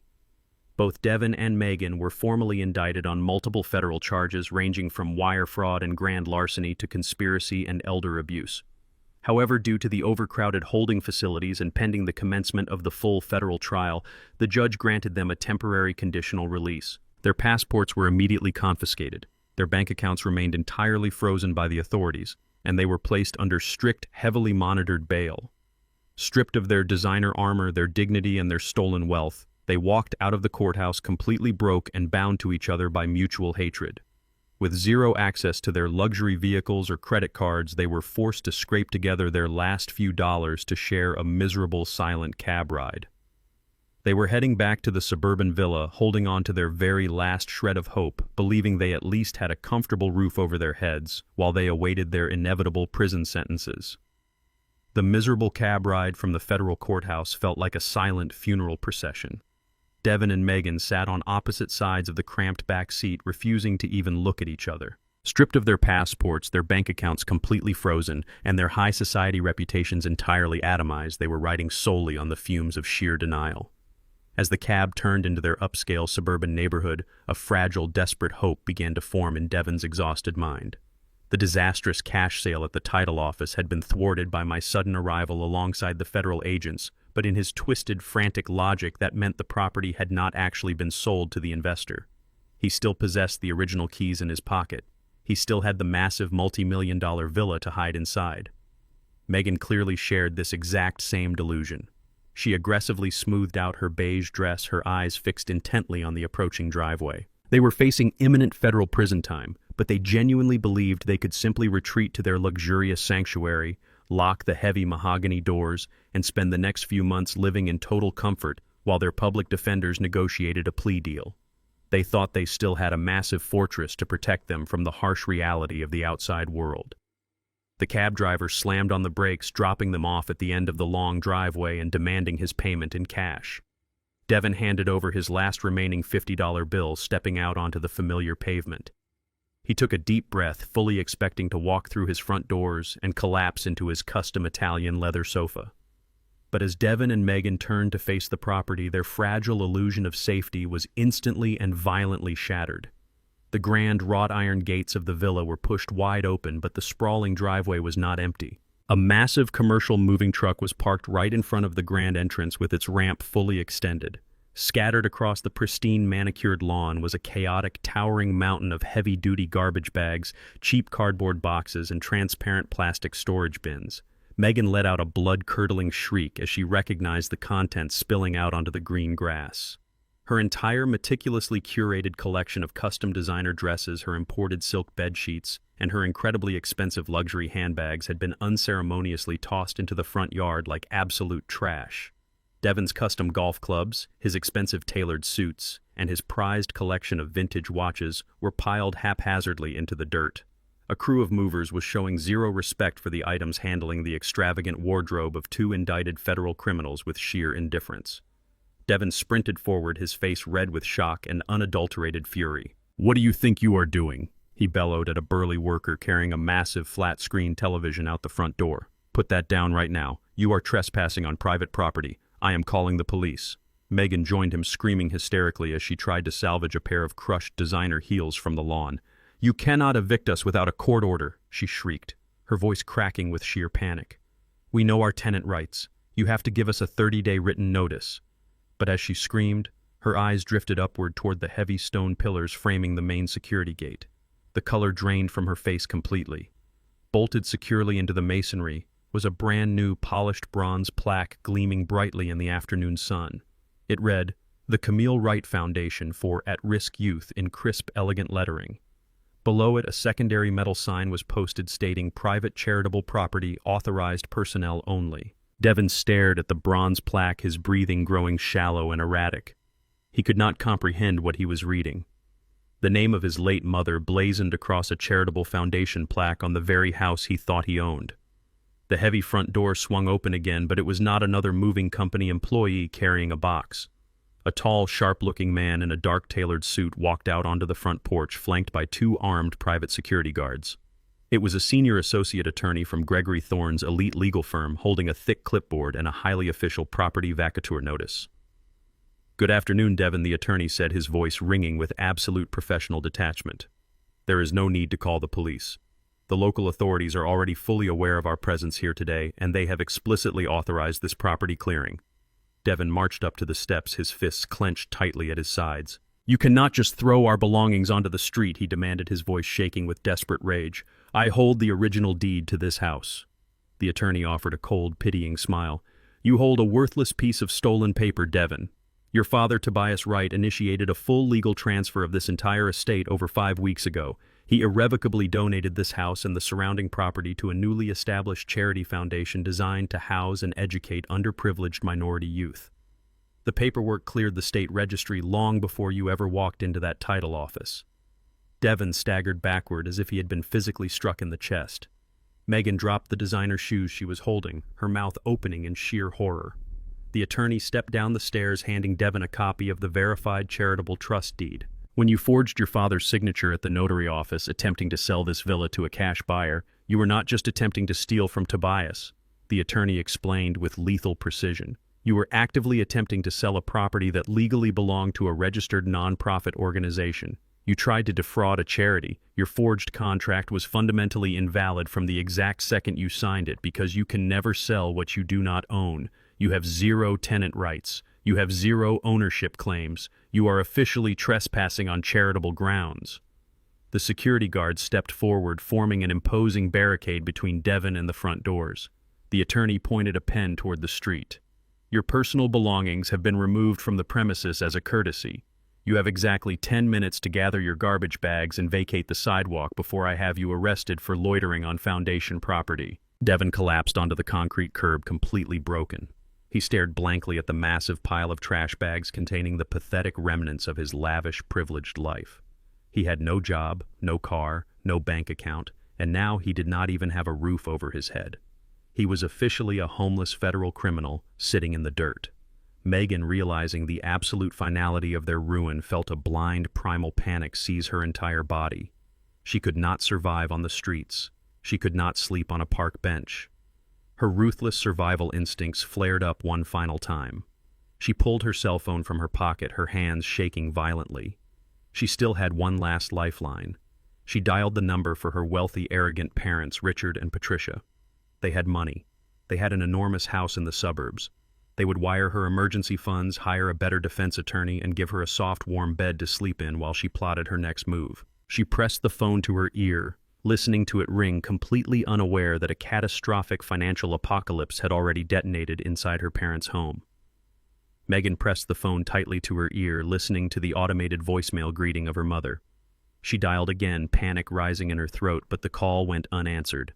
Both Devon and Megan were formally indicted on multiple federal charges ranging from wire fraud and grand larceny to conspiracy and elder abuse. However, due to the overcrowded holding facilities and pending the commencement of the full federal trial, the judge granted them a temporary conditional release. Their passports were immediately confiscated, their bank accounts remained entirely frozen by the authorities, and they were placed under strict, heavily monitored bail. Stripped of their designer armor, their dignity, and their stolen wealth, they walked out of the courthouse completely broke and bound to each other by mutual hatred. With zero access to their luxury vehicles or credit cards, they were forced to scrape together their last few dollars to share a miserable, silent cab ride. They were heading back to the suburban villa, holding on to their very last shred of hope, believing they at least had a comfortable roof over their heads while they awaited their inevitable prison sentences. The miserable cab ride from the federal courthouse felt like a silent funeral procession. Devon and Megan sat on opposite sides of the cramped back seat, refusing to even look at each other. Stripped of their passports, their bank accounts completely frozen, and their high society reputations entirely atomized, they were riding solely on the fumes of sheer denial. As the cab turned into their upscale suburban neighborhood, a fragile, desperate hope began to form in Devon's exhausted mind. The disastrous cash sale at the title office had been thwarted by my sudden arrival alongside the federal agents, but in his twisted, frantic logic that meant the property had not actually been sold to the investor. He still possessed the original keys in his pocket. He still had the massive multi-million-dollar villa to hide inside. Megan clearly shared this exact same delusion. She aggressively smoothed out her beige dress, her eyes fixed intently on the approaching driveway. They were facing imminent federal prison time, but they genuinely believed they could simply retreat to their luxurious sanctuary, lock the heavy mahogany doors, and spend the next few months living in total comfort while their public defenders negotiated a plea deal. They thought they still had a massive fortress to protect them from the harsh reality of the outside world. The cab driver slammed on the brakes, dropping them off at the end of the long driveway and demanding his payment in cash. Devon handed over his last remaining $50 bill, stepping out onto the familiar pavement. He took a deep breath, fully expecting to walk through his front doors and collapse into his custom Italian leather sofa. But as Devon and Megan turned to face the property, their fragile illusion of safety was instantly and violently shattered. The grand wrought iron gates of the villa were pushed wide open, but the sprawling driveway was not empty. A massive commercial moving truck was parked right in front of the grand entrance with its ramp fully extended. Scattered across the pristine manicured lawn was a chaotic, towering mountain of heavy-duty garbage bags, cheap cardboard boxes, and transparent plastic storage bins. Megan let out a blood-curdling shriek as she recognized the contents spilling out onto the green grass. Her entire meticulously curated collection of custom designer dresses, her imported silk bedsheets, and her incredibly expensive luxury handbags had been unceremoniously tossed into the front yard like absolute trash. Devon's custom golf clubs, his expensive tailored suits, and his prized collection of vintage watches were piled haphazardly into the dirt. A crew of movers was showing zero respect for the items, handling the extravagant wardrobe of two indicted federal criminals with sheer indifference. Devon sprinted forward, his face red with shock and unadulterated fury. "What do you think you are doing?" he bellowed at a burly worker carrying a massive flat-screen television out the front door. "Put that down right now. You are trespassing on private property. I am calling the police." Megan joined him, screaming hysterically as she tried to salvage a pair of crushed designer heels from the lawn. "You cannot evict us without a court order," she shrieked, her voice cracking with sheer panic. "We know our tenant rights. You have to give us a 30-day written notice." But as she screamed, her eyes drifted upward toward the heavy stone pillars framing the main security gate. The color drained from her face completely. Bolted securely into the masonry was a brand-new polished bronze plaque gleaming brightly in the afternoon sun. It read, "The Camille Wright Foundation for At-Risk Youth," in crisp, elegant lettering. Below it, a secondary metal sign was posted stating private charitable property, authorized personnel only. Devon stared at the bronze plaque, his breathing growing shallow and erratic. He could not comprehend what he was reading. The name of his late mother blazoned across a charitable foundation plaque on the very house he thought he owned. The heavy front door swung open again, but it was not another moving company employee carrying a box. A tall, sharp-looking man in a dark tailored suit walked out onto the front porch, flanked by two armed private security guards. It was a senior associate attorney from Gregory Thorne's elite legal firm, holding a thick clipboard and a highly official property vacatur notice. "Good afternoon, Devon," the attorney said, his voice ringing with absolute professional detachment. "There is no need to call the police. The local authorities are already fully aware of our presence here today, and they have explicitly authorized this property clearing." Devon marched up to the steps, his fists clenched tightly at his sides. "You cannot just throw our belongings onto the street," he demanded, his voice shaking with desperate rage. "I hold the original deed to this house." The attorney offered a cold, pitying smile. "You hold a worthless piece of stolen paper, Devon. Your father, Tobias Wright, initiated a full legal transfer of this entire estate over 5 weeks ago. He irrevocably donated this house and the surrounding property to a newly established charity foundation designed to house and educate underprivileged minority youth. The paperwork cleared the state registry long before you ever walked into that title office." Devon staggered backward as if he had been physically struck in the chest. Megan dropped the designer shoes she was holding, her mouth opening in sheer horror. The attorney stepped down the stairs, handing Devon a copy of the verified charitable trust deed. "When you forged your father's signature at the notary office attempting to sell this villa to a cash buyer, you were not just attempting to steal from Tobias," the attorney explained with lethal precision. "You were actively attempting to sell a property that legally belonged to a registered nonprofit organization. You tried to defraud a charity. Your forged contract was fundamentally invalid from the exact second you signed it because you can never sell what you do not own. You have 0 tenant rights. You have 0 ownership claims. You are officially trespassing on charitable grounds." The security guard stepped forward, forming an imposing barricade between Devon and the front doors. The attorney pointed a pen toward the street. "Your personal belongings have been removed from the premises as a courtesy. You have exactly 10 minutes to gather your garbage bags and vacate the sidewalk before I have you arrested for loitering on foundation property." Devon collapsed onto the concrete curb, completely broken. He stared blankly at the massive pile of trash bags containing the pathetic remnants of his lavish, privileged life. He had no job, no car, no bank account, and now he did not even have a roof over his head. He was officially a homeless federal criminal sitting in the dirt. Megan, realizing the absolute finality of their ruin, felt a blind, primal panic seize her entire body. She could not survive on the streets. She could not sleep on a park bench. Her ruthless survival instincts flared up one final time. She pulled her cell phone from her pocket, her hands shaking violently. She still had one last lifeline. She dialed the number for her wealthy, arrogant parents, Richard and Patricia. They had money. They had an enormous house in the suburbs. They would wire her emergency funds, hire a better defense attorney, and give her a soft, warm bed to sleep in while she plotted her next move. She pressed the phone to her ear, listening to it ring, completely unaware that a catastrophic financial apocalypse had already detonated inside her parents' home. Megan pressed the phone tightly to her ear, listening to the automated voicemail greeting of her mother. She dialed again, panic rising in her throat, but the call went unanswered.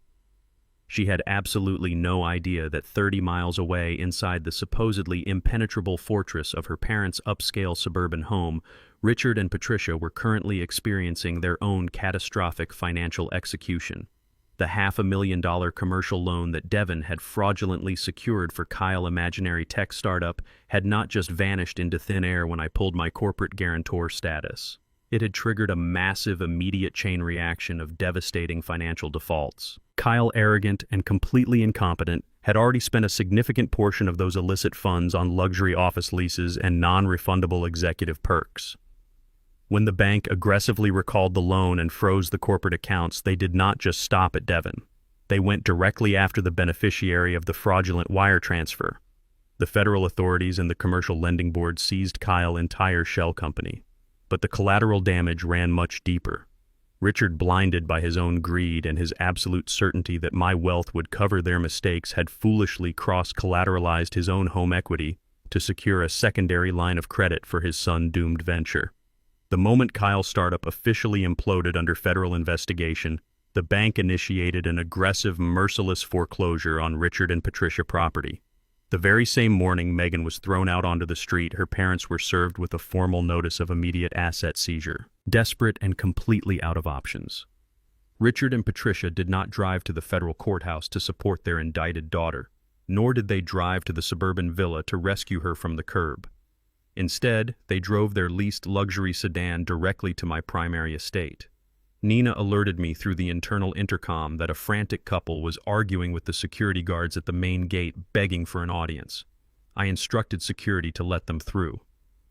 She had absolutely no idea that 30 miles away, inside the supposedly impenetrable fortress of her parents' upscale suburban home, Richard and Patricia were currently experiencing their own catastrophic financial execution. The $500,000 commercial loan that Devon had fraudulently secured for Kyle imaginary tech startup had not just vanished into thin air when I pulled my corporate guarantor status. It had triggered a massive, immediate chain reaction of devastating financial defaults. Kyle, arrogant and completely incompetent, had already spent a significant portion of those illicit funds on luxury office leases and non-refundable executive perks. When the bank aggressively recalled the loan and froze the corporate accounts, they did not just stop at Devon. They went directly after the beneficiary of the fraudulent wire transfer. The federal authorities and the commercial lending board seized Kyle's entire shell company. But the collateral damage ran much deeper. Richard, blinded by his own greed and his absolute certainty that my wealth would cover their mistakes, had foolishly cross-collateralized his own home equity to secure a secondary line of credit for his son-doomed venture. The moment Kyle's startup officially imploded under federal investigation, the bank initiated an aggressive, merciless foreclosure on Richard and Patricia property. The very same morning Megan was thrown out onto the street, her parents were served with a formal notice of immediate asset seizure, desperate and completely out of options. Richard and Patricia did not drive to the federal courthouse to support their indicted daughter, nor did they drive to the suburban villa to rescue her from the curb. Instead, they drove their leased luxury sedan directly to my primary estate. Nina alerted me through the internal intercom that a frantic couple was arguing with the security guards at the main gate, begging for an audience. I instructed security to let them through.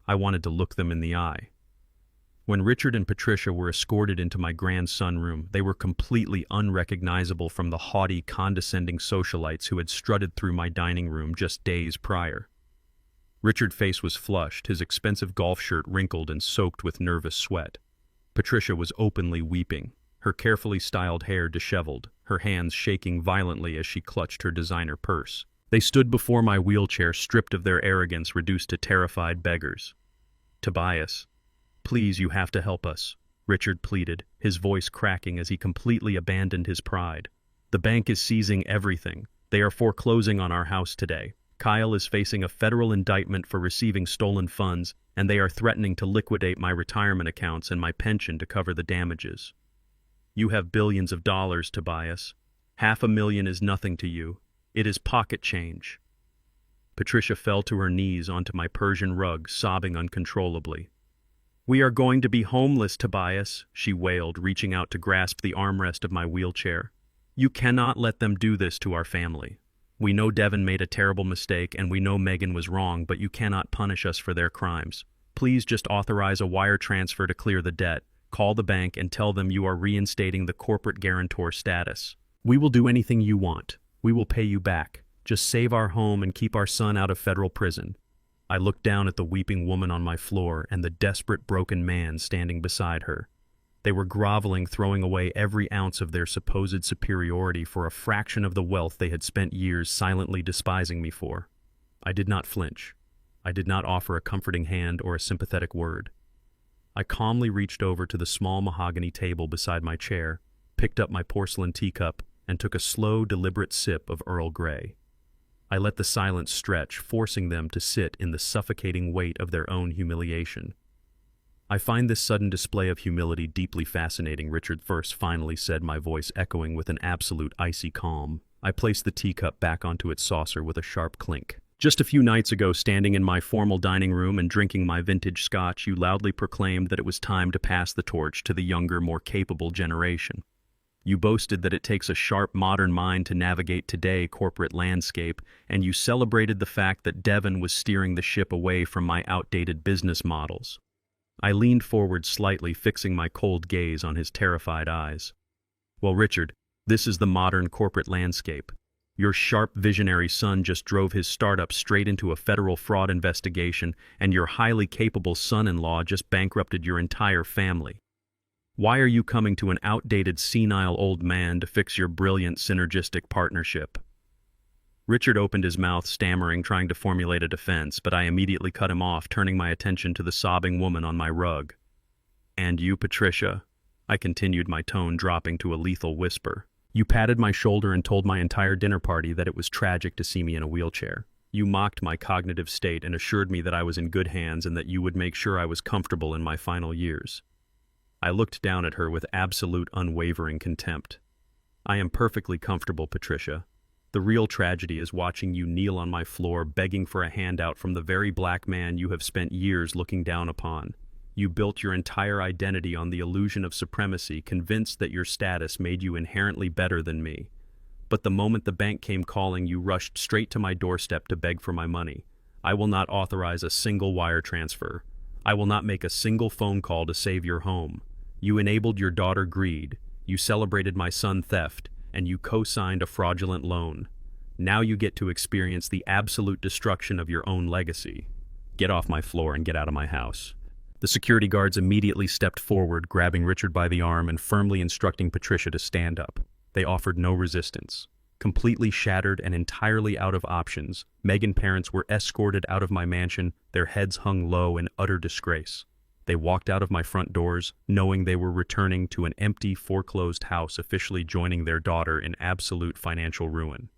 I wanted to look them in the eye. When Richard and Patricia were escorted into my grand sunroom, they were completely unrecognizable from the haughty, condescending socialites who had strutted through my dining room just days prior. Richard's face was flushed, his expensive golf shirt wrinkled and soaked with nervous sweat. Patricia was openly weeping, her carefully styled hair disheveled, her hands shaking violently as she clutched her designer purse. They stood before my wheelchair, stripped of their arrogance, reduced to terrified beggars. "Tobias, please, you have to help us," Richard pleaded, his voice cracking as he completely abandoned his pride. "The bank is seizing everything. They are foreclosing on our house today. Kyle is facing a federal indictment for receiving stolen funds, and they are threatening to liquidate my retirement accounts and my pension to cover the damages. You have billions of dollars, Tobias. $500,000 is nothing to you. It is pocket change." Patricia fell to her knees onto my Persian rug, sobbing uncontrollably. "We are going to be homeless, Tobias," she wailed, reaching out to grasp the armrest of my wheelchair. "You cannot let them do this to our family. We know Devon made a terrible mistake, and we know Megan was wrong, but you cannot punish us for their crimes. Please just authorize a wire transfer to clear the debt. Call the bank and tell them you are reinstating the corporate guarantor status. We will do anything you want. We will pay you back. Just save our home and keep our son out of federal prison." I looked down at the weeping woman on my floor and the desperate, broken man standing beside her. They were groveling, throwing away every ounce of their supposed superiority for a fraction of the wealth they had spent years silently despising me for. I did not flinch. I did not offer a comforting hand or a sympathetic word. I calmly reached over to the small mahogany table beside my chair, picked up my porcelain teacup, and took a slow, deliberate sip of Earl Grey. I let the silence stretch, forcing them to sit in the suffocating weight of their own humiliation. "I find this sudden display of humility deeply fascinating," Richard first finally said, my voice echoing with an absolute icy calm. I placed the teacup back onto its saucer with a sharp clink. "Just a few nights ago, standing in my formal dining room and drinking my vintage scotch, you loudly proclaimed that it was time to pass the torch to the younger, more capable generation. You boasted that it takes a sharp, modern mind to navigate today's corporate landscape, and you celebrated the fact that Devon was steering the ship away from my outdated business models." I leaned forward slightly, fixing my cold gaze on his terrified eyes. "Well, Richard, this is the modern corporate landscape. Your sharp, visionary son just drove his startup straight into a federal fraud investigation, and your highly capable son-in-law just bankrupted your entire family. Why are you coming to an outdated, senile old man to fix your brilliant, synergistic partnership?" Richard opened his mouth, stammering, trying to formulate a defense, but I immediately cut him off, turning my attention to the sobbing woman on my rug. "And you, Patricia," I continued, my tone dropping to a lethal whisper. "You patted my shoulder and told my entire dinner party that it was tragic to see me in a wheelchair. You mocked my cognitive state and assured me that I was in good hands and that you would make sure I was comfortable in my final years." I looked down at her with absolute, unwavering contempt. "I am perfectly comfortable, Patricia. The real tragedy is watching you kneel on my floor begging for a handout from the very black man you have spent years looking down upon. You built your entire identity on the illusion of supremacy, convinced that your status made you inherently better than me. But the moment the bank came calling, you rushed straight to my doorstep to beg for my money. I will not authorize a single wire transfer. I will not make a single phone call to save your home. You enabled your daughter greed. You celebrated my son theft. And you co-signed a fraudulent loan. Now you get to experience the absolute destruction of your own legacy. Get off my floor and get out of my house." The security guards immediately stepped forward, grabbing Richard by the arm and firmly instructing Patricia to stand up. They offered no resistance. Completely shattered and entirely out of options, Megan's parents were escorted out of my mansion, their heads hung low in utter disgrace. They walked out of my front doors, knowing they were returning to an empty, foreclosed house, officially joining their daughter in absolute financial ruin.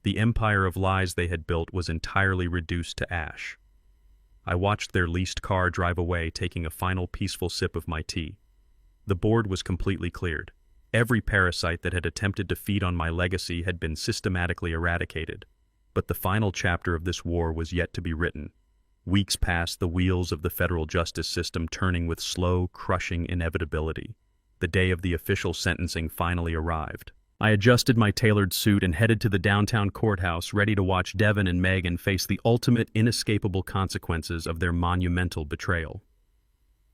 The empire of lies they had built was entirely reduced to ash. I watched their leased car drive away, taking a final peaceful sip of my tea. The board was completely cleared. Every parasite that had attempted to feed on my legacy had been systematically eradicated. But the final chapter of this war was yet to be written. Weeks passed, the wheels of the federal justice system turning with slow, crushing inevitability. The day of the official sentencing finally arrived. I adjusted my tailored suit and headed to the downtown courthouse, ready to watch Devon and Megan face the ultimate, inescapable consequences of their monumental betrayal.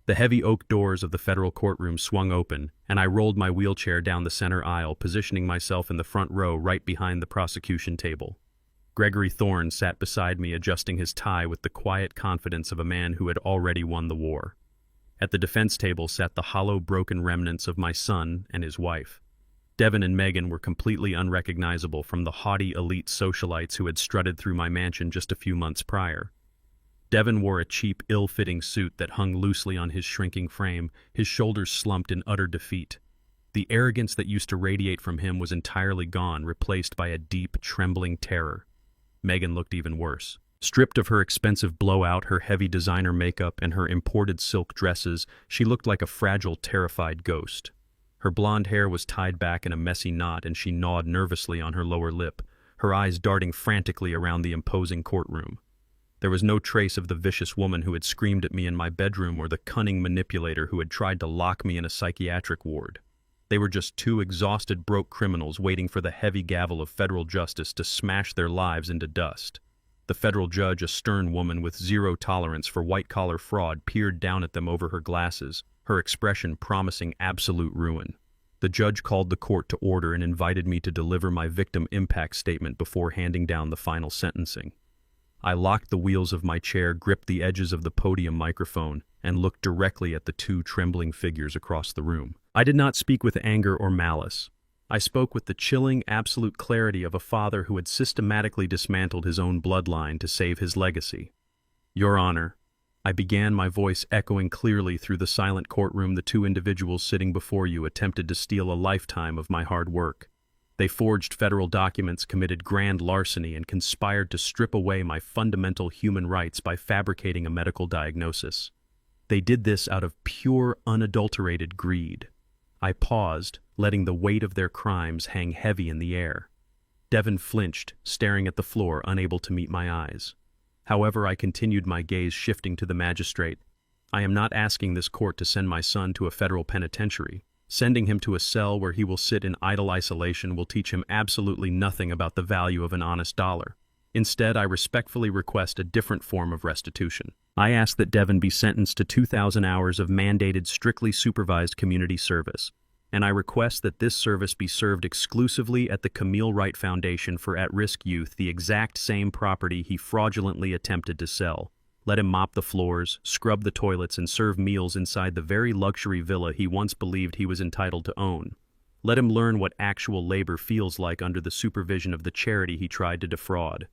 The heavy oak doors of the federal courtroom swung open, and I rolled my wheelchair down the center aisle, positioning myself in the front row right behind the prosecution table. Gregory Thorne sat beside me, adjusting his tie with the quiet confidence of a man who had already won the war. At the defense table sat the hollow, broken remnants of my son and his wife. Devon and Megan were completely unrecognizable from the haughty elite socialites who had strutted through my mansion just a few months prior. Devon wore a cheap, ill-fitting suit that hung loosely on his shrinking frame, his shoulders slumped in utter defeat. The arrogance that used to radiate from him was entirely gone, replaced by a deep, trembling terror. Megan looked even worse. Stripped of her expensive blowout, her heavy designer makeup, and her imported silk dresses, she looked like a fragile, terrified ghost. Her blonde hair was tied back in a messy knot, and she gnawed nervously on her lower lip, her eyes darting frantically around the imposing courtroom. There was no trace of the vicious woman who had screamed at me in my bedroom or the cunning manipulator who had tried to lock me in a psychiatric ward. They were just two exhausted, broke criminals waiting for the heavy gavel of federal justice to smash their lives into dust. The federal judge, a stern woman with zero tolerance for white-collar fraud, peered down at them over her glasses, her expression promising absolute ruin. The judge called the court to order and invited me to deliver my victim impact statement before handing down the final sentencing. I locked the wheels of my chair, gripped the edges of the podium microphone, and looked directly at the two trembling figures across the room. I did not speak with anger or malice. I spoke with the chilling, absolute clarity of a father who had systematically dismantled his own bloodline to save his legacy. Your Honor, I began, my voice echoing clearly through the silent courtroom. The two individuals sitting before you attempted to steal a lifetime of my hard work. They forged federal documents, committed grand larceny, and conspired to strip away my fundamental human rights by fabricating a medical diagnosis. They did this out of pure, unadulterated greed. I paused, letting the weight of their crimes hang heavy in the air. Devon flinched, staring at the floor, unable to meet my eyes. However, I continued, my gaze shifting to the magistrate. I am not asking this court to send my son to a federal penitentiary. Sending him to a cell where he will sit in idle isolation will teach him absolutely nothing about the value of an honest dollar. Instead, I respectfully request a different form of restitution. I ask that Devon be sentenced to 2,000 hours of mandated, strictly supervised community service, and I request that this service be served exclusively at the Camille Wright Foundation for At-Risk Youth, the exact same property he fraudulently attempted to sell. Let him mop the floors, scrub the toilets, and serve meals inside the very luxury villa he once believed he was entitled to own. Let him learn what actual labor feels like under the supervision of the charity he tried to defraud.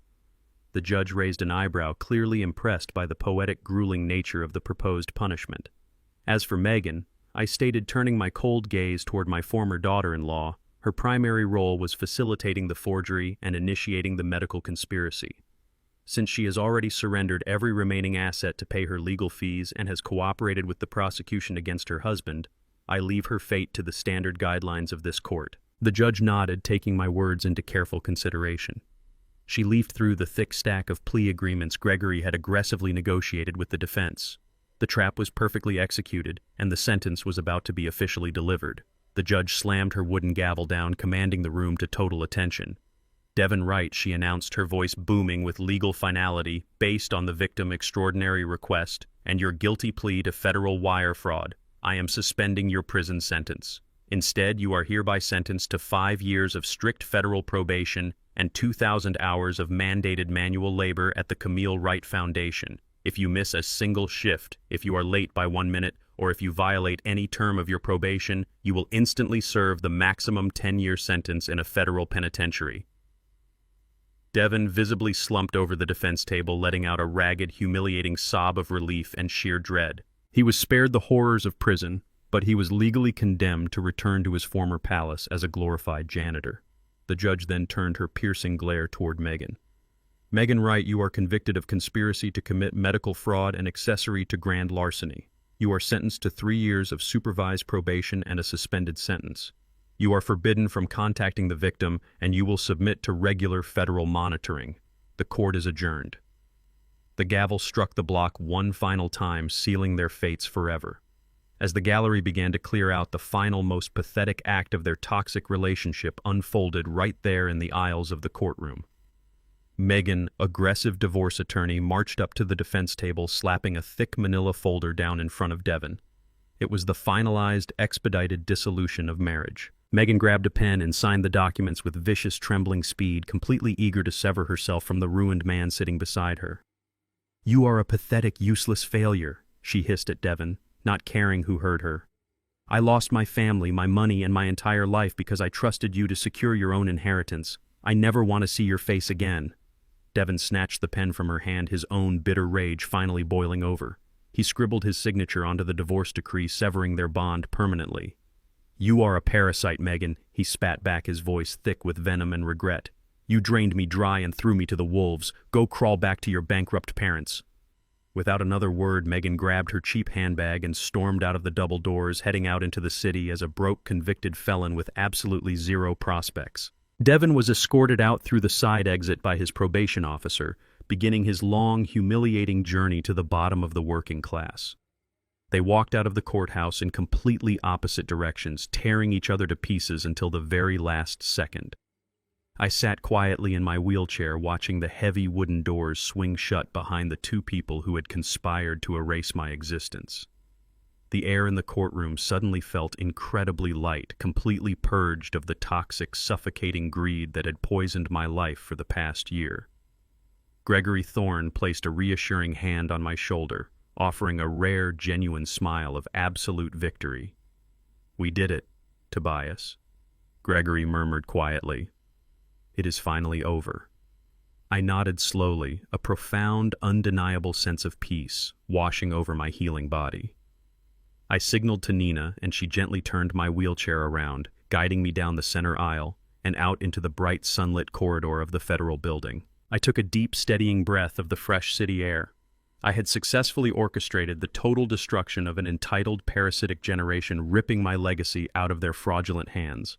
The judge raised an eyebrow, clearly impressed by the poetic, grueling nature of the proposed punishment. As for Megan, I stated, turning my cold gaze toward my former daughter-in-law, her primary role was facilitating the forgery and initiating the medical conspiracy. Since she has already surrendered every remaining asset to pay her legal fees and has cooperated with the prosecution against her husband, I leave her fate to the standard guidelines of this court. The judge nodded, taking my words into careful consideration. She leafed through the thick stack of plea agreements Gregory had aggressively negotiated with the defense. The trap was perfectly executed, and the sentence was about to be officially delivered. The judge slammed her wooden gavel down, commanding the room to total attention. Devon Wright, she announced, her voice booming with legal finality, based on the victim extraordinary request and your guilty plea to federal wire fraud, I am suspending your prison sentence. Instead, you are hereby sentenced to 5 years of strict federal probation and 2,000 hours of mandated manual labor at the Camille Wright Foundation. If you miss a single shift, if you are late by 1 minute, or if you violate any term of your probation, you will instantly serve the maximum 10-year sentence in a federal penitentiary. Devon visibly slumped over the defense table, letting out a ragged, humiliating sob of relief and sheer dread. He was spared the horrors of prison, but he was legally condemned to return to his former palace as a glorified janitor. The judge then turned her piercing glare toward Megan. Megan Wright, you are convicted of conspiracy to commit medical fraud and accessory to grand larceny. You are sentenced to 3 years of supervised probation and a suspended sentence. You are forbidden from contacting the victim, and you will submit to regular federal monitoring. The court is adjourned. The gavel struck the block one final time, sealing their fates forever. As the gallery began to clear out, the final, most pathetic act of their toxic relationship unfolded right there in the aisles of the courtroom. Megan, aggressive divorce attorney, marched up to the defense table, slapping a thick manila folder down in front of Devon. It was the finalized, expedited dissolution of marriage. Megan grabbed a pen and signed the documents with vicious, trembling speed, completely eager to sever herself from the ruined man sitting beside her. "You are a pathetic, useless failure," she hissed at Devon, not caring who heard her. "I lost my family, my money, and my entire life because I trusted you to secure your own inheritance. I never want to see your face again." Devon snatched the pen from her hand, his own bitter rage finally boiling over. He scribbled his signature onto the divorce decree, severing their bond permanently. "You are a parasite, Megan," he spat back, his voice thick with venom and regret. "You drained me dry and threw me to the wolves. Go crawl back to your bankrupt parents." Without another word, Megan grabbed her cheap handbag and stormed out of the double doors, heading out into the city as a broke, convicted felon with absolutely zero prospects. Devon was escorted out through the side exit by his probation officer, beginning his long, humiliating journey to the bottom of the working class. They walked out of the courthouse in completely opposite directions, tearing each other to pieces until the very last second. I sat quietly in my wheelchair, watching the heavy wooden doors swing shut behind the two people who had conspired to erase my existence. The air in the courtroom suddenly felt incredibly light, completely purged of the toxic, suffocating greed that had poisoned my life for the past year. Gregory Thorne placed a reassuring hand on my shoulder, offering a rare, genuine smile of absolute victory. "We did it, Tobias," Gregory murmured quietly. "It is finally over." I nodded slowly, a profound, undeniable sense of peace washing over my healing body. I signaled to Nina, and she gently turned my wheelchair around, guiding me down the center aisle and out into the bright, sunlit corridor of the federal building. I took a deep, steadying breath of the fresh city air. I had successfully orchestrated the total destruction of an entitled, parasitic generation, ripping my legacy out of their fraudulent hands.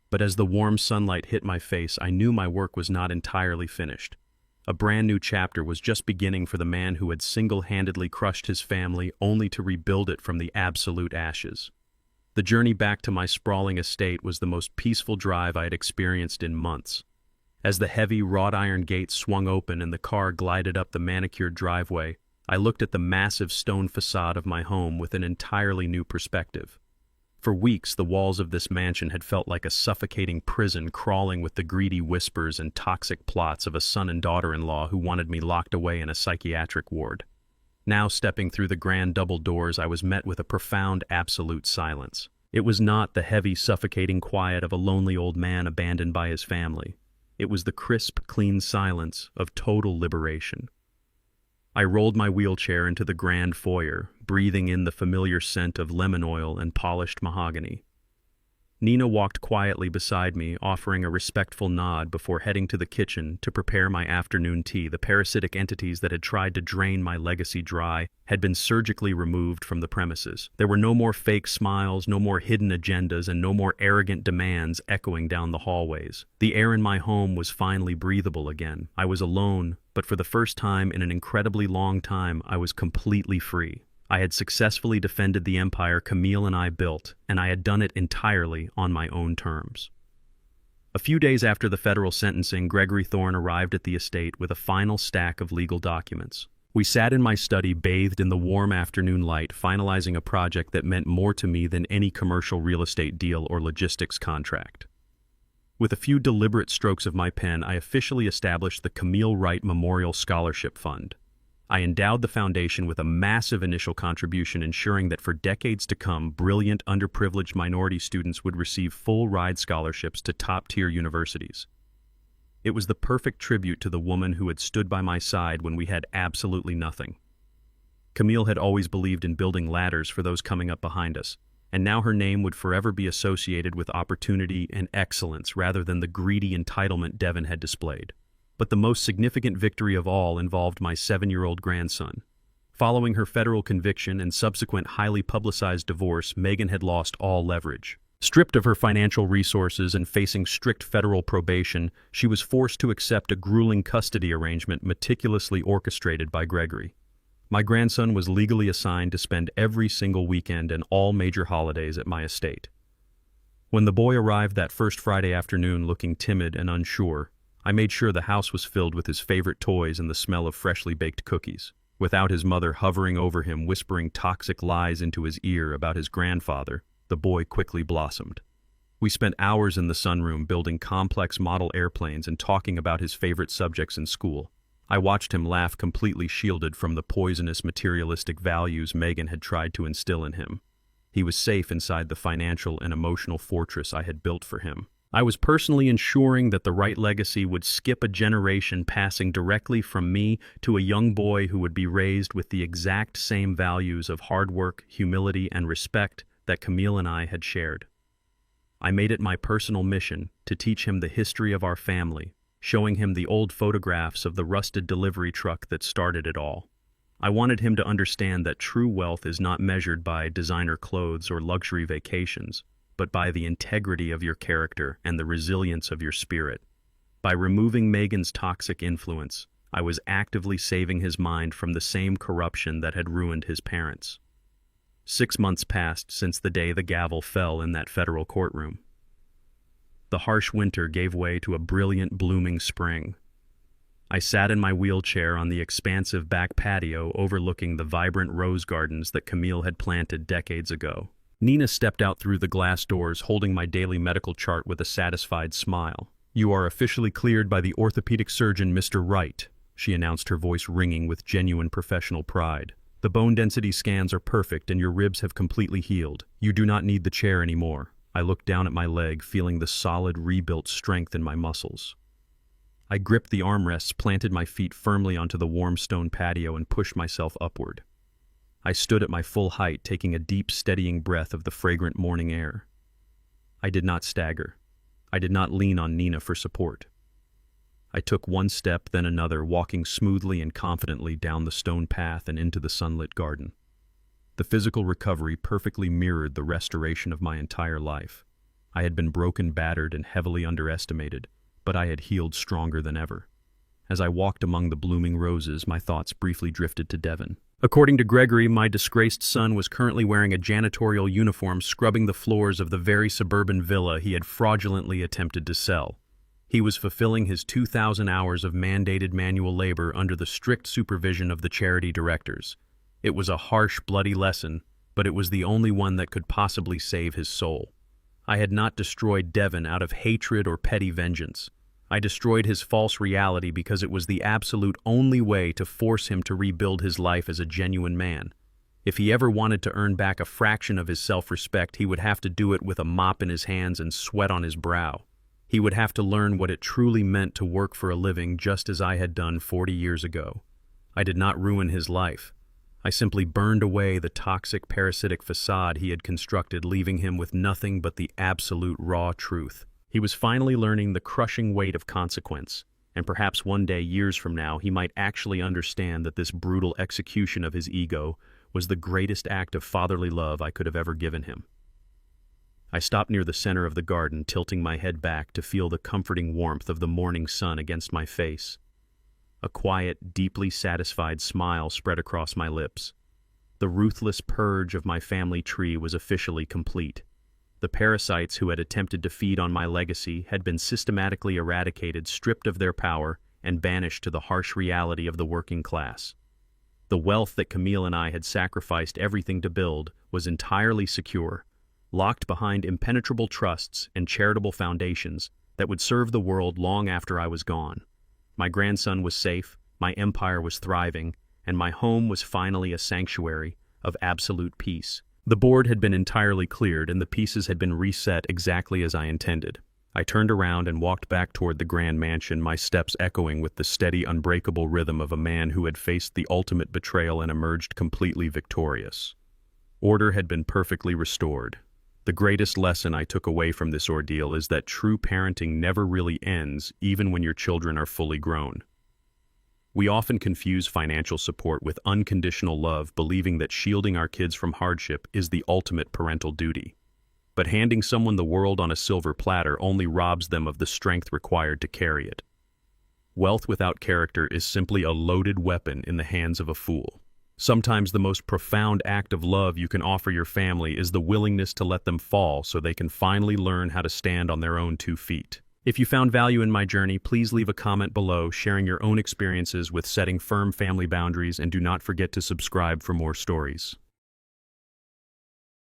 But as the warm sunlight hit my face, I knew my work was not entirely finished. A brand new chapter was just beginning for the man who had single-handedly crushed his family only to rebuild it from the absolute ashes. The journey back to my sprawling estate was the most peaceful drive I had experienced in months. As the heavy wrought-iron gates swung open and the car glided up the manicured driveway, I looked at the massive stone facade of my home with an entirely new perspective. For weeks, the walls of this mansion had felt like a suffocating prison, crawling with the greedy whispers and toxic plots of a son and daughter-in-law who wanted me locked away in a psychiatric ward. Now, stepping through the grand double doors, I was met with a profound, absolute silence. It was not the heavy, suffocating quiet of a lonely old man abandoned by his family. It was the crisp, clean silence of total liberation. I rolled my wheelchair into the grand foyer, breathing in the familiar scent of lemon oil and polished mahogany. Nina walked quietly beside me, offering a respectful nod before heading to the kitchen to prepare my afternoon tea. The parasitic entities that had tried to drain my legacy dry had been surgically removed from the premises. There were no more fake smiles, no more hidden agendas, and no more arrogant demands echoing down the hallways. The air in my home was finally breathable again. I was alone, but for the first time in an incredibly long time, I was completely free. I had successfully defended the empire Camille and I built, and I had done it entirely on my own terms. A few days after the federal sentencing, Gregory Thorne arrived at the estate with a final stack of legal documents. We sat in my study, bathed in the warm afternoon light, finalizing a project that meant more to me than any commercial real estate deal or logistics contract. With a few deliberate strokes of my pen, I officially established the Camille Wright Memorial Scholarship Fund. I endowed the foundation with a massive initial contribution, ensuring that for decades to come, brilliant, underprivileged minority students would receive full-ride scholarships to top-tier universities. It was the perfect tribute to the woman who had stood by my side when we had absolutely nothing. Camille had always believed in building ladders for those coming up behind us, and now her name would forever be associated with opportunity and excellence rather than the greedy entitlement Devon had displayed. But the most significant victory of all involved my 7-year-old grandson. Following her federal conviction and subsequent highly publicized divorce, Megan had lost all leverage. Stripped of her financial resources and facing strict federal probation, she was forced to accept a grueling custody arrangement meticulously orchestrated by Gregory. My grandson was legally assigned to spend every single weekend and all major holidays at my estate. When the boy arrived that first Friday afternoon looking timid and unsure, I made sure the house was filled with his favorite toys and the smell of freshly baked cookies. Without his mother hovering over him, whispering toxic lies into his ear about his grandfather, the boy quickly blossomed. We spent hours in the sunroom building complex model airplanes and talking about his favorite subjects in school. I watched him laugh, completely shielded from the poisonous materialistic values Megan had tried to instill in him. He was safe inside the financial and emotional fortress I had built for him. I was personally ensuring that the right legacy would skip a generation, passing directly from me to a young boy who would be raised with the exact same values of hard work, humility, and respect that Camille and I had shared. I made it my personal mission to teach him the history of our family, showing him the old photographs of the rusted delivery truck that started it all. I wanted him to understand that true wealth is not measured by designer clothes or luxury vacations, but by the integrity of your character and the resilience of your spirit. By removing Megan's toxic influence, I was actively saving his mind from the same corruption that had ruined his parents. 6 months passed since the day the gavel fell in that federal courtroom. The harsh winter gave way to a brilliant, blooming spring. I sat in my wheelchair on the expansive back patio overlooking the vibrant rose gardens that Camille had planted decades ago. Nina stepped out through the glass doors, holding my daily medical chart with a satisfied smile. "You are officially cleared by the orthopedic surgeon, Mr. Wright," she announced, her voice ringing with genuine professional pride. "The bone density scans are perfect and your ribs have completely healed. You do not need the chair anymore." I looked down at my leg, feeling the solid, rebuilt strength in my muscles. I gripped the armrests, planted my feet firmly onto the warm stone patio, and pushed myself upward. I stood at my full height, taking a deep, steadying breath of the fragrant morning air. I did not stagger. I did not lean on Nina for support. I took one step, then another, walking smoothly and confidently down the stone path and into the sunlit garden. The physical recovery perfectly mirrored the restoration of my entire life. I had been broken, battered, and heavily underestimated, but I had healed stronger than ever. As I walked among the blooming roses, my thoughts briefly drifted to Devon. According to Gregory, my disgraced son was currently wearing a janitorial uniform, scrubbing the floors of the very suburban villa he had fraudulently attempted to sell. He was fulfilling his 2,000 hours of mandated manual labor under the strict supervision of the charity directors. It was a harsh, bloody lesson, but it was the only one that could possibly save his soul. I had not destroyed Devon out of hatred or petty vengeance. I destroyed his false reality because it was the absolute only way to force him to rebuild his life as a genuine man. If he ever wanted to earn back a fraction of his self-respect, he would have to do it with a mop in his hands and sweat on his brow. He would have to learn what it truly meant to work for a living, just as I had done 40 years ago. I did not ruin his life. I simply burned away the toxic, parasitic facade he had constructed, leaving him with nothing but the absolute raw truth. He was finally learning the crushing weight of consequence, and perhaps one day, years from now, he might actually understand that this brutal execution of his ego was the greatest act of fatherly love I could have ever given him. I stopped near the center of the garden, tilting my head back to feel the comforting warmth of the morning sun against my face. A quiet, deeply satisfied smile spread across my lips. The ruthless purge of my family tree was officially complete. The parasites who had attempted to feed on my legacy had been systematically eradicated, stripped of their power, and banished to the harsh reality of the working class. The wealth that Camille and I had sacrificed everything to build was entirely secure, locked behind impenetrable trusts and charitable foundations that would serve the world long after I was gone. My grandson was safe, my empire was thriving, and my home was finally a sanctuary of absolute peace. The board had been entirely cleared, and the pieces had been reset exactly as I intended. I turned around and walked back toward the grand mansion, my steps echoing with the steady, unbreakable rhythm of a man who had faced the ultimate betrayal and emerged completely victorious. Order had been perfectly restored. The greatest lesson I took away from this ordeal is that true parenting never really ends, even when your children are fully grown. We often confuse financial support with unconditional love, believing that shielding our kids from hardship is the ultimate parental duty. But handing someone the world on a silver platter only robs them of the strength required to carry it. Wealth without character is simply a loaded weapon in the hands of a fool. Sometimes the most profound act of love you can offer your family is the willingness to let them fall so they can finally learn how to stand on their own 2 feet. If you found value in my journey, please leave a comment below sharing your own experiences with setting firm family boundaries, and do not forget to subscribe for more stories.